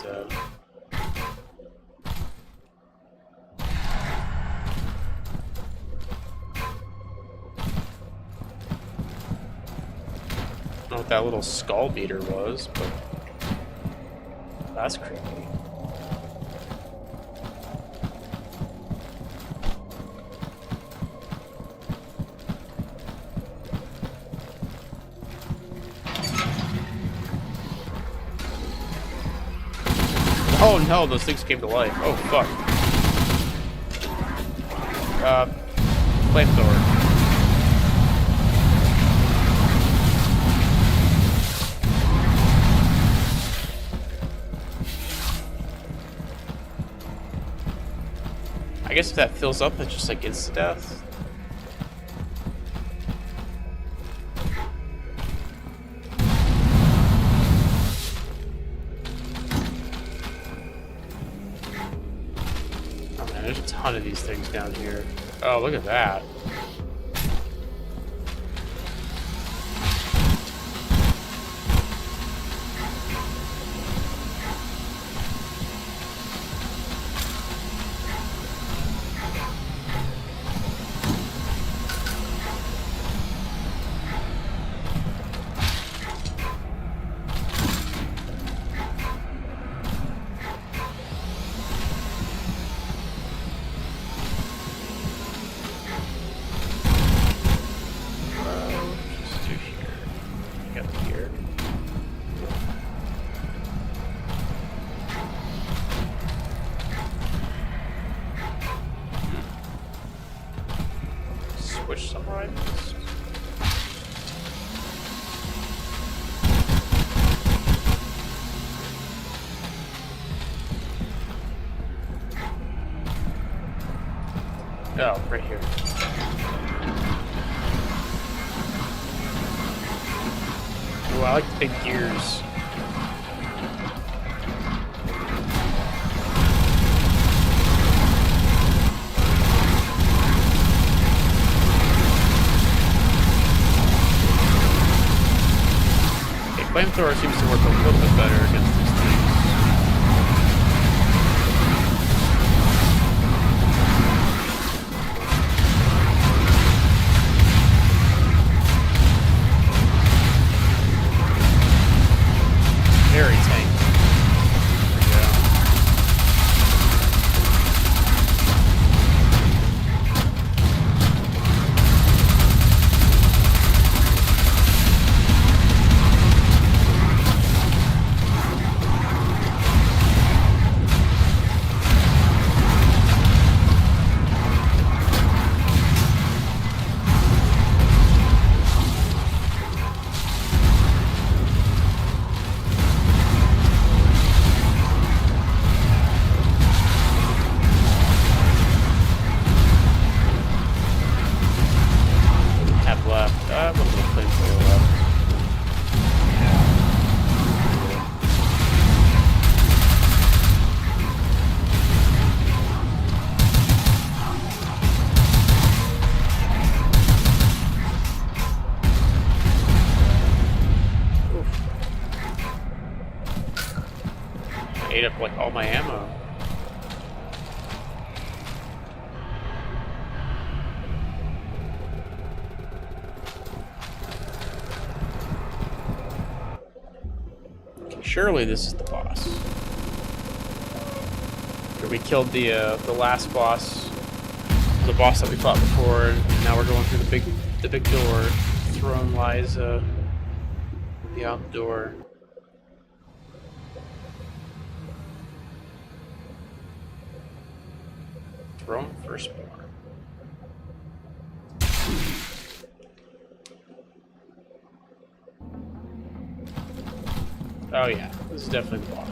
S1: don't know what that little skull beater was, but that's creepy. Oh no, those things came to life. Oh fuck. Flamethrower. I guess if that fills up, it just like insta death. There's a ton of these things down here. Oh, look at that. Which samurai is this? Oh, right here. Oh, I like the big gears. Okay, flamethrower seems to work a little bit better against these things. Very tanky. There we go. Have left. I have a little flamethrower left. I ate up like all my ammo. Surely this is the boss. We killed the last boss, the boss that we fought before, and now we're going through the big door. Throne lies beyond the door. Throne firstborn. Oh yeah, this is definitely the boss.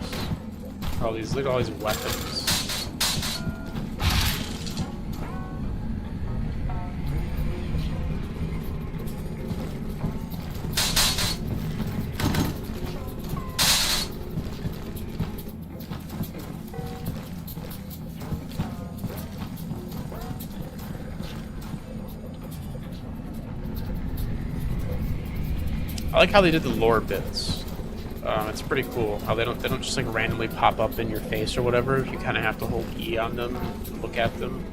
S1: Look at all these weapons. I like how they did the lore bits. It's pretty cool how they don't just like randomly pop up in your face or whatever. You kind of have to hold E on them and look at them.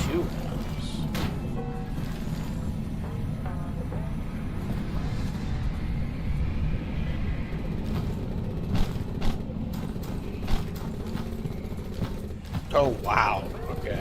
S1: Two ones. Oh wow. Okay.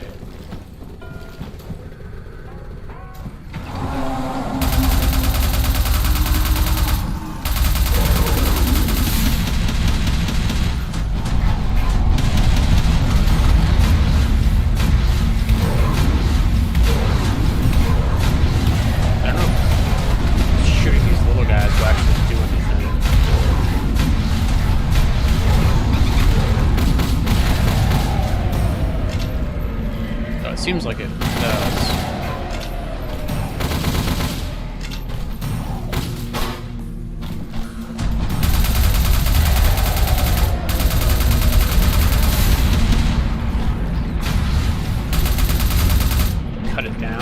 S1: Seems like it does. Cut it down.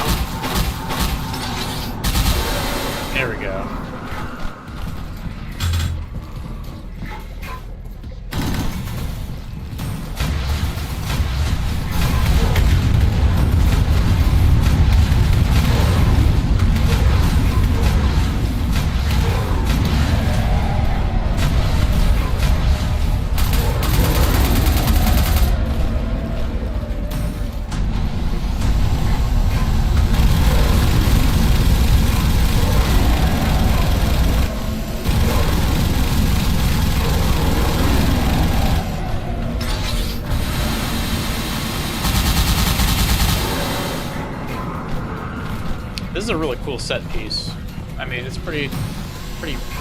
S1: There we go. a really cool set piece. I mean, it's pretty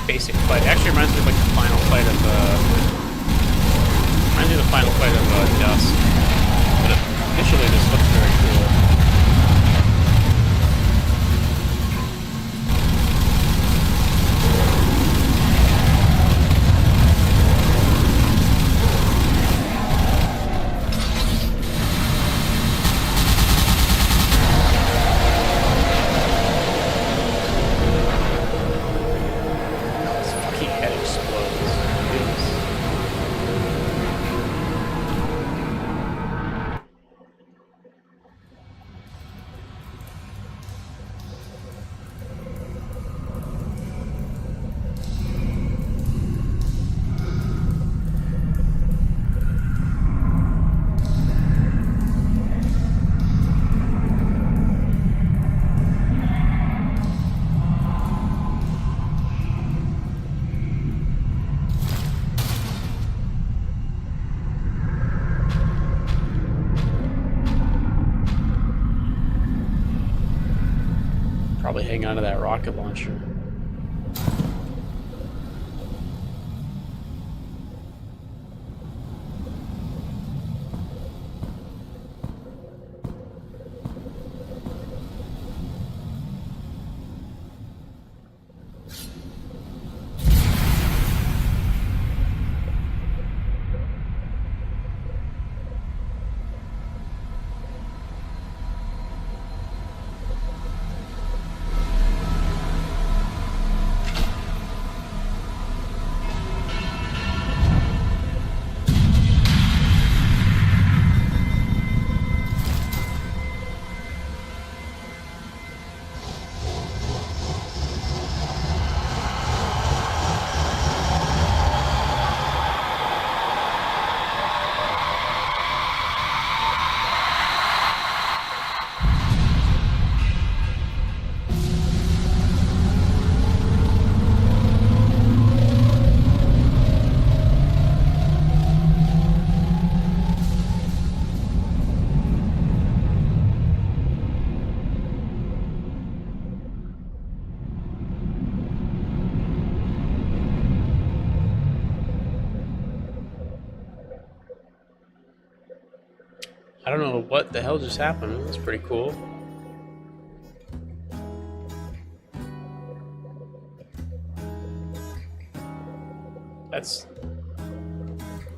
S1: basic fight. It actually reminds me of like the final fight of Dusk. But initially, this looks very cool. Probably hang on to that rocket launcher. I don't know what the hell just happened. That's pretty cool. That's...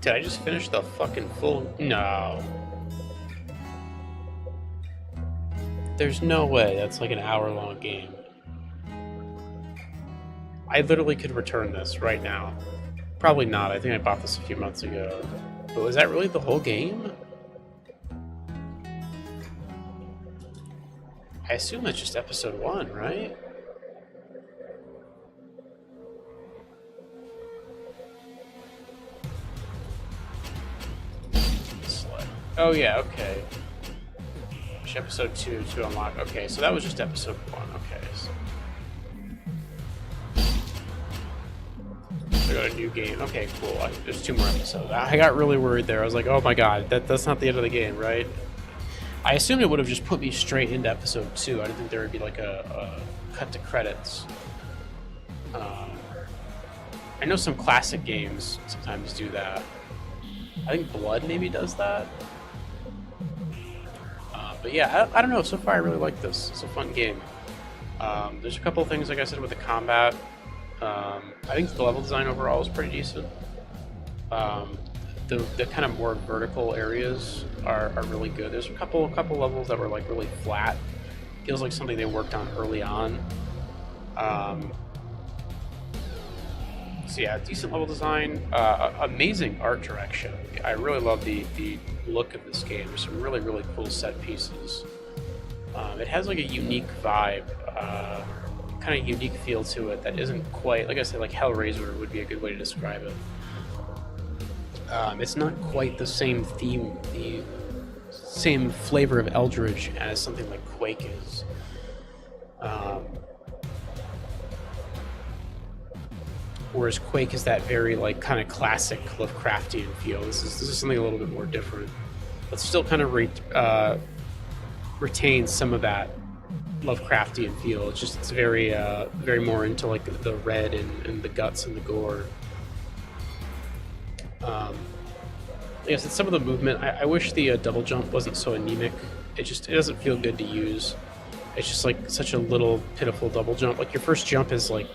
S1: Did I just finish the fucking full... No. There's no way that's like an hour-long game. I literally could return this right now. Probably not. I think I bought this a few months ago. But was that really the whole game? I assume that's just episode 1, right? Oh yeah, okay. Episode 2 to unlock. Okay, so that was just episode 1. Okay. So I got a new game. Okay, cool. There's 2 more episodes. I got really worried there. I was like, oh my god, that's not the end of the game, right? I assumed it would have just put me straight into episode 2. I didn't think there would be like a cut to credits. I know some classic games sometimes do that. I think Blood maybe does that. But yeah, I don't know. So far, I really like this. It's a fun game. There's a couple of things, like I said, with the combat. I think the level design overall is pretty decent. The kind of more vertical areas are really good. There's a couple levels that were like really flat. Feels like something they worked on early on. So yeah, decent level design, amazing art direction. I really love the look of this game. There's some really cool set pieces. It has like a unique vibe, kind of unique feel to it that isn't quite, like I said, like Hellraiser would be a good way to describe it. It's not quite the same theme, the same flavor of Eldritch as something like Quake is. Whereas Quake is that very like kind of classic Lovecraftian feel. This is something a little bit more different, but still kind of retains some of that Lovecraftian feel. It's very very more into like the red and the guts and the gore. I guess it's some of the movement. I wish the double jump wasn't so anemic. It doesn't feel good to use. It's just like such a little pitiful double jump. Like your first jump is like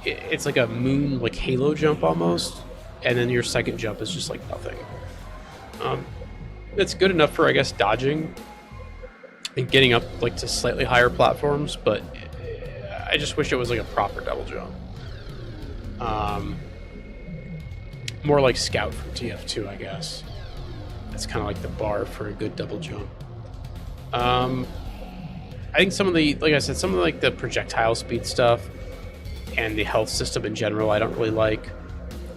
S1: it's like a moon like halo jump almost, and then your second jump is just like nothing. It's good enough for I guess dodging and getting up like to slightly higher platforms, but I just wish it was like a proper double jump. More like Scout from TF2, I guess. That's kind of like the bar for a good double jump. I think some of the, like I said, some of like the projectile speed stuff and the health system in general, I don't really like.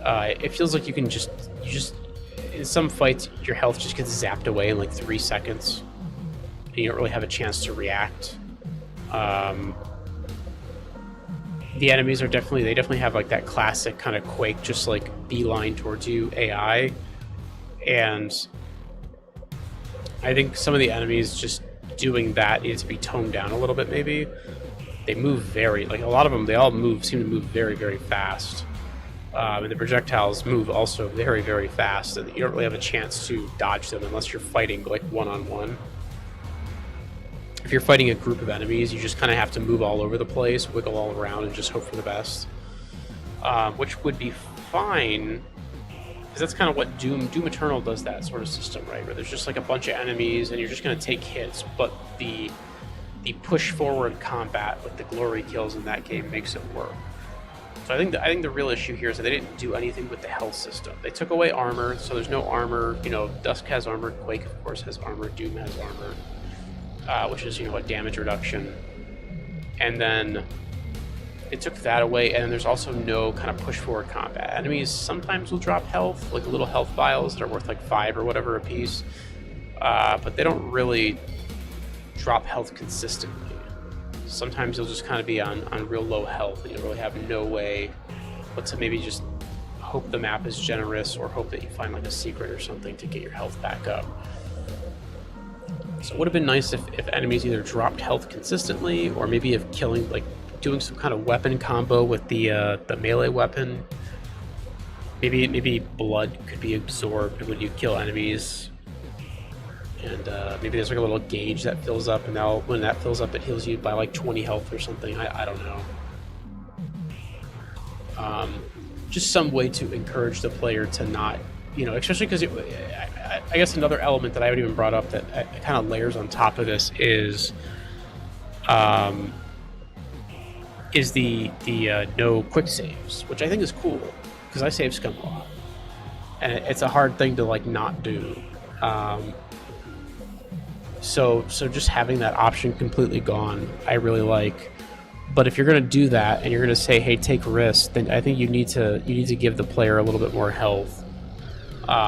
S1: It feels like you just in some fights your health just gets zapped away in like 3 seconds, and you don't really have a chance to react. The enemies are definitely have like that classic kind of Quake, just like beeline towards you AI, and I think some of the enemies just doing that needs to be toned down a little bit. Maybe they move very like a lot of them. They all seem to move very very fast, and the projectiles move also very very fast, and you don't really have a chance to dodge them unless you're fighting like one-on-one. If you're fighting a group of enemies, you just kind of have to move all over the place, wiggle all around, and just hope for the best. Which would be fine, because that's kind of what Doom Eternal does, that sort of system, right? Where there's just like a bunch of enemies, and you're just going to take hits, but the push forward combat with the glory kills in that game makes it work. So I think the real issue here is that they didn't do anything with the health system. They took away armor, so there's no armor. You know, Dusk has armor, Quake of course has armor, Doom has armor. Which is, you know, a damage reduction. And then it took that away, and then there's also no kind of push forward combat. Enemies sometimes will drop health, like little health vials that are worth like 5 or whatever a piece, but they don't really drop health consistently. Sometimes you'll just kind of be on real low health, and you really have no way but to maybe just hope the map is generous, or hope that you find like a secret or something to get your health back up. So it would have been nice if enemies either dropped health consistently, or maybe if killing, like doing some kind of weapon combo with the melee weapon. Maybe blood could be absorbed when you kill enemies, and maybe there's like a little gauge that fills up, and now when that fills up, it heals you by like 20 health or something. I don't know. Just some way to encourage the player to not, you know, especially because I guess another element that I haven't even brought up that kind of layers on top of this is the no quick saves, which I think is cool because I save scum a lot, and it's a hard thing to like not do. So just having that option completely gone, I really like. But if you're going to do that and you're going to say, hey, take risks, then I think you need to give the player a little bit more health.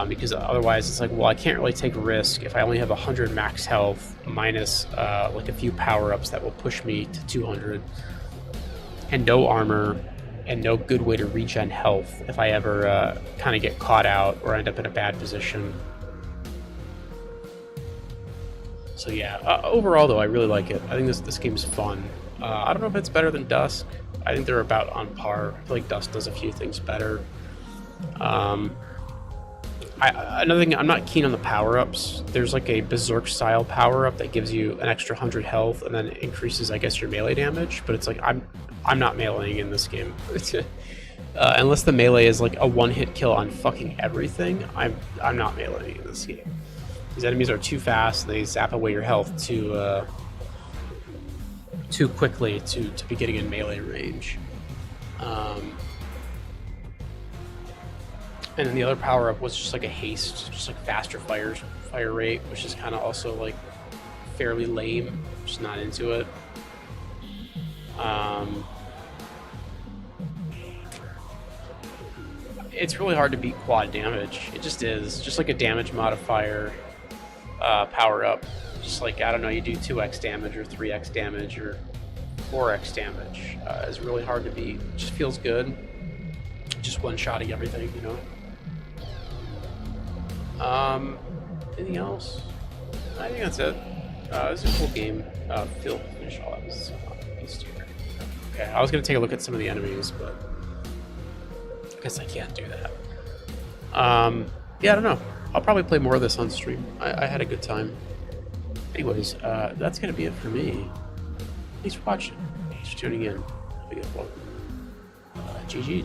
S1: Because otherwise it's like, well, I can't really take a risk if I only have 100 max health minus like a few power-ups that will push me to 200, and no armor and no good way to regen health if I ever kind of get caught out or end up in a bad position. So yeah, overall though, I really like it. I think this game is fun. I don't know if it's better than Dusk. I think they're about on par. I feel like Dusk does a few things better. Another thing, I'm not keen on the power-ups. There's like a Berserk-style power-up that gives you an extra 100 health and then increases, I guess, your melee damage. But it's like, I'm not meleeing in this game. Unless the melee is like a one-hit kill on fucking everything, I'm not meleeing in this game. These enemies are too fast, and they zap away your health too quickly to be getting in melee range. And then the other power-up was just like a haste, just like faster fire rate, which is kind of also like fairly lame. Just not into it. It's really hard to beat quad damage. It just is. Just like a damage modifier power-up. Just like, I don't know, you do 2x damage or 3x damage or 4x damage. It's really hard to beat. It just feels good. Just one-shotting everything, you know? Anything else? I think that's it. This is a cool game. Phil finish all of this beast here. Okay, I was gonna take a look at some of the enemies, but I guess I can't do that. Yeah, I don't know. I'll probably play more of this on stream. I had a good time. Anyways, that's gonna be it for me. Thanks for watching. Thanks for tuning in. Have a good one. GG's.